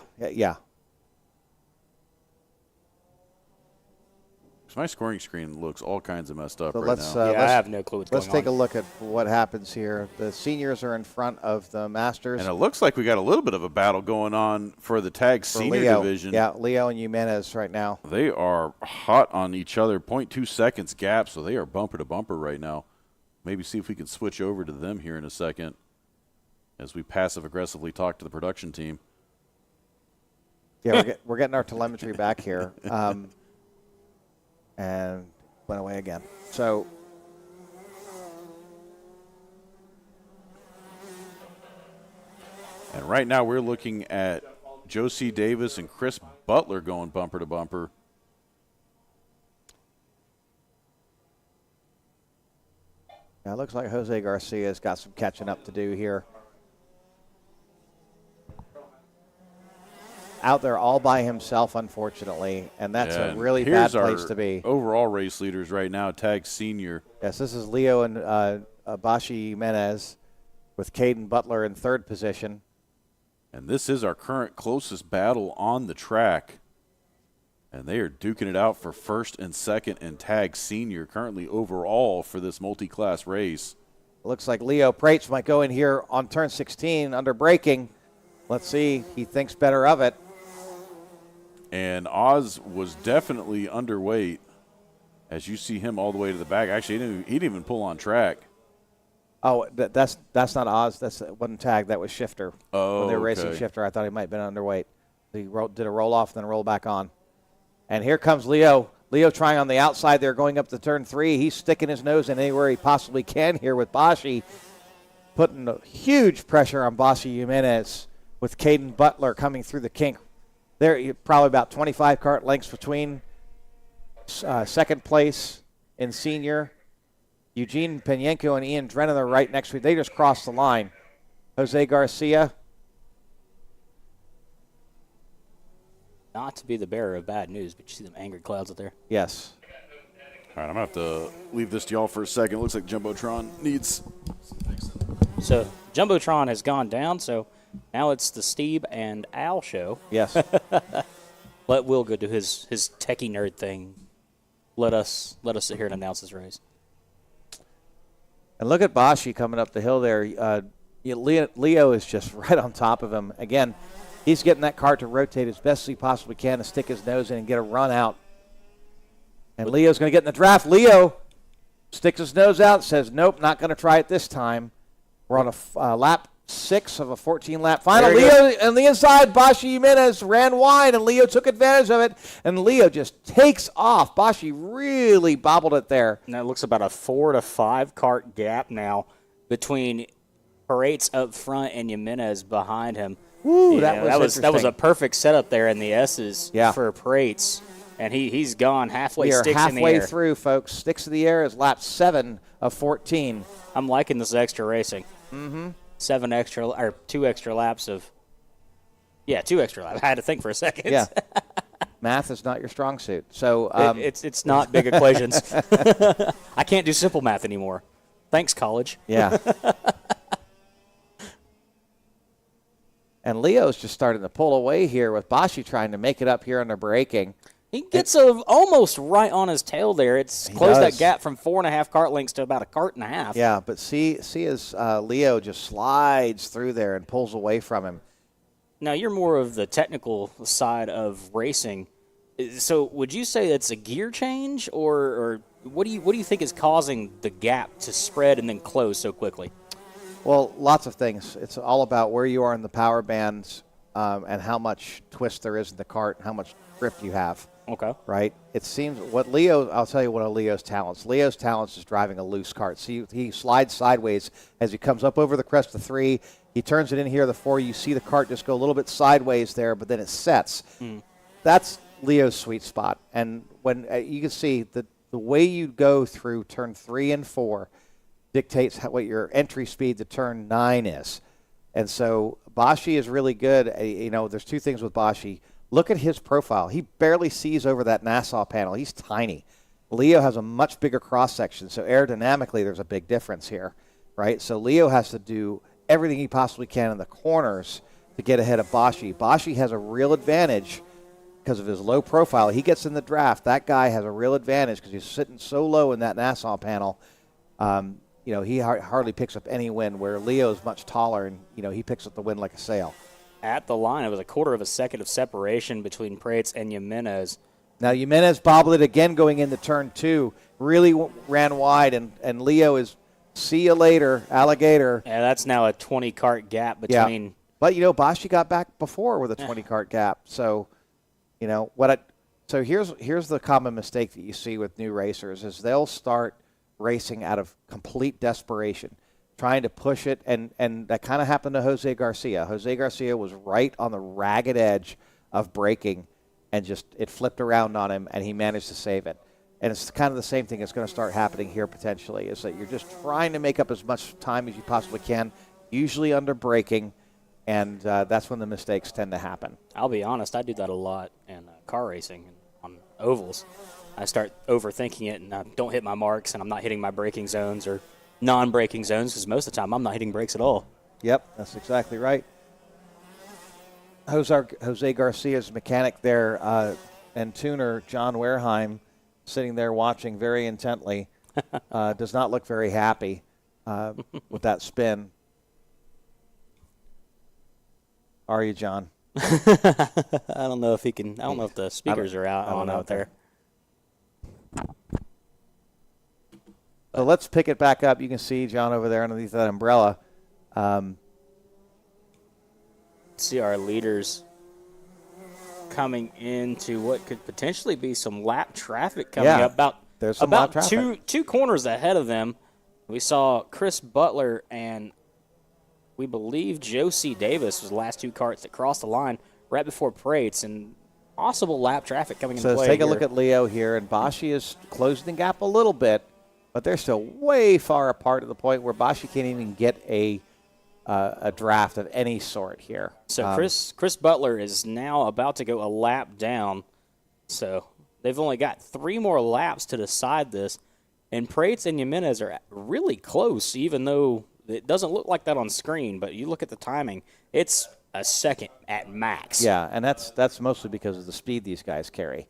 'Cause my scoring screen looks all kinds of messed up So right let's now. I have no clue what's going let's on. take a look at what happens here. The seniors are in front of the masters. And it looks like we got a little bit of a battle going on for the tag for senior Leo. division. Yeah, Leo and Jimenez right now. They are hot on each other, 0.2 seconds gap, so they are bumper to bumper right now. Maybe see if we can switch over to them here in a second as we passive-aggressively talk to the production team. Yeah, we're getting our telemetry back here. And went away again. So and right now we're looking at Josie Davis and Chris Butler going bumper to bumper. yeah, it looks like Jose Garcia's got some catching up to do here. Out there all by himself, unfortunately, and that's a really bad place to be. Overall race leaders right now, tag senior. Yes, this is Leo and Bashi Jimenez with Caden Butler in third position. And this is our current closest battle on the track. And they are duking it out for first and second and tag senior currently overall for this multi-class race. Looks like Leo Prates might go in here on turn 16 under braking. Let's see. He thinks better of it. And Oz was definitely underweight as you see him all the way to the back. Actually, he didn't even pull on track. Oh, that's not Oz. That wasn't tagged. That was Shifter. Oh, when they were racing okay. Shifter, I thought he might have been underweight. He did a roll off, then roll back on. And here comes Leo. Leo trying on the outside there, going up to turn 3. He's sticking his nose in anywhere he possibly can here with Bashi, putting a huge pressure on Bashi Jimenez with Caden Butler coming through the kink. There, probably about 25 kart lengths between second place in senior. Eugene Penyenko and Ian Drennan are right next to me. They just crossed the line. Jose Garcia. Not to be the bearer of bad news, but you see them angry clouds out there. Yes. All right, I'm going to have to leave this to y'all for a second. It looks like Jumbotron needs some fixing. So Jumbotron has gone down, so now it's the Steve and Al show. Yes. Let Will go do his techie nerd thing. Let us sit here and announce his race. And look at Bashi coming up the hill there. Leo is just right on top of him. Again, he's getting that cart to rotate as best as he possibly can to stick his nose in and get a run out. And Leo's going to get in the draft. Leo sticks his nose out, says, nope, not going to try it this time. We're on a lap 6 of a 14-lap final. Very Leo on the inside. Bashi Jimenez ran wide, and Leo took advantage of it. And Leo just takes off. Bashi really bobbled it there. And that looks about a 4 to 5 cart gap now between Parates up front and Jimenez behind him. Woo, Yeah, that was a interesting. perfect setup there in the S's for Parates. And he's gone halfway. We are sticks in the halfway air. through, folks. Sticks of the air is lap 7 of 14. I'm liking this extra racing. Mm-hmm. 2 extra laps of. Yeah, 2 extra laps. I had to think for a second. Yeah. Math is not your strong suit. So it's not big equations. I can't do simple math anymore. Thanks, college. yeah. And Leo's just starting to pull away here with Bashi trying to make it up here under braking. He gets almost right on his tail there. It's closed does. that gap from 4.5 cart lengths to about a cart and a half. Yeah, but see as Leo just slides through there and pulls away from him. Now, you're more of the technical side of racing. So would you say that's a gear change, or what do you think is causing the gap to spread and then close so quickly? Well, lots of things. It's all about where you are in the power bands and how much twist there is in the cart and how much grip you have. Okay. Right? It seems I'll tell you what are Leo's talents. Leo's talents is driving a loose cart. See, he slides sideways as he comes up over the crest of 3. He turns it in here, the 4. You see the cart just go a little bit sideways there, but then it sets. That's Leo's sweet spot. And when you can see the way you go through turn 3 and 4 dictates what your entry speed to turn 9 is. And so Bashi is really good. There's 2 things with Bashi. Look at his profile. He barely sees over that Nassau panel. He's tiny. Leo has a much bigger cross-section, so aerodynamically there's a big difference here, right? So Leo has to do everything he possibly can in the corners to get ahead of Bashi. Bashi has a real advantage because of his low profile. He gets in the draft. That guy has a real advantage because he's sitting so low in that Nassau panel. He hardly picks up any wind, where Leo is much taller, and, he picks up the wind like a sail. At the line, it was a quarter of a second of separation between Prates and Jimenez. Now, Jimenez bobbled it again going into turn 2. Really ran wide, and Leo is, see you later, alligator. Yeah, that's now a 20-cart gap between. Yeah. But, Bashi got back before with a 20-cart gap. So, so here's the common mistake that you see with new racers is they'll start racing out of complete desperation, trying to push it, and that kind of happened to Jose Garcia. Jose Garcia was right on the ragged edge of braking, and just it flipped around on him, and he managed to save it. And it's kind of the same thing that's going to start happening here potentially, is that you're just trying to make up as much time as you possibly can, usually under braking, and that's when the mistakes tend to happen. I'll be honest, I do that a lot in car racing and on ovals. I start overthinking it, and I don't hit my marks, and I'm not hitting my braking zones or non-braking zones, because most of the time I'm not hitting brakes at all. Yep, that's exactly right. Jose Garcia's mechanic there and tuner, John Wareheim, sitting there watching very intently, does not look very happy with that spin. Are you, John? I don't know if he can. I don't know if the speakers are out there. So let's pick it back up. You can see John over there underneath that umbrella. See our leaders coming into what could potentially be some lap traffic coming up. There's some lap traffic. two corners ahead of them. We saw Chris Butler and we believe Josie Davis was the last 2 carts that crossed the line right before Prates, and possible lap traffic coming into play. So let's take a look at Leo here, and Bashi is closing the gap a little bit, but they're still way far apart to the point where Bashi can't even get a draft of any sort here. So Chris Butler is now about to go a lap down. So they've only got 3 more laps to decide this. And Prates and Jimenez are really close, even though it doesn't look like that on screen. But you look at the timing, it's a second at max. Yeah, and that's mostly because of the speed these guys carry.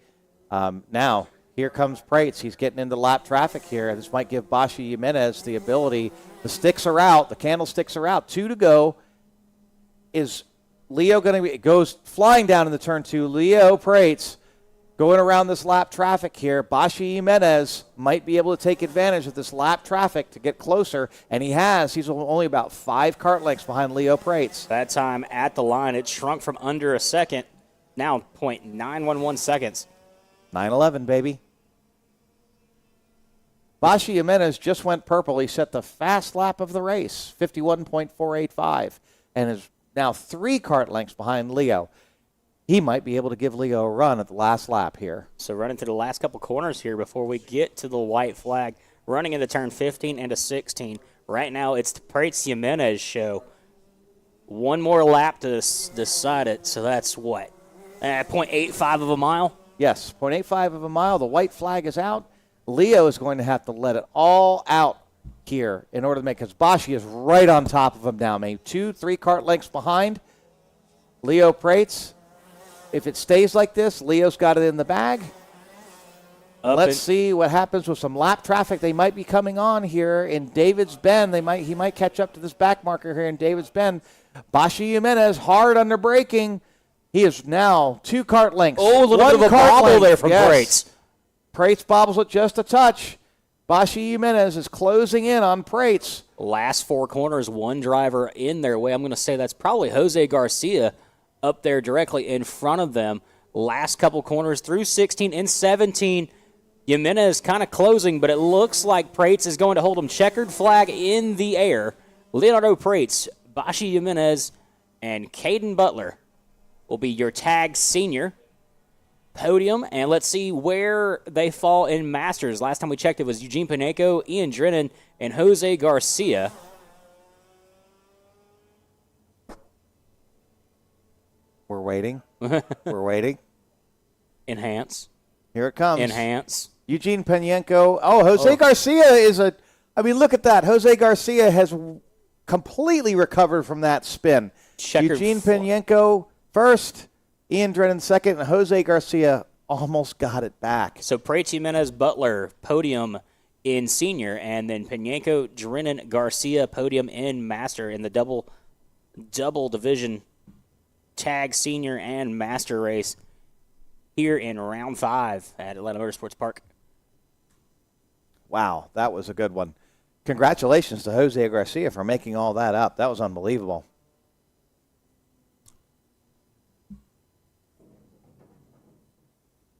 Now, here comes Prates. He's getting into lap traffic here. This might give Bashi Jimenez the ability. The sticks are out. The candlesticks are out. 2 to go. Is Leo going to goes flying down in the turn 2. Leo Prates going around this lap traffic here. Bashi Jimenez might be able to take advantage of this lap traffic to get closer, and he has. He's only about 5 cart lengths behind Leo Prates. That time at the line, it shrunk from under a second, now 0.911 seconds. 9-11, baby. Bashi Jimenez just went purple. He set the fast lap of the race, 51.485, and is now 3 cart lengths behind Leo. He might be able to give Leo a run at the last lap here. So running to the last couple corners here before we get to the white flag, running into turn 15 and to 16. Right now it's the Prates Jimenez show. 1 more lap to decide it, so that's what? 0.85 of a mile? Yes, 0.85 of a mile. The white flag is out. Leo is going to have to let it all out here in order to make, because Bashi is right on top of him now, maybe 2-3 cart lengths behind. Leo Prates, if it stays like this, Leo's got it in the bag. Let's see what happens with some lap traffic. They might be coming on here in David's Bend. He might catch up to this back marker here in David's Bend. Bashi Jimenez hard under braking. He is now 2 cart lengths. Oh, a little bit of a bobble there from Prates. Prates bobbles it just a touch. Bashi Jimenez is closing in on Prates. Last 4 corners, 1 driver in their way. I'm going to say that's probably Jose Garcia up there directly in front of them. Last couple corners through 16 and 17. Jimenez kind of closing, but it looks like Prates is going to hold him. Checkered flag in the air. Leonardo Prates, Bashi Jimenez, and Caden Butler will be your tag senior. Podium, and let's see where they fall in Masters. Last time we checked, it was Eugene Paneco, Ian Drennan, and Jose Garcia. We're waiting. We're waiting. Enhance. Here it comes. Enhance. Eugene Paneco. Oh, Jose Garcia is look at that. Jose Garcia has completely recovered from that spin. Checkered Eugene Paneco first. Ian Drennan second, and Jose Garcia almost got it back. So Prey Jimenez Butler podium in senior, and then Piñanco, Drennan, Garcia podium in master in the double division tag senior and master race here in round 5 at Atlanta Motorsports Park. Wow, that was a good one. Congratulations to Jose Garcia for making all that up. That was unbelievable.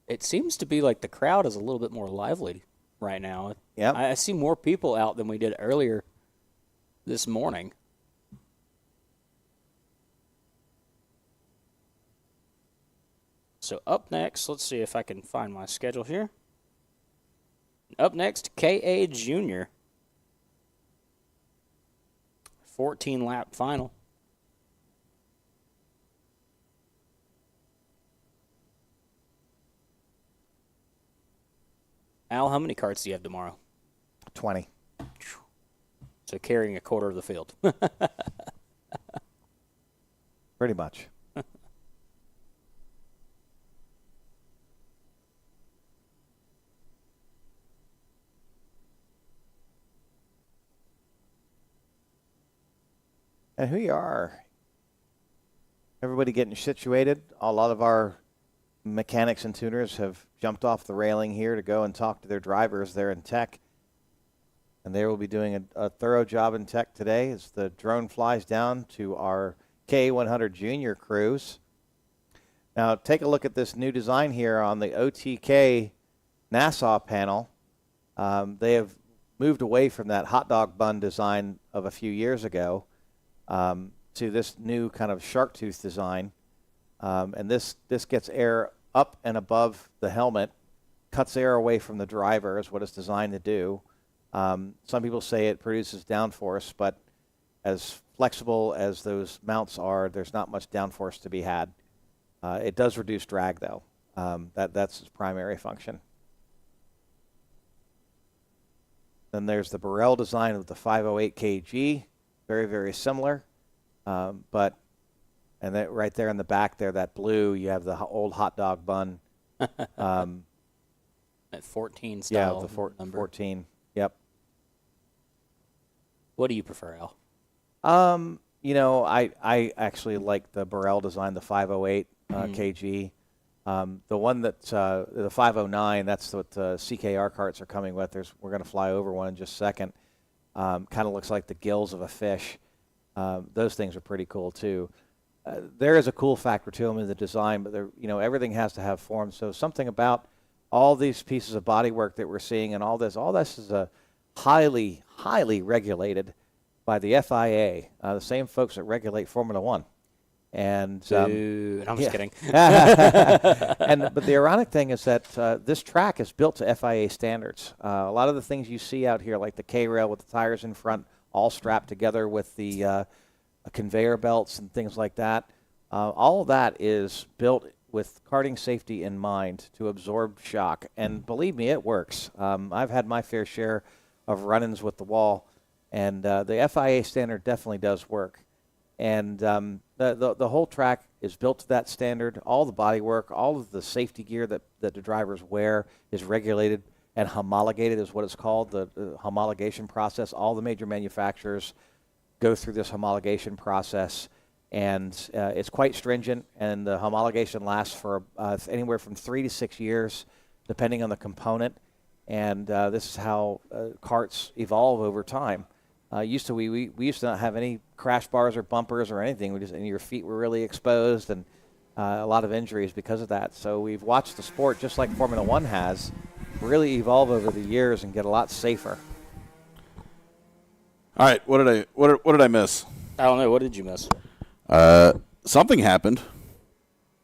It seems to be like the crowd is a little bit more lively right now. Yep. I see more people out than we did earlier this morning. So up next, let's see if I can find my schedule here. Up next, KA Junior. 14-lap final. Al, how many carts do you have tomorrow? 20. So carrying a quarter of the field. Pretty much. And here you are. Everybody getting situated. A lot of our mechanics and tuners have jumped off the railing here to go and talk to their drivers there in tech. And they will be doing a thorough job in tech today as the drone flies down to our K100 Junior crews. Now take a look at this new design here on the OTK Nassau panel. They have moved away from that hot dog bun design of a few years ago to this new kind of shark tooth design. And this gets air up and above the helmet, cuts air away from the driver is what it's designed to do. Some people say it produces downforce, but as flexible as those mounts are, there's not much downforce to be had. It does reduce drag, though. That's its primary function. Then there's the Burrell design of the 508 kg, very, very similar. But and that right there in the back there, that blue, you have the old hot dog bun. At 14 style. Yeah, the number. 14. Yep. What do you prefer, Al? You know, I actually like the Burrell design, the 508 kg. The one that the 509, that's what the CKR carts are coming with. We're going to fly over one in just a second. Kind of looks like the gills of a fish. Those things are pretty cool too. There is a cool factor to them in the design, but everything has to have form. So something about all these pieces of bodywork that we're seeing and all this is a highly, highly regulated by the FIA, the same folks that regulate Formula One. And Dude, I'm just kidding. But the ironic thing is that this track is built to FIA standards. A lot of the things you see out here, like the K-rail with the tires in front, all strapped together with the conveyor belts and things like that, all of that is built with karting safety in mind to absorb shock. And believe me, it works. I've had my fair share of run-ins with the wall, and the FIA standard definitely does work. And the whole track is built to that standard. All the bodywork, all of the safety gear that the drivers wear is regulated and homologated is what it's called, the homologation process. All the major manufacturers go through this homologation process, and it's quite stringent, and the homologation lasts for anywhere from 3 to 6 years, depending on the component. And this is how karts evolve over time. We used to not have any crash bars or bumpers or anything. And your feet were really exposed, and a lot of injuries because of that. So we've watched the sport, just like Formula One has, really evolve over the years and get a lot safer. All right, what did I miss? I don't know. What did you miss? Something happened.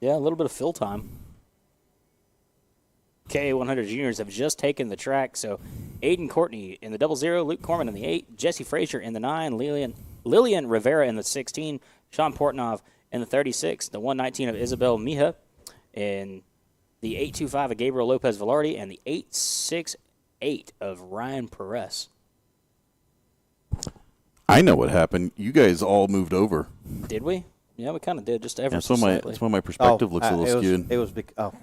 Yeah, a little bit of fill time. K100 Juniors have just taken the track, so Aiden Courtney in the 00, Luke Corman in the 8, Jesse Frazier in the 9, Lillian Rivera in the 16, Sean Portnov in the 36, the 119 of Isabel Mija, and the 825 of Gabriel Lopez Velarde, and the 868 of Ryan Perez. I know what happened. You guys all moved over. Did we? Yeah, we kind of did, just ever That's so when my slightly. that's when my perspective looks a little skewed. It was Oh,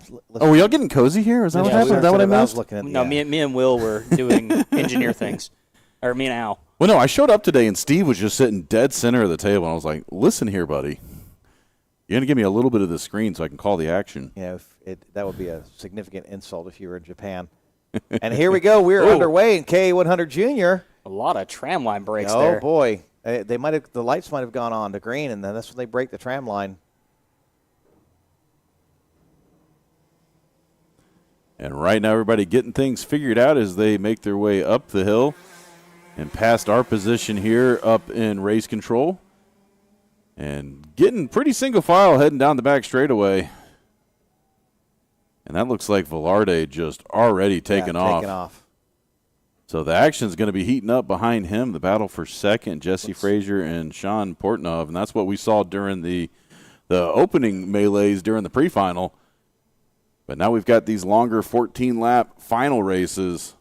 were y'all getting cozy here? Is that what Yeah, happened? Is that what I was missed? looking at. No, yeah. me and Will were doing engineer things. Or me and Al. Well, no, I showed up today, and Steve was just sitting dead center of the table, and I was like, listen here, buddy. You're going to give me a little bit of the screen so I can call the action. You know, that would be a significant insult if you were in Japan. And here we go. We're underway in K100 Junior. A lot of tram line breaks Oh there. boy, the lights might have gone on to green, and then that's when they break the tram line. And right now, everybody getting things figured out as they make their way up the hill and past our position here up in race control. And getting pretty single file heading down the back straightaway. And that looks like Velarde just already taking off. So the action's going to be heating up behind him. The battle for second, Jesse Frazier and Sean Portnov. And that's what we saw during the opening melees during the pre-final. But now we've got these longer 14-lap final races.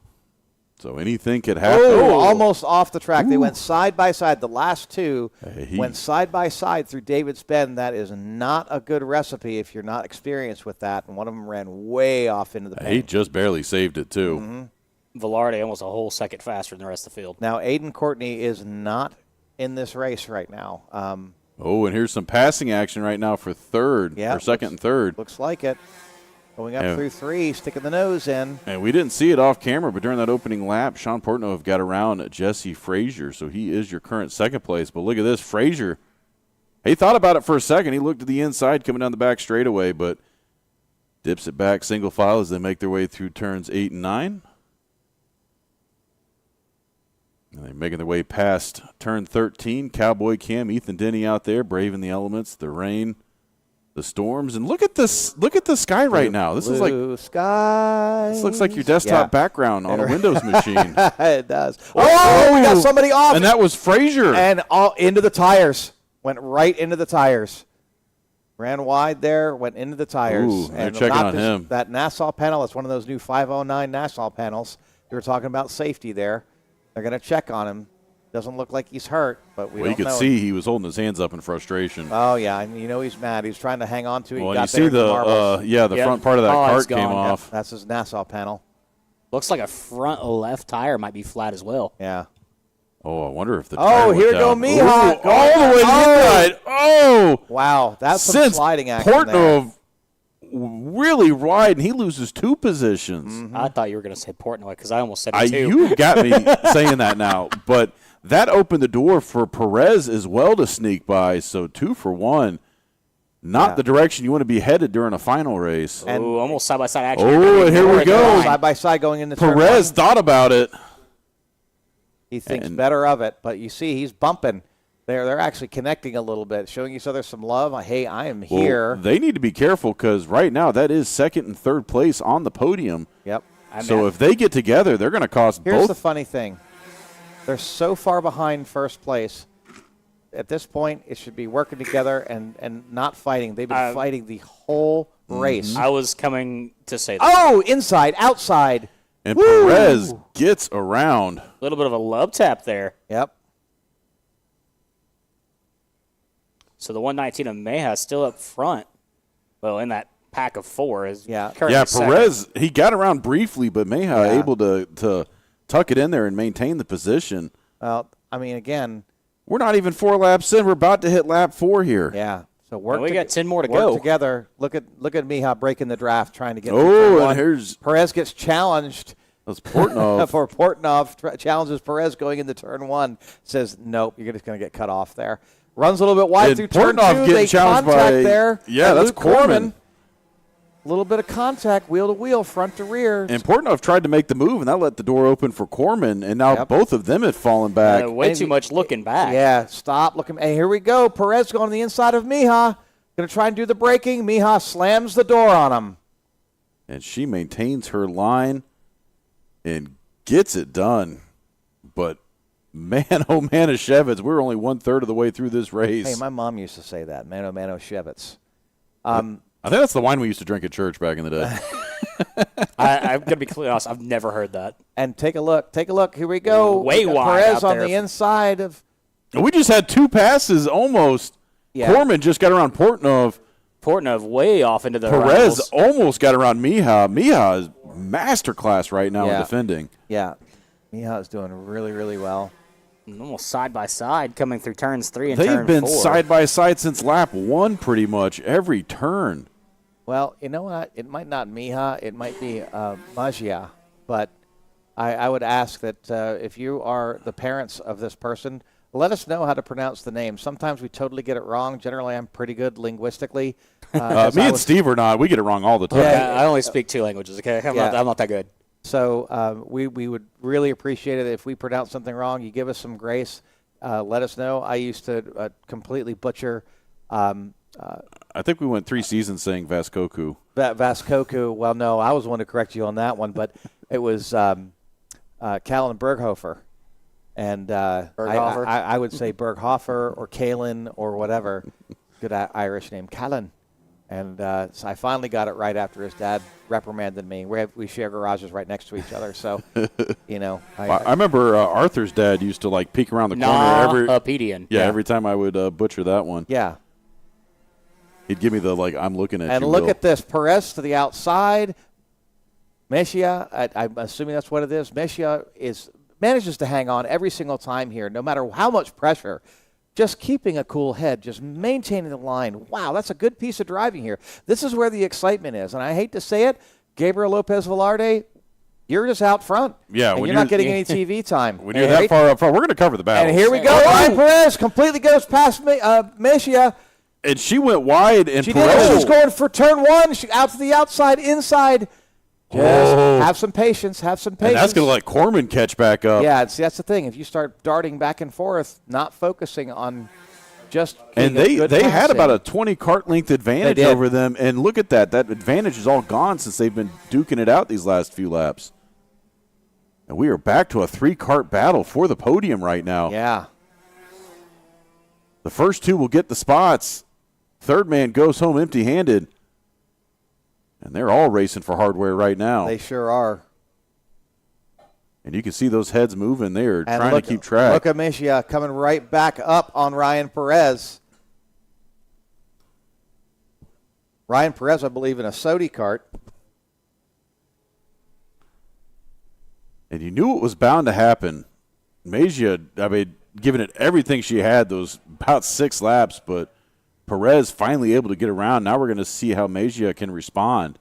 So anything could happen. Oh, almost off the track. Ooh. They went side by side. The last two went side by side through David's Bend. That is not a good recipe if you're not experienced with that. And one of them ran way off into the paint. He just barely saved it, too. Mm-hmm. Velarde almost a whole second faster than the rest of the field. Now, Aiden Courtney is not in this race right now. And here's some passing action right now for third, or second and third. Looks like it. Going up through three, sticking the nose in. And we didn't see it off camera, but during that opening lap, Sean Portnov got around Jesse Frazier, so he is your current second place. But look at this, Frazier. He thought about it for a second. He looked to the inside coming down the back straightaway, but dips it back single file as they make their way through turns 8 and 9. And they're making their way past turn 13. Cowboy Cam, Ethan Denny out there, braving the elements, the rain, the storms, and look at this! Look at the sky right now. This is like sky. This looks like your desktop background on a Windows machine. It does. Oh, we got somebody off, and that was Frazier. And all into the tires. Went right into the tires. Ran wide there, went into the tires. Ooh, they're and checking on him. That Nassau panel is one of those new 509 Nassau panels. You were talking about safety there. They're going to check on him. Doesn't look like he's hurt, but we don't know. You could see he was holding his hands up in frustration. Oh, yeah, and you know he's mad. He's trying to hang on to it. Well, you see the front part of that cart came off. Yep, that's his Nassau panel. Looks like a front left tire might be flat as well. Yeah. Oh, I wonder if the tire went here down. go Mihawk. All the way to the inside. Oh! Wow, that's some sliding action Portnov really wide, and he loses 2 positions. Mm-hmm. I thought you were going to say Portnoy because I almost said it too. You got me saying that now, but that opened the door for Perez as well to sneak by, so 2 for 1. Not the direction you want to be headed during a final race. And almost side-by-side action. Oh, and here we go. Side-by-side going into turn Perez 1. thought about it. He thinks better of it, but you see he's bumping. They're actually connecting a little bit, showing each other some love. Hey, I am here. They need to be careful because right now that is second and third place on the podium. Yep. So if they get together, they're going to cost both. Here's the funny thing. They're so far behind first place. At this point, it should be working together and not fighting. They've been fighting the whole race. I was coming to say that. Oh, inside, outside. And Perez gets around. A little bit of a love tap there. Yep. So the 119 of Meja still up front. Well, in that pack of 4 is Perez, second. he got around briefly, but Meja able to tuck it in there and maintain the position. Well, I mean, again, we're not even 4 laps in. We're about to hit lap 4 here. Yeah. So we got 10 more to work go. Together. Look at Mihawk breaking the draft, trying to get. And here's Perez gets challenged. That's Portnov. For Portnov challenges Perez going into turn 1. Says nope, you're just going to get cut off there. Runs a little bit wide through turn 2. They contact there. Yeah, that's Luke Corman. A little bit of contact, wheel to wheel, front to rear. And Portnov tried to make the move, and that let the door open for Corman, and now both of them have fallen back. Way too much looking back. Yeah, stop looking. Hey, here we go. Perez going on the inside of Mija. Going to try and do the braking. Mija slams the door on him. And she maintains her line and gets it done. But, man, oh, man, Shevitz, we're only 1/3 of the way through this race. Hey, my mom used to say that, man, oh, Shevitz. I think that's the wine we used to drink at church back in the day. I'm going to be clear honest, I've never heard that. And take a look. Here we go. Way wide Perez out on there. the inside of. We just had 2 passes almost, Corman just got around Portnov. Portnov way off into the Perez rivals. almost got around Mija. Mija is masterclass right now in defending. Yeah. Mija is doing really, really well. Almost side by side coming through turns 3 and turn 4. They've been side by side since lap 1 pretty much every turn. Well, you know what? It might not Mija. It might be Magia. But I would ask that if you are the parents of this person, let us know how to pronounce the name. Sometimes we totally get it wrong. Generally, I'm pretty good linguistically. Me and Steve are not. We get it wrong all the time. Yeah, I only speak 2 languages, okay? I'm not that good. So we would really appreciate it if we pronounce something wrong. You give us some grace. Let us know. I used to completely butcher. I think we went 3 seasons saying Vaskoku. Vaskoku. Well, no, I was the one to correct you on that one, but it was Callan Berghofer. And I would say Berghofer or Kalin or whatever. Good Irish name, Callan. And so I finally got it right after his dad reprimanded me. We share garages right next to each other, so you know. I remember Arthur's dad used to like peek around the corner Podium. every time I would butcher that one. Yeah. He'd give me the I'm looking at you. And look at this, Perez to the outside. Mejia, I'm assuming that's what it is. Mejia manages to hang on every single time here, no matter how much pressure. Just keeping a cool head, just maintaining the line. Wow, that's a good piece of driving here. This is where the excitement is. And I hate to say it, Gabriel Lopez Velarde, you're just out front. Yeah, and you're not getting any TV time. When you're that far up front, we're going to cover the battle. And here we go. Ryan Perez completely goes past Mejia. And she went wide. And she Perez, did. She's going for turn 1. She out to the outside, inside. Just have some patience. Have some patience. And that's going to let Corman catch back up. Yeah, see, that's the thing. If you start darting back and forth, not focusing on just and they had about a 20 kart length advantage over them. And look at that. That advantage is all gone since they've been duking it out these last few laps. And we are back to a 3 kart battle for the podium right now. Yeah. The first 2 will get the spots. Third man goes home empty-handed. And they're all racing for hardware right now. They sure are. And you can see those heads moving. They are trying to keep track. Look at Mejia coming right back up on Ryan Perez. Ryan Perez, I believe, in a Sodi kart. And you knew it was bound to happen. Mejia, giving it everything she had, those about 6 laps, but Perez finally able to get around. Now we're going to see how Mejia can respond.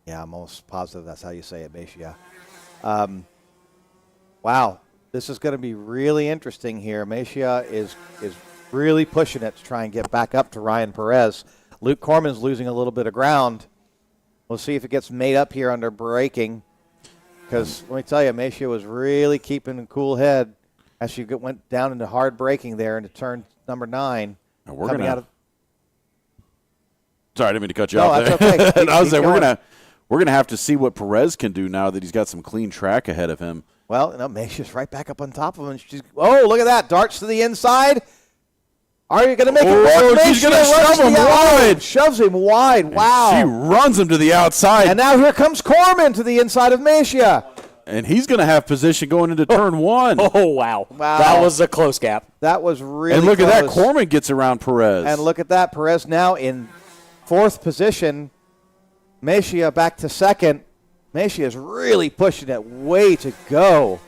Yeah, I'm almost positive that's how you say it, Mejia. Wow, this is going to be really interesting here. Mejia is really pushing it to try and get back up to Ryan Perez. Luke Corman's losing a little bit of ground. We'll see if it gets made up here under braking. Because let me tell you, Mejia was really keeping a cool head as she went down into hard braking there into turn number 9. And we're gonna. Sorry, I didn't mean to cut you off there. That's okay. I was saying we're gonna have to see what Perez can do now that he's got some clean track ahead of him. Well, Mejia's right back up on top of him. Look at that! Darts to the inside. Are you going to make it work? She's going to shove him wide. Shoves him wide. Wow. And she runs him to the outside. And now here comes Corman to the inside of Mejia. And he's going to have position going into turn 1. Oh, wow. That was a close gap. That was really And look close. at that. Corman gets around Perez. And look at that. Perez now in 4th position. Mejia back to 2nd. Mejia is really pushing it. Way to go.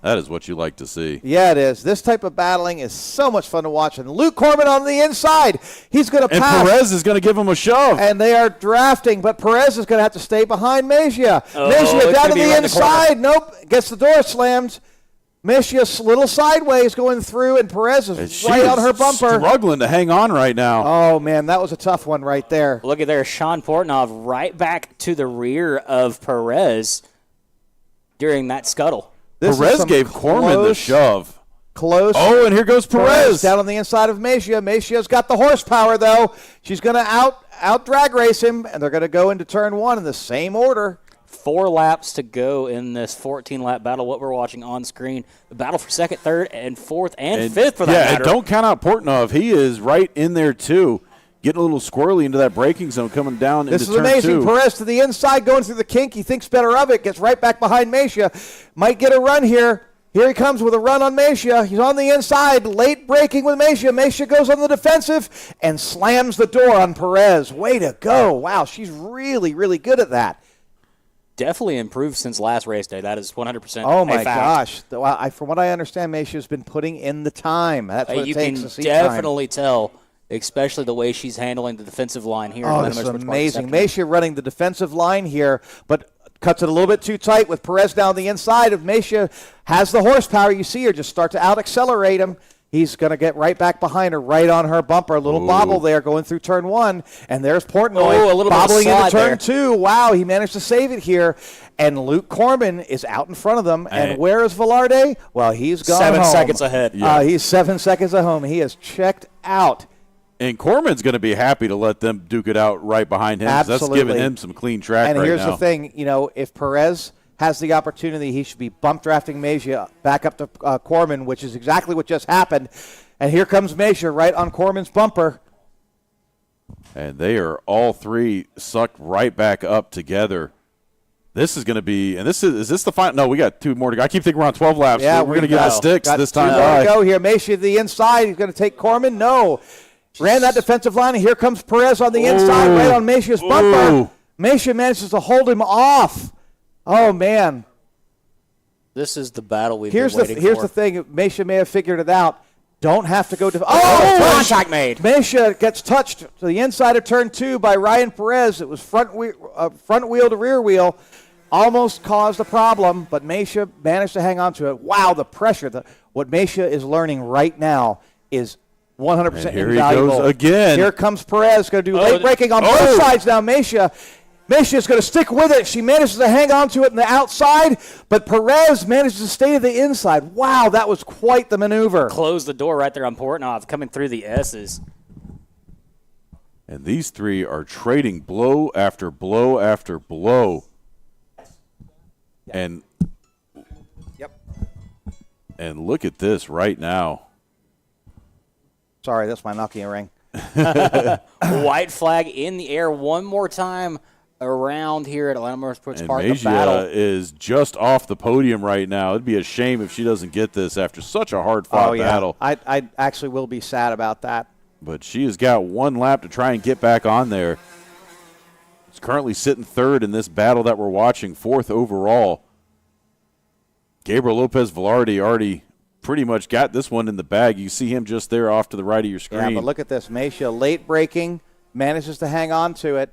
That is what you like to see. Yeah, it is. This type of battling is so much fun to watch. And Luke Corman on the inside. He's going to pass. And Perez is going to give him a shove. And they are drafting, but Perez is going to have to stay behind Mejia. Mejia down to the inside. Nope. Gets the door slammed. Mejia's little sideways going through, and Perez is right on her bumper. Struggling to hang on right now. Oh, man, that was a tough one right there. Look at there. Sean Portnov right back to the rear of Perez during that scuttle. Perez gave Corman the shove. Close. Oh, and here goes Perez. Down on the inside of Mejia. Mejia's got the horsepower, though. She's going to out drag race him, and they're going to go into turn 1 in the same order. 4 laps to go in this 14-lap battle, what we're watching on screen. The battle for 2nd, 3rd, and 4th, and 5th for that matter. Yeah, and don't count out Portnov. He is right in there, too. Getting a little squirrely into that braking zone coming down into turn 2. This is amazing. Perez to the inside, going through the kink. He thinks better of it. Gets right back behind Mejia. Might get a run here. Here he comes with a run on Meisha. He's on the inside, late braking with Meisha. Meisha goes on the defensive and slams the door on Perez. Way to go. Wow, she's really, really good at that. Definitely improved since last race day. That is 100%. Oh, my gosh. Well, from what I understand, Meisha's been putting in the time. That's what it takes to see You can definitely tell, especially the way she's handling the defensive line here. Oh, it's amazing. Meisha running the defensive line here, but cuts it a little bit too tight with Perez down the inside. If Meisha has the horsepower, you see her just start to out-accelerate him. He's going to get right back behind her, right on her bumper. A little bobble there going through turn 1. And there's Portnoy bobbling into turn 2. Wow, he managed to save it here. And Luke Corman is out in front of them. And where is Velarde? Well, he's gone 7 home. seconds ahead. Yeah. He's 7 seconds at home. He has checked out. And Corman's going to be happy to let them duke it out right behind him. Absolutely. That's giving him some clean track and right now. And here's the thing, if Perez has the opportunity, he should be bump drafting Meisha back up to Corman, which is exactly what just happened. And here comes Meisha right on Corman's bumper. And they are all three sucked right back up together. This is going to be, and is this the final? No, we got 2 more to go. I keep thinking we're on 12 laps. Yeah, we're going to get the sticks this time. 2 more to go here. Meisha to the inside. He's going to take Corman. No. Ran that defensive line, and here comes Perez on the inside, right on Meisha's bumper. Meisha manages to hold him off. Oh, man. This is the battle we've been waiting for. Here's the thing. Meisha may have figured it out. Don't have to go to... contact made. Meisha gets touched to the inside of turn 2 by Ryan Perez. It was front wheel to rear wheel. Almost caused a problem, but Meisha managed to hang on to it. Wow, the pressure. What Meisha is learning right now is 100% and here invaluable. He goes again. Here comes Perez, going to do late braking on both sides now. Meisha is going to stick with it. She manages to hang on to it in the outside, but Perez manages to stay to the inside. Wow, that was quite the maneuver. Close the door right there on Portnoy, coming through the S's. And these three are trading blow after blow after blow. And and look at this right now. Sorry, that's my Nokia ring. White flag in the air one more time around here at Atlanta Motorsports Park. Meisha is just off the podium right now. It'd be a shame if she doesn't get this after such a hard-fought battle. I actually will be sad about that. But she has got 1 lap to try and get back on there. She's currently sitting 3rd in this battle that we're watching, 4th overall. Gabriel Lopez Velarde already pretty much got this one in the bag. You see him just there off to the right of your screen. Yeah, but look at this. Meisha late braking, manages to hang on to it.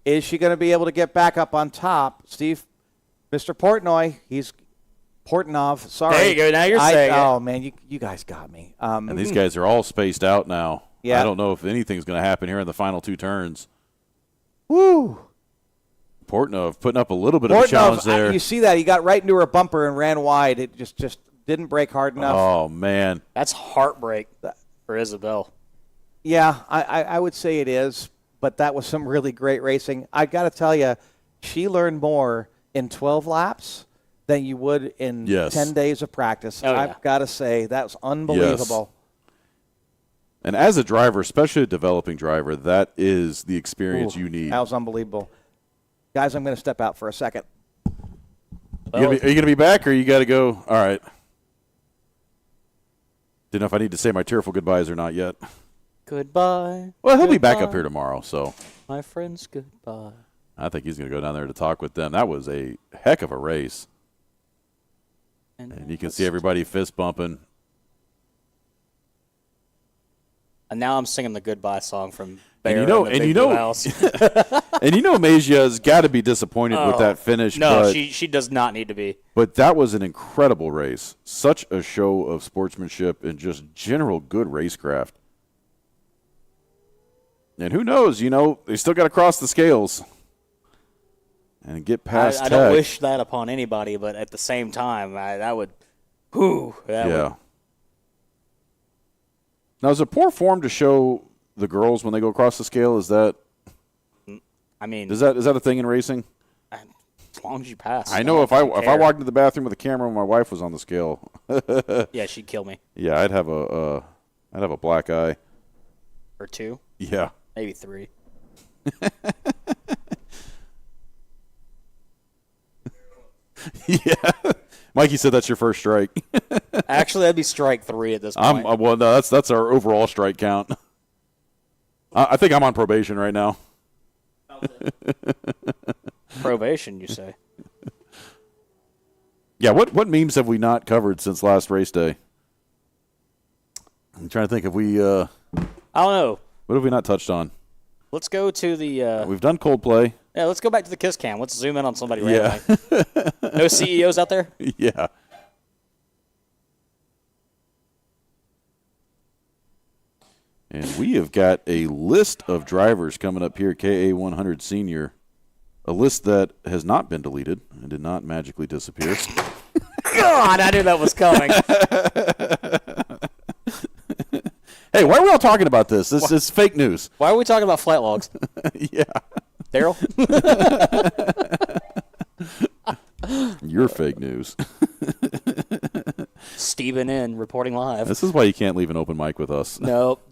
Is she going to be able to get back up on top? Steve, Mr. Portnoy, Portnov, sorry. There you go. Now you're saying it. Oh, man, you guys got me. And these guys are all spaced out now. Yeah. I don't know if anything's going to happen here in the final 2 turns. Woo. Portnov putting up a little bit of a challenge there. You see that? He got right into her bumper and ran wide. It just didn't break hard enough. Oh, man. That's heartbreak for Isabel. Yeah, I would say it is, but that was some really great racing. I got to tell you, she learned more in 12 laps than you would in 10 days of practice. Oh, yeah. I've got to say, that was unbelievable. Yes. And as a driver, especially a developing driver, that is the experience you need. That was unbelievable. Guys, I'm going to step out for a second. Are you going to be back, or you got to go? All right. Didn't know if I need to say my tearful goodbyes or not yet. Goodbye. Well, he'll be back up here tomorrow, so. My friends, goodbye. I think he's going to go down there to talk with them. That was a heck of a race. And you can see everybody fist bumping. And now I'm singing the goodbye song from Bear And you know, and the House. and you know, Masia's got to be disappointed with that finish. No, but, she does not need to be. But that was an incredible race. Such a show of sportsmanship and just general good racecraft. And who knows? They still got to cross the scales and get past. I don't wish that upon anybody, but at the same time, that would. Would. Now, is it poor form to show the girls when they go across the scale? Is that? I mean, is that a thing in racing? As long as you pass. I know if I walked into the bathroom with a camera when my wife was on the scale. Yeah, she'd kill me. Yeah, I'd have a black eye. Or 2. Yeah. Maybe 3. Yeah. Mikey said that's your first strike. Actually, that'd be strike 3 at this point. Well, no, that's our overall strike count. I think I'm on probation right now. Probation, you say? Yeah, what memes have we not covered since last race day? I'm trying to think if we I don't know. what have we not touched on? Let's go to the We've done Coldplay. yeah, let's go back to the kiss cam. Let's zoom in on somebody Yeah. randomly. No CEOs out there? Yeah. And we have got a list of drivers coming up here, KA100 Senior. A list that has not been deleted and did not magically disappear. God, I knew that was coming. Hey, why are we all talking about this? This is fake news. Why are we talking about flight logs? Yeah. Daryl? You're fake news. Steven in, reporting live. This is why you can't leave an open mic with us. Nope.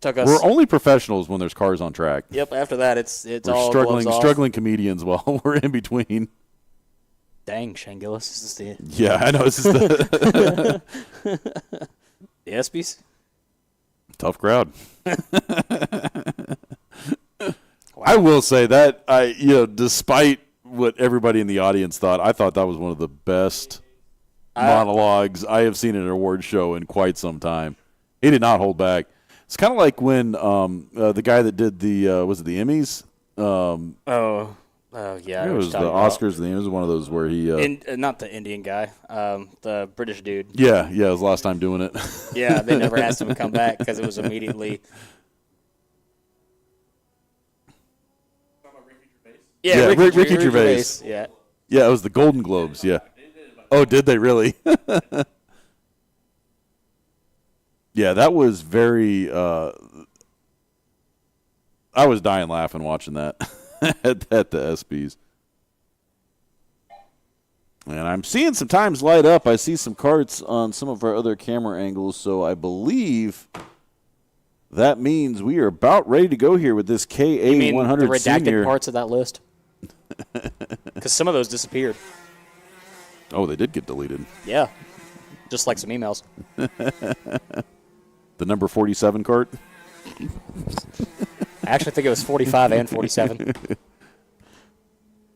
Took us. We're only professionals when there's cars on track. Yep, after that, it's We're all gloves off. struggling comedians while we're in between. Dang, Shane Gillis. This is the Yeah, I know. This is the the ESPYs? tough crowd. I will say that despite what everybody in the audience thought, I thought that was one of the best monologues I have seen at an award show in quite some time. He did not hold back. It's kind of like when the guy that did the was it the Emmys? Oh yeah. It was the Oscars. It was one of those where he not the Indian guy, the British dude. yeah, it was the last time doing it. Yeah, they never asked him to come back because it was immediately. Yeah, Ricky Gervais. Yeah. Yeah, it was the Golden Globes. Yeah. Oh, did they really? Yeah, that was very. I was dying laughing watching that at the ESPYs. And I'm seeing some times light up. I see some carts on some of our other camera angles, so I believe that means we are about ready to go here with this KA100 You mean the redacted Senior. parts of that list? Because some of those disappeared. Oh, they did get deleted. Yeah, just like some emails. The number 47 cart. I actually think it was 45 and 47.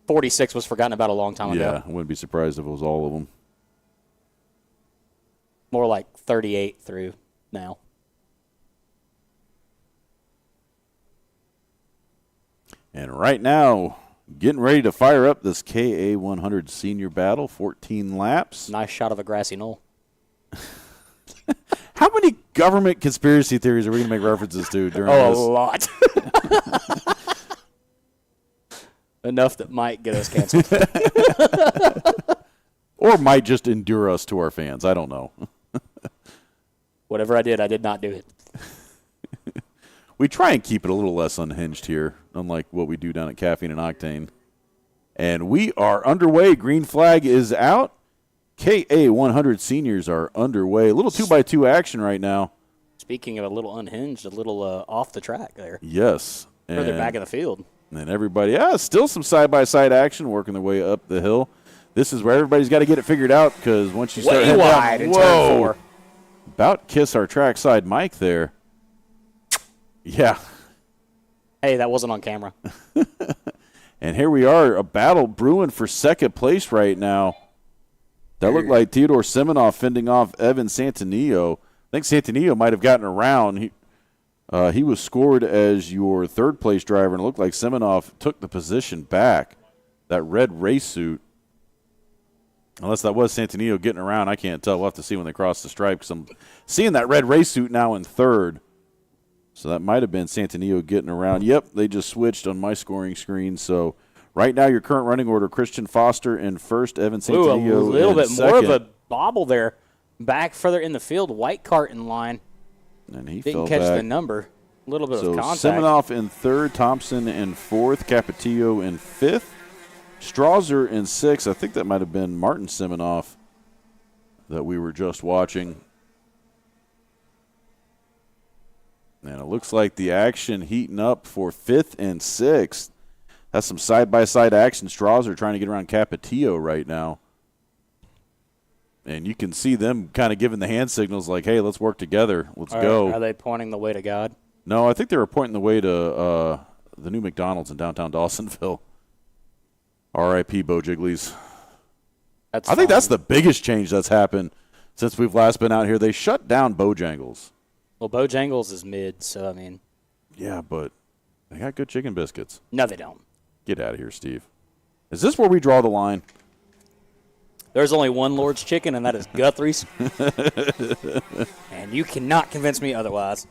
46 was forgotten about a long time ago. Yeah, I wouldn't be surprised if it was all of them. More like 38 through now. And right now, getting ready to fire up this KA100 Senior Battle, 14 laps. Nice shot of a grassy knoll. How many government conspiracy theories are we going to make references to during Oh, this? a lot. Enough that might get us canceled. Or might just endure us to our fans. I don't know. Whatever I did not do it. We try and keep it a little less unhinged here, unlike what we do down at Caffeine and Octane. And we are underway. Green flag is out. KA100 Seniors are underway. A little 2x2 action right now. Speaking of a little unhinged, a little off the track there. Yes. Further back in the field. And everybody, still some side-by-side action working their way up the hill. This is where everybody's got to get it figured out because once you start Way heading wide down, in turn 4. About kiss our trackside mic there. Yeah. Hey, that wasn't on camera. And here we are, a battle brewing for second place right now. That looked like Theodore Semenoff fending off Evan Santanillo. I think Santanillo might have gotten around. He was scored as your third-place driver, and it looked like Semenoff took the position back. That red race suit. Unless that was Santanillo getting around, I can't tell. We'll have to see when they cross the stripe because I'm seeing that red race suit now in third. So that might have been Santanillo getting around. Yep, they just switched on my scoring screen. So right now your current running order, Christian Foster in first, Evan Santanillo Ooh, a little bit second. more of a bobble there. Back further in the field, White Kart in line. And he Didn't fell catch back. the number. A little bit So of contact. Semenoff in third, Thompson in fourth, Capetillo in fifth, Strasser in sixth. I think that might have been Martin Semenoff that we were just watching. And it looks like the action heating up for fifth and sixth. That's some side-by-side action. Strasser trying to get around Capetillo right now. And you can see them kind of giving the hand signals like, hey, let's work together. Let's go. Are they pointing the way to God? No, I think they were pointing the way to the new McDonald's in downtown Dawsonville. R.I.P. Bojangles. I think that's the biggest change that's happened since we've last been out here. They shut down Bojangles. Well, Bojangles is mid, so I mean. Yeah, but they got good chicken biscuits. No, they don't. Get out of here, Steve. Is this where we draw the line? There's only one Lord's Chicken, and that is Guthrie's. And you cannot convince me otherwise.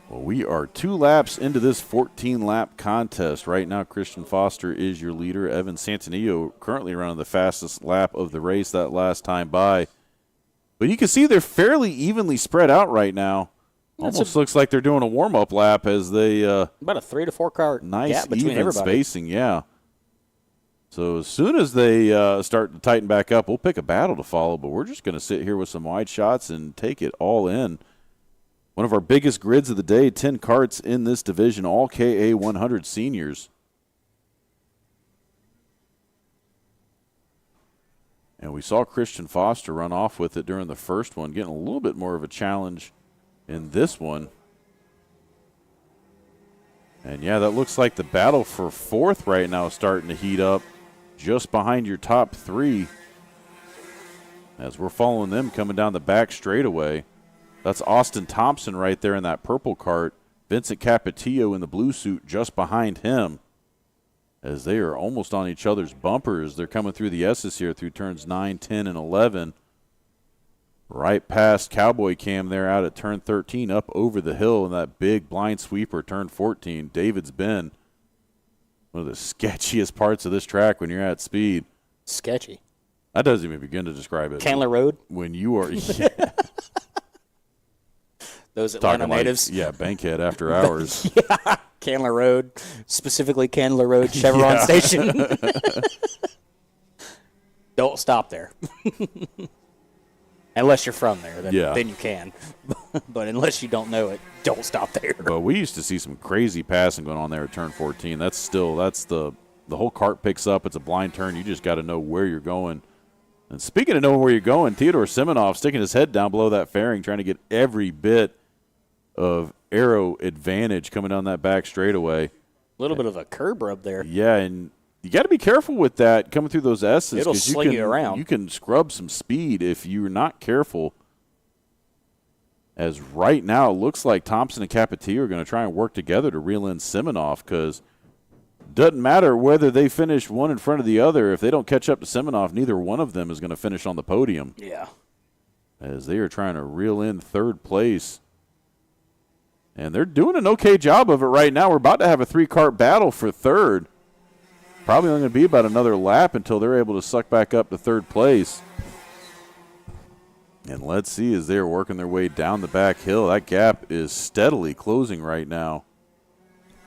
Well, we are 2 laps into this 14-lap contest. Right now, Christian Foster is your leader. Evan Santanillo currently running the fastest lap of the race that last time by. But you can see they're fairly evenly spread out right now. Almost looks like they're doing a warm-up lap as they about a 3 to 4 car gap between even everybody. Spacing, yeah. So as soon as they start to tighten back up, we'll pick a battle to follow. But we're just going to sit here with some wide shots and take it all in. One of our biggest grids of the day, 10 karts in this division, all KA 100 seniors. And we saw Christian Foster run off with it during the first one, getting a little bit more of a challenge in this one. And, yeah, that looks like the battle for fourth right now is starting to heat up just behind your top 3 as we're following them coming down the back straightaway. That's Austin Thompson right there in that purple cart. Vincent Capetillo in the blue suit just behind him as they are almost on each other's bumpers. They're coming through the S's here through turns 9, 10, and 11. Right past Cowboy Cam there out at turn 13, up over the hill in that big blind sweeper, turn 14. David's Bend, one of the sketchiest parts of this track when you're at speed. Sketchy. That doesn't even begin to describe it. Candler Road? When you are... Yeah. Those Atlanta natives. Yeah, Bankhead after hours. Yeah, Candler Road, specifically Candler Road Chevron Station. Don't stop there. Unless you're from there, then you can. But unless you don't know it, don't stop there. But we used to see some crazy passing going on there at turn 14. That's the whole cart picks up. It's a blind turn. You just got to know where you're going. And speaking of knowing where you're going, Theodore Siminoff sticking his head down below that fairing, trying to get every bit of aero advantage coming down that back straightaway. A little bit of a curb rub there. Yeah, and you got to be careful with that coming through those S's. It'll sling you around. You can scrub some speed if you're not careful. As right now, it looks like Thompson and Capetillo are going to try and work together to reel in Siminoff because it doesn't matter whether they finish one in front of the other. If they don't catch up to Siminoff, neither one of them is going to finish on the podium. Yeah. As they are trying to reel in third place. And they're doing an okay job of it right now. We're about to have a 3-kart battle for third. Probably only going to be about another lap until they're able to suck back up to third place. And let's see as they're working their way down the back hill. That gap is steadily closing right now.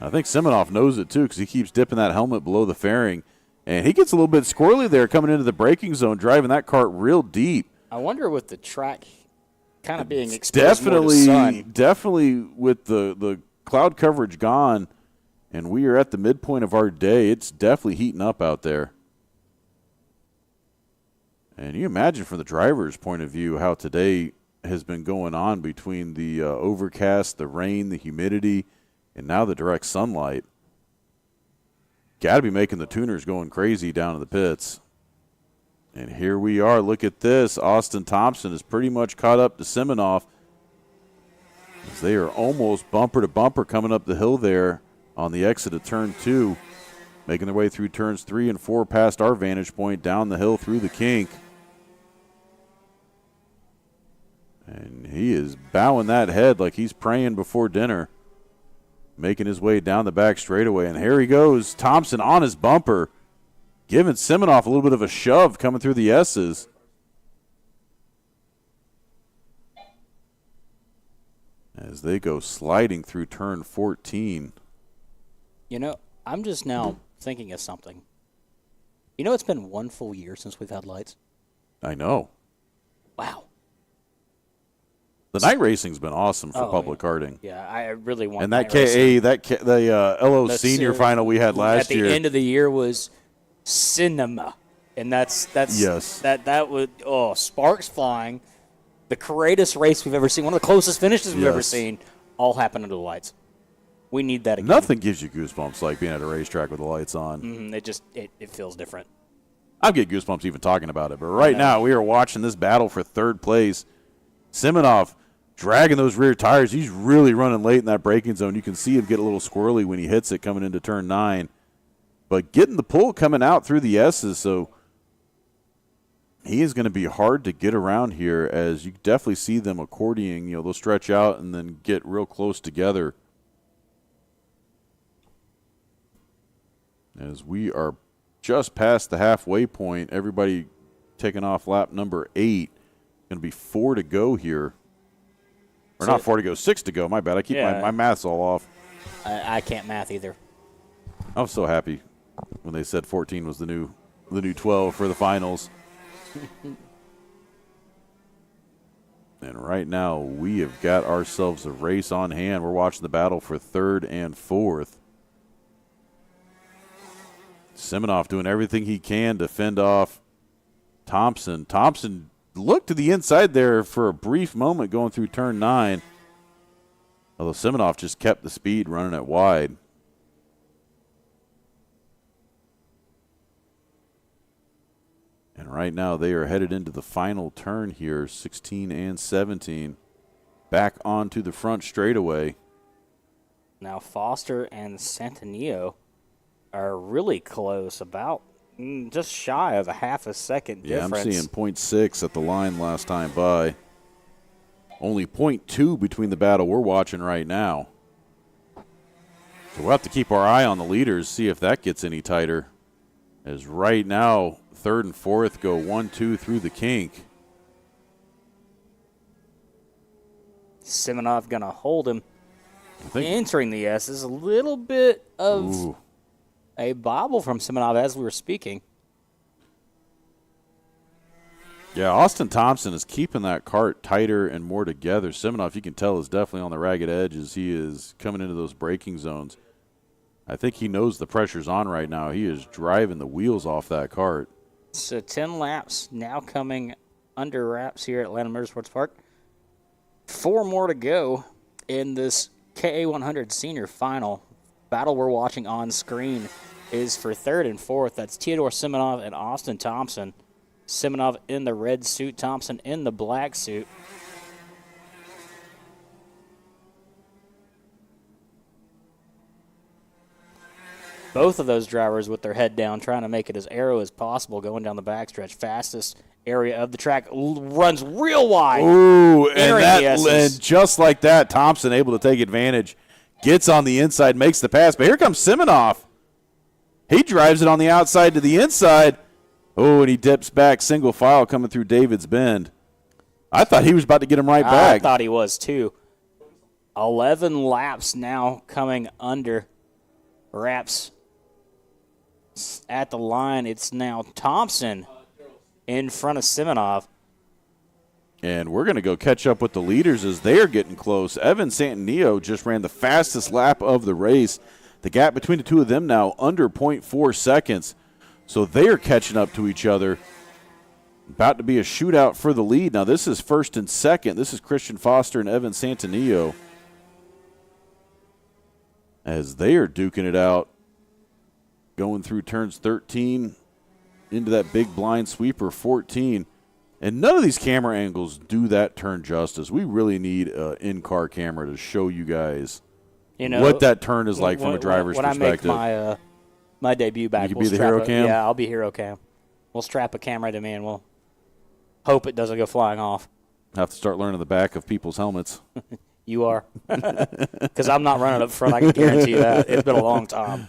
I think Siminoff knows it too because he keeps dipping that helmet below the fairing. And he gets a little bit squirrely there coming into the braking zone, driving that cart real deep. I wonder with the track kind of being exposed more to sun. Definitely with the cloud coverage gone, and we are at the midpoint of our day, it's definitely heating up out there. And you imagine from the driver's point of view how today has been going on between the overcast, the rain, the humidity, and now the direct sunlight. Got to be making the tuners going crazy down in the pits. And here we are. Look at this. Austin Thompson is pretty much caught up to Siminoff as they are almost bumper to bumper coming up the hill there on the exit of turn 2, making their way through turns 3 and 4 past our vantage point down the hill through the kink. And he is bowing that head like he's praying before dinner, making his way down the back straightaway. And here he goes, Thompson on his bumper, giving Siminoff a little bit of a shove coming through the S's. As they go sliding through turn 14. You know, I'm just now thinking of something. You know, it's been 1 full year since we've had lights. I know. Wow. The night racing's been awesome for public karting. Yeah, I really want. And that the LO The senior final we had last year. At the end of the year was cinema. And that's Yes. that would sparks flying. The greatest race we've ever seen, one of the closest finishes we've ever Yes. seen, all happened under the lights. We need that again. Nothing gives you goosebumps like being at a racetrack with the lights on. It feels different. I get goosebumps even talking about it. But right now, we are watching this battle for third place. Simonov dragging those rear tires. He's really running late in that braking zone. You can see him get a little squirrely when he hits it coming into turn 9. But getting the pull coming out through the S's, so he is going to be hard to get around here, as you definitely see them accordioning. They'll stretch out and then get real close together. As we are just past the halfway point, everybody taking off lap number 8. Going to be 4 to go here. Or not 4 to go, 6 to go. My bad. I keep my maths all off. I can't math either. I was so happy when they said 14 was the new 12 for the finals. And right now, we have got ourselves a race on hand. We're watching the battle for 3rd and 4th. Simonov doing everything he can to fend off Thompson. Thompson looked to the inside there for a brief moment going through turn 9. Although Simonov just kept the speed running it wide. And right now they are headed into the final turn here, 16 and 17. Back onto the front straightaway. Now Foster and Santanillo are really close, about just shy of a half a second difference. Yeah, I'm seeing 0.6 at the line last time by. Only 0.2 between the battle we're watching right now. So we'll have to keep our eye on the leaders, see if that gets any tighter. As right now, 3rd and 4th go 1-2 through the kink. Simonov going to hold him. Entering the S is a little bit of a bobble from Simonov as we were speaking. Yeah, Austin Thompson is keeping that cart tighter and more together. Simonov, you can tell, is definitely on the ragged edge as he is coming into those braking zones. I think he knows the pressure's on right now. He is driving the wheels off that cart. So 10 laps now coming under wraps here at Atlanta Motorsports Park. 4 more to go in this KA100 Senior Final. Battle we're watching on screen is for 3rd and 4th. That's Theodore Simonov and Austin Thompson. Simonov in the red suit, Thompson in the black suit. Both of those drivers with their head down, trying to make it as aero as possible, going down the backstretch. Fastest area of the track, runs real wide. Ooh, and just like that, Thompson able to take advantage. Gets on the inside, makes the pass. But here comes Simonov. He drives it on the outside to the inside. Oh, and he dips back, single file coming through David's Bend. I thought he was about to get him right back. I thought he was too. 11 laps now coming under wraps at the line. It's now Thompson in front of Simonov. And we're going to go catch up with the leaders as they are getting close. Evan Santanillo just ran the fastest lap of the race. The gap between the two of them now under 0.4 seconds. So they are catching up to each other. About to be a shootout for the lead. Now this is 1st and 2nd. This is Christian Foster and Evan Santanillo. As they are duking it out. Going through turns 13 into that big blind sweeper 14. And none of these camera angles do that turn justice. We really need an in-car camera to show you guys what that turn is like from a driver's perspective. When I make my debut back, you can be the hero cam? Yeah, I'll be hero cam. We'll strap a camera to me and we'll hope it doesn't go flying off. Have to start learning the back of people's helmets. You are. Because I'm not running up front, I can guarantee you that. It's been a long time.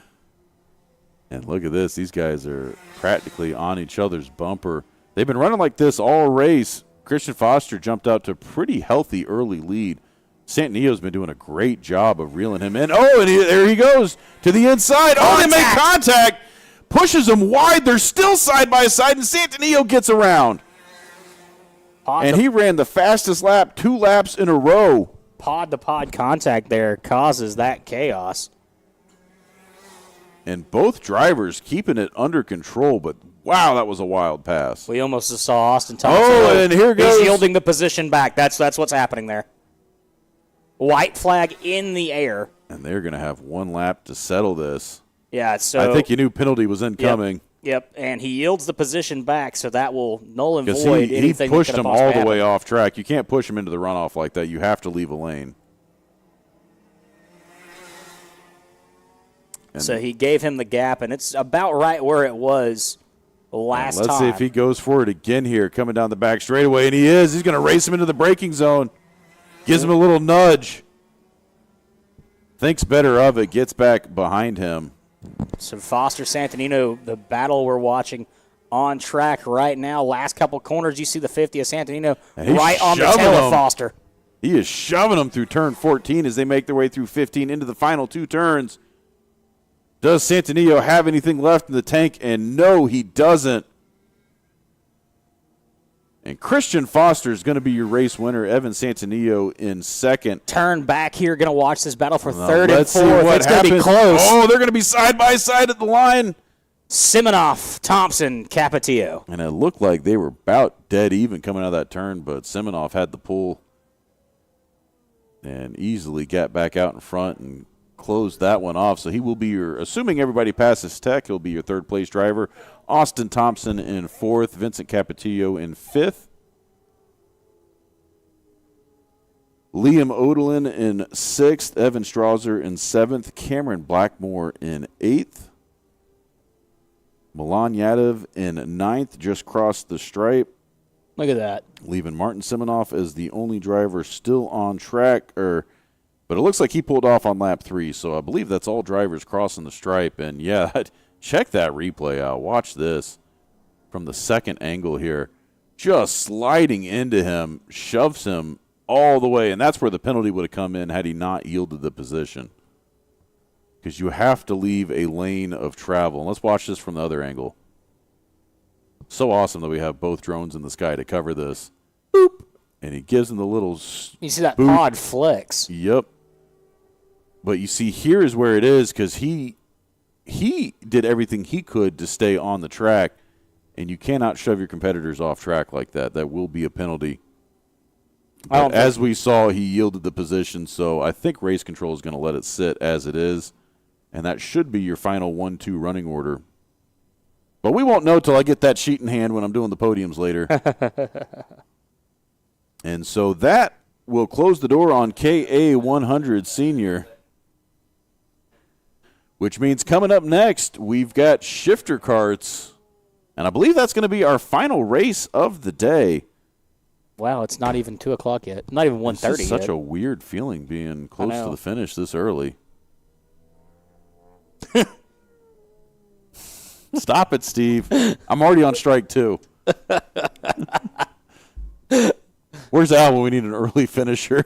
And look at this. These guys are practically on each other's bumper. They've been running like this all race. Christian Foster jumped out to a pretty healthy early lead. Santanillo's been doing a great job of reeling him in. Oh, and there he goes to the inside. Oh, they make contact. Pushes him wide. They're still side by side, and Santanillo gets around. And he ran the fastest lap 2 laps in a row. Pod-to-pod contact there causes that chaos. And both drivers keeping it under control, but wow, that was a wild pass. We almost just saw Austin Thompson. Oh, and here goes. He's yielding the position back. That's what's happening there. White flag in the air. And they're going to have one lap to settle this. Yeah, so I think you knew penalty was incoming. Yep, and he yields the position back, so that will null and Because void he anything that pushed could have him all possibly the way happened. off track. You can't push him into the runoff like that. You have to leave a lane. So he gave him the gap, and it's about right where it was last time. Let's see if he goes for it again here, coming down the back straightaway, and he is. He's going to race him into the braking zone. Gives him a little nudge. Thinks better of it, gets back behind him. So Foster Santanino, the battle we're watching on track right now. Last couple corners, you see the 50 of Santanino right on the tail of Foster. He is shoving them through turn 14 as they make their way through 15 into the final two turns. Does Santanillo have anything left in the tank? And no, he doesn't. And Christian Foster is going to be your race winner. Evan Santanillo in second. Turn back here, going to watch this battle for third and Let's see fourth. what It's going to be happens. close. Oh, they're going to be side by side at the line. Siminoff, Thompson, Capetillo. And it looked like they were about dead even coming out of that turn, but Siminoff had the pull and easily got back out in front and closed that one off. So he will be your, assuming everybody passes tech, he'll be your third place driver. Austin Thompson in fourth, Vincent Capetillo in fifth. Liam Odelin in sixth, Evan Strauser in seventh, Cameron Blackmore in eighth. Milan Yadav in ninth, just crossed the stripe. Look at that. Leaving Martin Siminoff as the only driver still on track, but it looks like he pulled off on lap 3, so I believe that's all drivers crossing the stripe. And, yeah, check that replay out. Watch this from the second angle here. Just sliding into him, shoves him all the way, and that's where the penalty would have come in had he not yielded the position. Because you have to leave a lane of travel. And let's watch this from the other angle. So awesome that we have both drones in the sky to cover this. Boop. And he gives him the little You see that boot. pod flex. Yep. But you see, here is where it is, because he did everything he could to stay on the track, and you cannot shove your competitors off track like that. That will be a penalty. But as we saw, he yielded the position, so I think race control is going to let it sit as it is, and that should be your final 1-2 running order. But we won't know till I get that sheet in hand when I'm doing the podiums later. And so that will close the door on KA 100 Senior, which means coming up next, we've got shifter karts, and I believe that's going to be our final race of the day. Wow, it's not even 2 o'clock yet. Not even 1:30 This is such yet. a weird feeling being close to the finish this early. Stop it, Steve. I'm already on strike 2. Where's Al when we need an early finisher?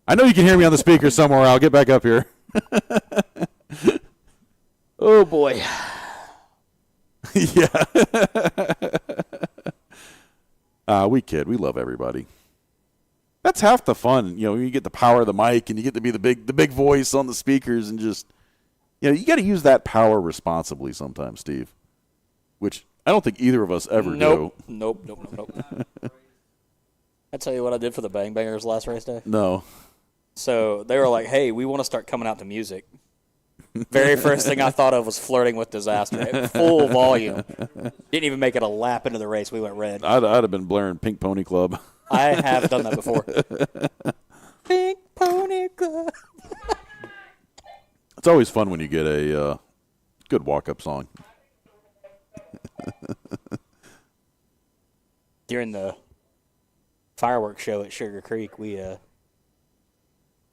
I know you can hear me on the speaker somewhere. I'll get back up here. Oh, boy. Yeah. We kid. We love everybody. That's half the fun. You know, you get the power of the mic and you get to be the big voice on the speakers and just, you know, you got to use that power responsibly sometimes, Steve, which I don't think either of us ever do. Nope. I tell you what I did for the Bang Bangers last race day. No. So they were like, hey, we want to start coming out to music. Very first thing I thought of was Flirting with Disaster at full volume. Didn't even make it a lap into the race. We went red. I'd have been blaring Pink Pony Club. I have done that before. Pink Pony Club. It's always fun when you get a good walk-up song. During the fireworks show at Sugar Creek, they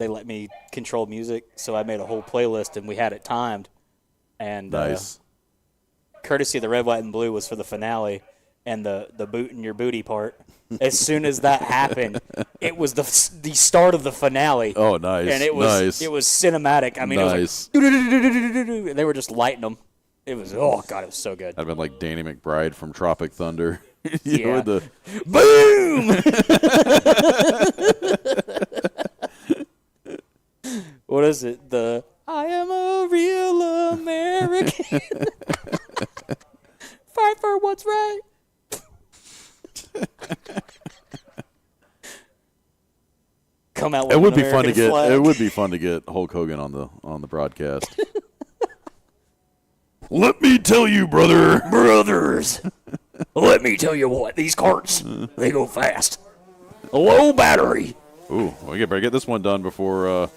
let me control music, so I made a whole playlist, and we had it timed. And Nice. Courtesy of the Red, White, and Blue was for the finale, and the boot in your booty part. As soon as that happened, it was the start of the finale. Oh, nice. And it was nice. it was cinematic. I mean, Nice. it was like, they were just lighting them. It was, oh, God, it was so good. I'd been like Danny McBride from Tropic Thunder. Yeah. With the boom! What is it? I am a real American. Fight for what's right. Come out with It would an be fun to American get. flag. It would be fun to get Hulk Hogan on the broadcast. Let me tell you, Brothers, let me tell you what, these carts, they go fast. A low battery. Ooh, we better get this one done before.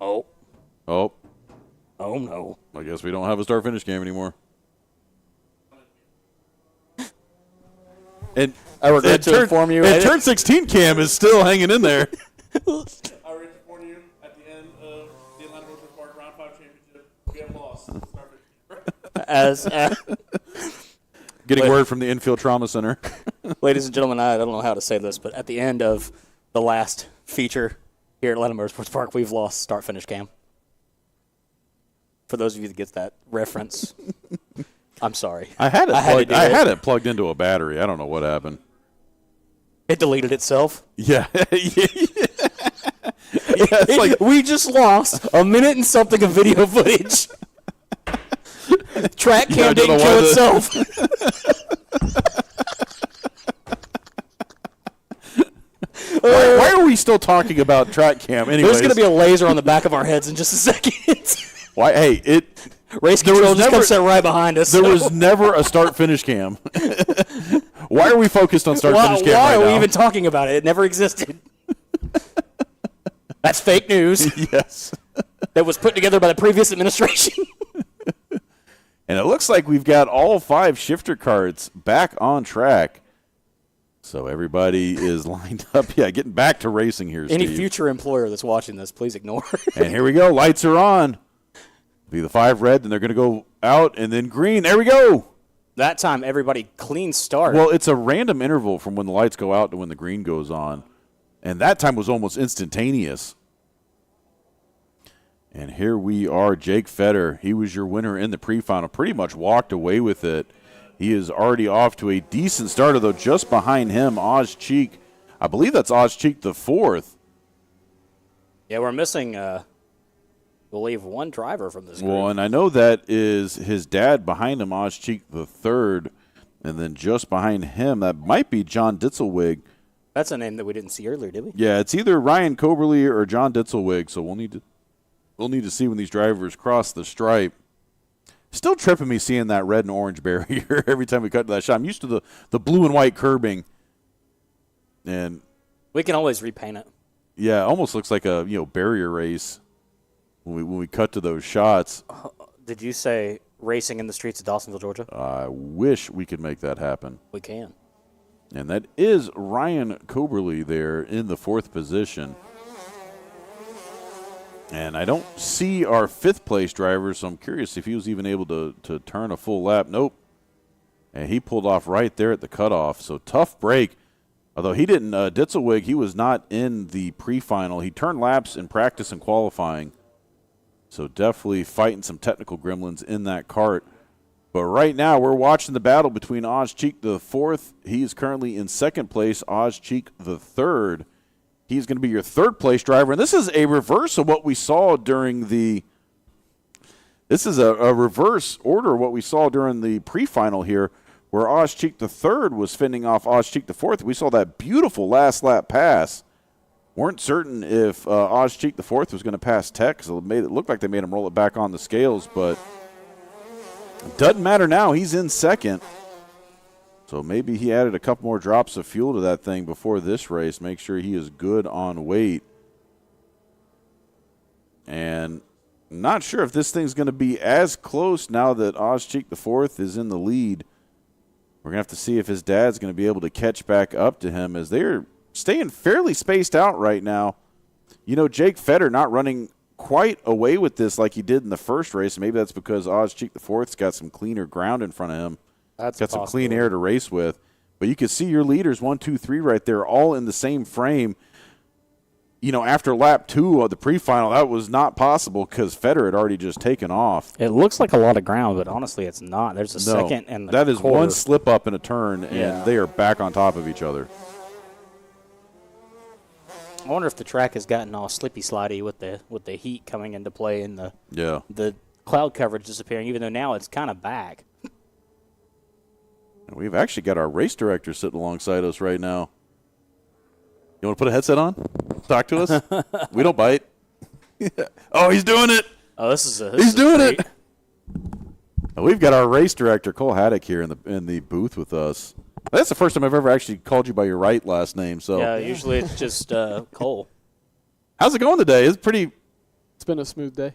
Oh Oh, no. I guess we don't have a start finish game anymore. And I regret to inform you. And turn 16 cam is still hanging in there. I already informed you at the end of the Atlanta Motorsports Park Round 5 Championship, we have lost. As Getting word from the infield trauma center. ladies and gentlemen, I don't know how to say this, but at the end of the last feature here at Atlanta Motorsports Park, we've lost start finish cam. For those of you that get that reference, I'm sorry. I had it. to do I had it plugged into a battery. I don't know what happened. It deleted itself. Yeah. It's like We just lost a minute and something of video footage. Track cam I don't know didn't why kill the- itself. why are we still talking about track cam? Anyways, There's going to be a laser on the back of our heads in just a second. why? Hey, Race There control was just never- comes set right behind us. there was never a start finish cam. Why are we focused on start finish cam why right are we now? even talking about it? It never existed. That's fake news Yes. that was put together by the previous administration. And it looks like we've got all 5 shifter carts back on track. So everybody is lined up. Yeah, getting back to racing here, Any Steve. future employer that's watching this, please ignore. And here we go. Lights are on. Be the 5 red, then they're going to go out, and then green. There we go. That time, everybody clean start. Well, it's a random interval from when the lights go out to when the green goes on. And that time was almost instantaneous. And here we are, Jake Fetter. He was your winner in the pre-final. Pretty much walked away with it. He is already off to a decent start, though just behind him, Oz Cheek. I believe that's Oz Cheek the 4th. yeah, we're missing, I believe, one driver from this group. Well, and I know that is his dad behind him, Oz Cheek the 3rd. And then just behind him, that might be John Ditzelwig. That's a name that we didn't see earlier, did we? Yeah, it's either Ryan Coberly or John Ditzelwig, so we'll need to see when these drivers cross the stripe. Still tripping me seeing that red and orange barrier every time we cut to that shot. I'm used to the blue and white curbing. And We can always repaint it. yeah, it almost looks like a barrier race when we cut to those shots. Did you say racing in the streets of Dawsonville, Georgia? I wish we could make that happen. We can. And that is Ryan Coberly there in the 4th position. And I don't see our 5th place driver, so I'm curious if he was even able to turn a full lap. Nope. And he pulled off right there at the cutoff. So tough break. Although he didn't, Ditzelwig, he was not in the pre-final. He turned laps in practice and qualifying. So definitely fighting some technical gremlins in that kart. But right now we're watching the battle between Oz Cheek the 4th. He is currently in 2nd place. Oz Cheek the 3rd. He's going to be your 3rd place driver. And this is a reverse of what we saw during the – this is a reverse order of what we saw during the pre-final here, where Oz Cheek the 3rd was fending off Oz Cheek the 4th. We saw that beautiful last lap pass. Weren't certain if Oz Cheek the 4th was going to pass Tech, because it looked like they made him roll it back on the scales, but it doesn't matter now. He's in 2nd. So maybe he added a couple more drops of fuel to that thing before this race. Make sure he is good on weight. And not sure if this thing's going to be as close now that Oz Cheek the 4th is in the lead. We're going to have to see if his dad's going to be able to catch back up to him, as they're staying fairly spaced out right now. Jake Fetter not running quite away with this like he did in the first race. Maybe that's because Oz Cheek the 4th's got some cleaner ground in front of him. That's got some clean air to race with. But you can see your leaders, 1, 2, 3 right there, all in the same frame. After lap 2 of the pre-final, that was not possible because Fetter had already just taken off. It looks like a lot of ground, but honestly, it's not. There's a second and that is quarter. one slip up in a turn, and Yeah. they are back on top of each other. I wonder if the track has gotten all slippy slidey with the heat coming into play and the cloud coverage disappearing, even though now it's kind of back. We've actually got our race director sitting alongside us right now. You want to put a headset on? Talk to us? We don't bite. Oh, he's doing it. Oh, He's doing it. We've got our race director, Cole Haddock, here in the booth with us. That's the first time I've ever actually called you by your right last name. So yeah, usually it's just Cole. How's it going today? It's been a smooth day.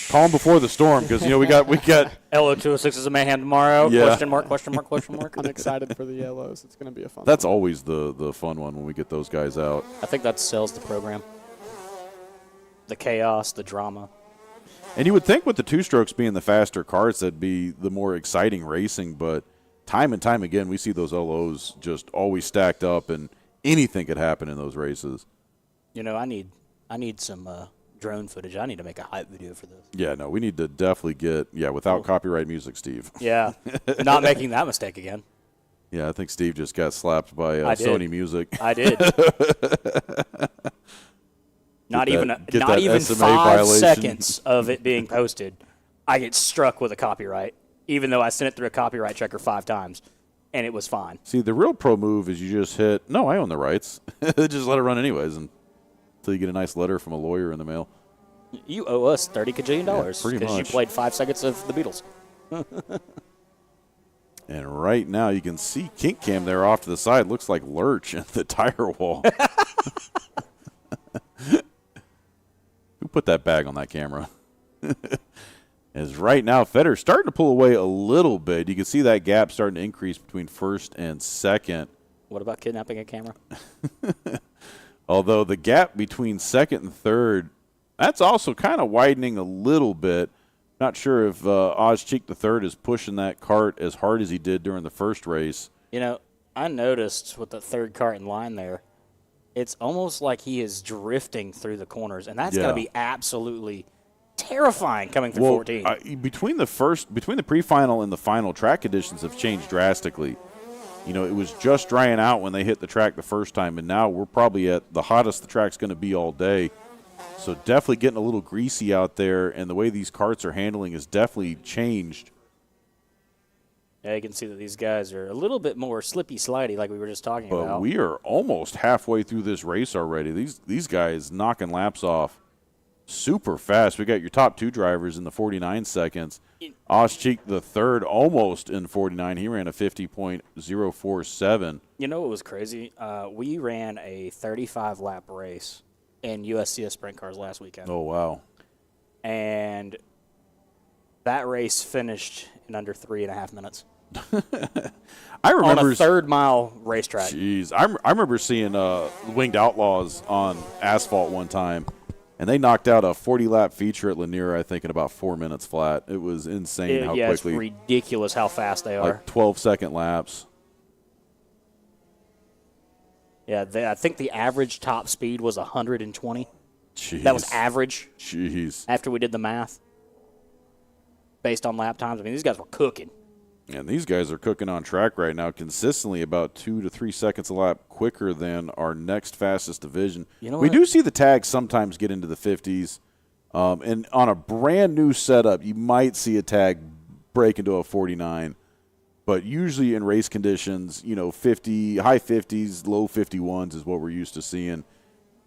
calm before the storm because we got LO206 is a mayhem tomorrow. Yeah. Question mark. I'm excited for the yellows. It's going to be a fun. That's always the fun one when we get those guys out. I think that sells the program. The chaos, the drama. And you would think with the two-strokes being the faster karts, that'd be the more exciting racing, but time and time again, we see those LOs just always stacked up, and anything could happen in those races. I need some drone footage. I need to make a hype video for this. Yeah, no, we need to definitely get, without copyright music, Steve. Yeah, not making that mistake again. Yeah, I think Steve just got slapped by Sony Music. I did. Not even SMA 5 violation. seconds of it being posted, I get struck with a copyright, even though I sent it through a copyright checker 5 times, and it was fine. See, the real pro move is you just hit, no, I own the rights. Just let it run anyways until you get a nice letter from a lawyer in the mail. You owe us $30 kajillion pretty because you much. played 5 seconds of the Beatles. And right now you can see Kink Cam there off to the side. Looks like Lurch at the tire wall. Who put that bag on that camera? As right now, Federer's starting to pull away a little bit. You can see that gap starting to increase between first and second. What about kidnapping a camera? Although the gap between second and third, that's also kind of widening a little bit. Not sure if Ozcheek III is pushing that cart as hard as he did during the first race. I noticed with the third cart in line there, it's almost like he is drifting through the corners, and that's going to be absolutely terrifying coming through 14. Between the pre-final and the final, track conditions have changed drastically. It was just drying out when they hit the track the first time, and now we're probably at the hottest the track's going to be all day. So definitely getting a little greasy out there, and the way these carts are handling has definitely changed. Yeah, you can see that these guys are a little bit more slippy-slidey like we were just talking But about. we are almost halfway through this race already. These guys knocking laps off super fast. We got your top 2 drivers in the 49 seconds. Ozcheek the third almost in 49. He ran a 50.047. You know what was crazy? We ran a 35-lap race in USCS sprint cars last weekend. Oh, wow. And that race finished in under 3.5 minutes. I remember on a third-mile racetrack. Jeez. I remember seeing Winged Outlaws on asphalt one time, and they knocked out a 40-lap feature at Lanier, I think, in about 4 minutes flat. It was insane how quickly. It's ridiculous how fast they are. Like 12-second laps. Yeah, I think the average top speed was 120. Jeez. That was average. Jeez. After we did the math, based on lap times. I mean, these guys were cooking. And these guys are cooking on track right now consistently about 2 to 3 seconds a lap quicker than our next fastest division. You know we what? do see the tags sometimes get into the 50s. And on a brand new setup, you might see a tag break into a 49. But usually in race conditions, 50, high 50s, low 51s is what we're used to seeing.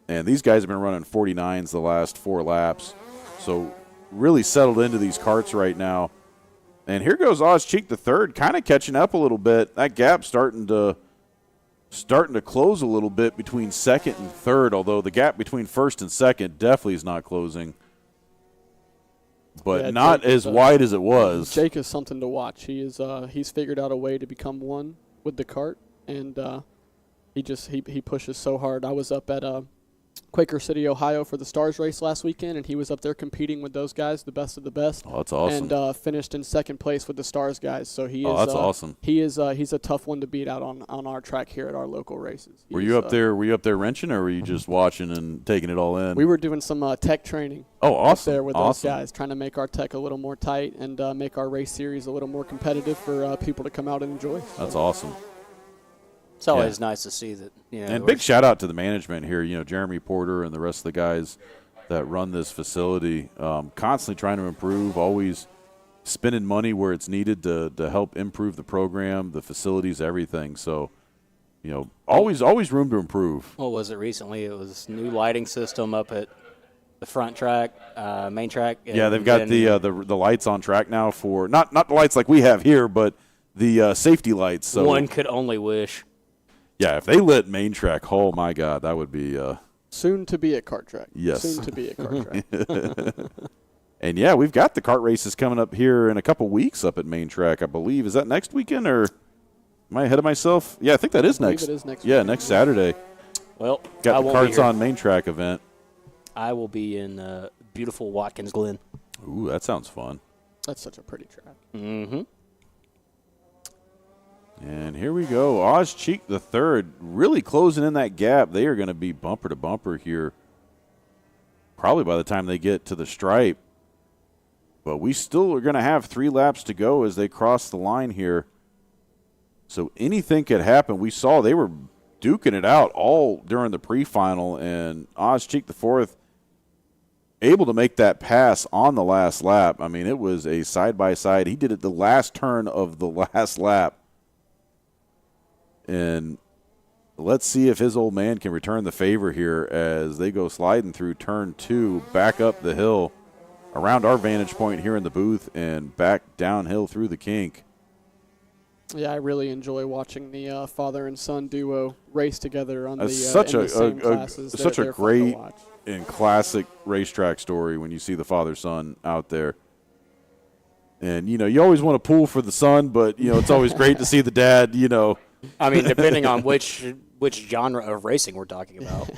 And these guys have been running 49s the last 4 laps. So really settled into these karts right now. And here goes Ozcheek the third, kind of catching up a little bit. That gap starting to close a little bit between second and third, although the gap between first and second definitely is not closing. But not as wide as it was. Jake is something to watch. He's figured out a way to become one with the cart, and he pushes so hard. I was up at Quaker City, Ohio for the Stars race last weekend, and he was up there competing with those guys, the best of the best. Oh, that's awesome. And finished in second place with the Stars guys. So he is. Oh, that's awesome. He's a tough one to beat out on our track here at our local races. Were you up there wrenching, or were you just watching and taking it all in? We were doing some tech training. Oh, awesome. Up there with those Awesome. guys, trying to make our tech a little more tight and make our race series a little more competitive for people to come out and enjoy. That's awesome. It's always nice to see that. And big shout out to the management here. Jeremy Porter and the rest of the guys that run this facility, constantly trying to improve, always spending money where it's needed to help improve the program, the facilities, everything. So, always room to improve. What was it recently? It was new lighting system up at the front track, main track. Yeah, they've got the lights on track now for not the lights like we have here, but the safety lights. So one could only wish. Yeah, if they lit main track, oh my God, that would be soon to be a kart track. Yes, soon to be a kart track. And yeah, we've got the kart races coming up here in a couple weeks up at main track, I believe. Is that next weekend or am I ahead of myself? Yeah, I think that is next. It is next. Yeah, next Saturday. Well, got the Karts on main track event. I will be in beautiful Watkins Glen. Ooh, that sounds fun. That's such a pretty track. Mm-hmm. And here we go. Oz Cheek the third, really closing in that gap. They are going to be bumper to bumper here, probably by the time they get to the stripe. But we still are going to have 3 laps to go as they cross the line here. So anything could happen. We saw they were duking it out all during the pre-final, and Oz Cheek the fourth able to make that pass on the last lap. I mean, it was a side-by-side. He did it the last turn of the last lap. And let's see if his old man can return the favor here as they go sliding through turn 2, back up the hill, around our vantage point here in the booth, and back downhill through the kink. Yeah, I really enjoy watching the father and son duo race together on the such in the same classes. Such a They're fun to great watch. and classic racetrack story when you see the father-son out there. And, you always want to pull for the son, but, it's always great to see the dad, I mean, depending on which genre of racing we're talking about.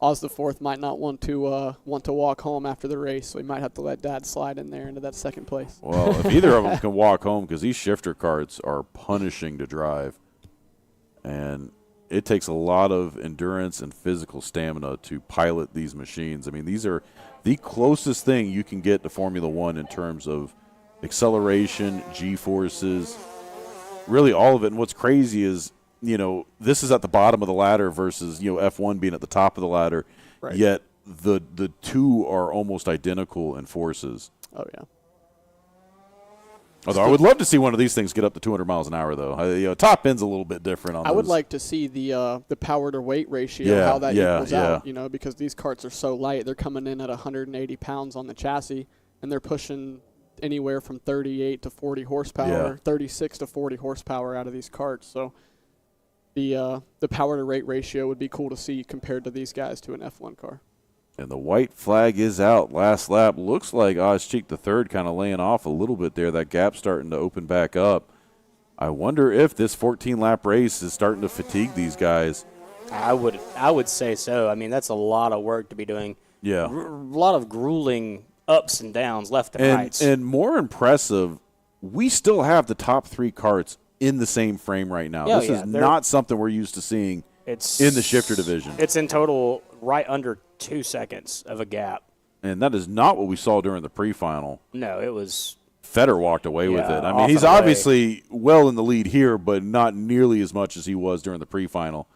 Oz the fourth might not want to walk home after the race, so he might have to let Dad slide in there into that second place. Well, if either of them can walk home, because these shifter karts are punishing to drive, and it takes a lot of endurance and physical stamina to pilot these machines. I mean, these are the closest thing you can get to Formula One in terms of acceleration, G-forces, really all of it. And what's crazy is, this is at the bottom of the ladder versus, F1 being at the top of the ladder. Right. Yet the two are almost identical in forces. Oh, yeah. Although I would love to see one of these things get up to 200 miles an hour, though. Top end's a little bit different on I those. would like to see the power to weight ratio, how that equals out, because these karts are so light. They're coming in at 180 pounds on the chassis, and they're pushing anywhere from 38 to 40 horsepower, 36 to 40 horsepower out of these karts. So the power to weight ratio would be cool to see compared to these guys to an F1 car. And the white flag is out. Last lap looks like Ozcheek the third kind of laying off a little bit there. That gap starting to open back up. I wonder if this 14-lap race is starting to fatigue these guys. I would say so. I mean, that's a lot of work to be doing. Yeah. A lot of grueling ups and downs, left and right. And more impressive, we still have the top 3 karts in the same frame right now. This is not something we're used to seeing in the shifter division. It's in total right under 2 seconds of a gap. And that is not what we saw during the pre-final. No, it was. Feder walked away with it. I mean, he's obviously well in the lead here, but not nearly as much as he was during the pre-final.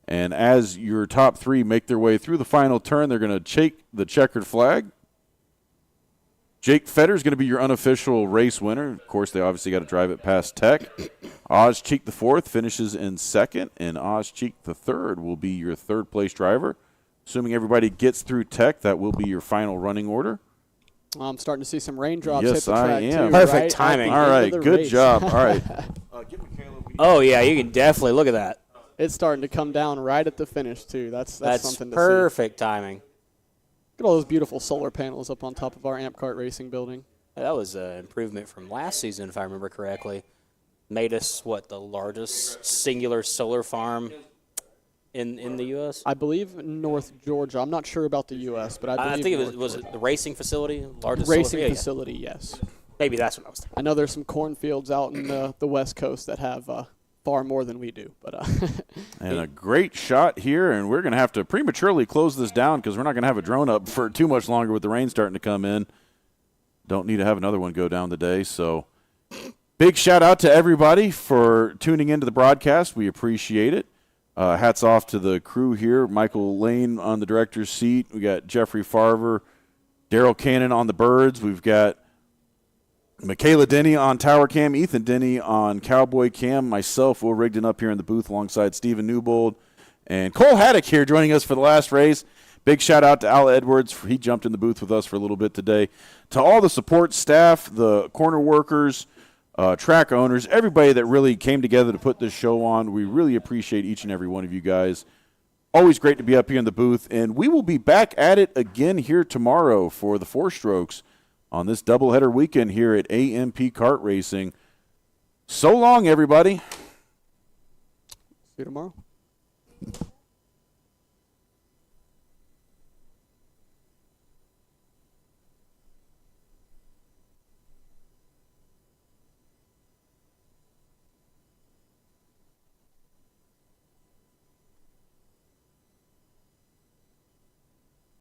And as your top 3 make their way through the final turn, they're going to shake the checkered flag. Jake Feder is going to be your unofficial race winner. Of course, they obviously got to drive it past Tech. Ozcheek the fourth finishes in second, and Ozcheek the third will be your third-place driver. Assuming everybody gets through Tech, that will be your final running order. I'm starting to see some raindrops Yes, hit the track, I am. too. Perfect right timing. All right, good race. job. All right. Oh, yeah, you can definitely look at that. It's starting to come down right at the finish, too. That's something to see. Perfect timing. Look at all those beautiful solar panels up on top of our Amp Kart racing building. That was an improvement from last season, if I remember correctly. Made us, the largest singular solar farm in the U.S.? I believe North Georgia. I'm not sure about the U.S., but I think North was Georgia. it the racing facility? Largest Racing solar facility, yes. Maybe that's what I was thinking. I know there's some cornfields out in the West Coast that have far more than we do. But And a great shot here, and we're going to have to prematurely close this down because we're not going to have a drone up for too much longer with the rain starting to come in. Don't need to have another one go down today, so Big shout out to everybody for tuning into the broadcast. We appreciate it. Hats off to the crew here. Michael Lane on the director's seat. We got Jeffrey Farver, Daryl Cannon on the birds. We've got Michaela Denny on tower cam, Ethan Denny on cowboy cam, myself, Will Rigdon up here in the booth alongside Stephen Newbold, and Cole Haddock here joining us for the last race. Big shout out to Al Edwards. He jumped in the booth with us for a little bit today. To all the support staff, the corner workers, track owners, everybody that really came together to put this show on. We really appreciate each and every one of you guys. Always great to be up here in the booth, and we will be back at it again here tomorrow for the Four Strokes on this doubleheader weekend here at AMP Kart Racing. So long, everybody. See you tomorrow.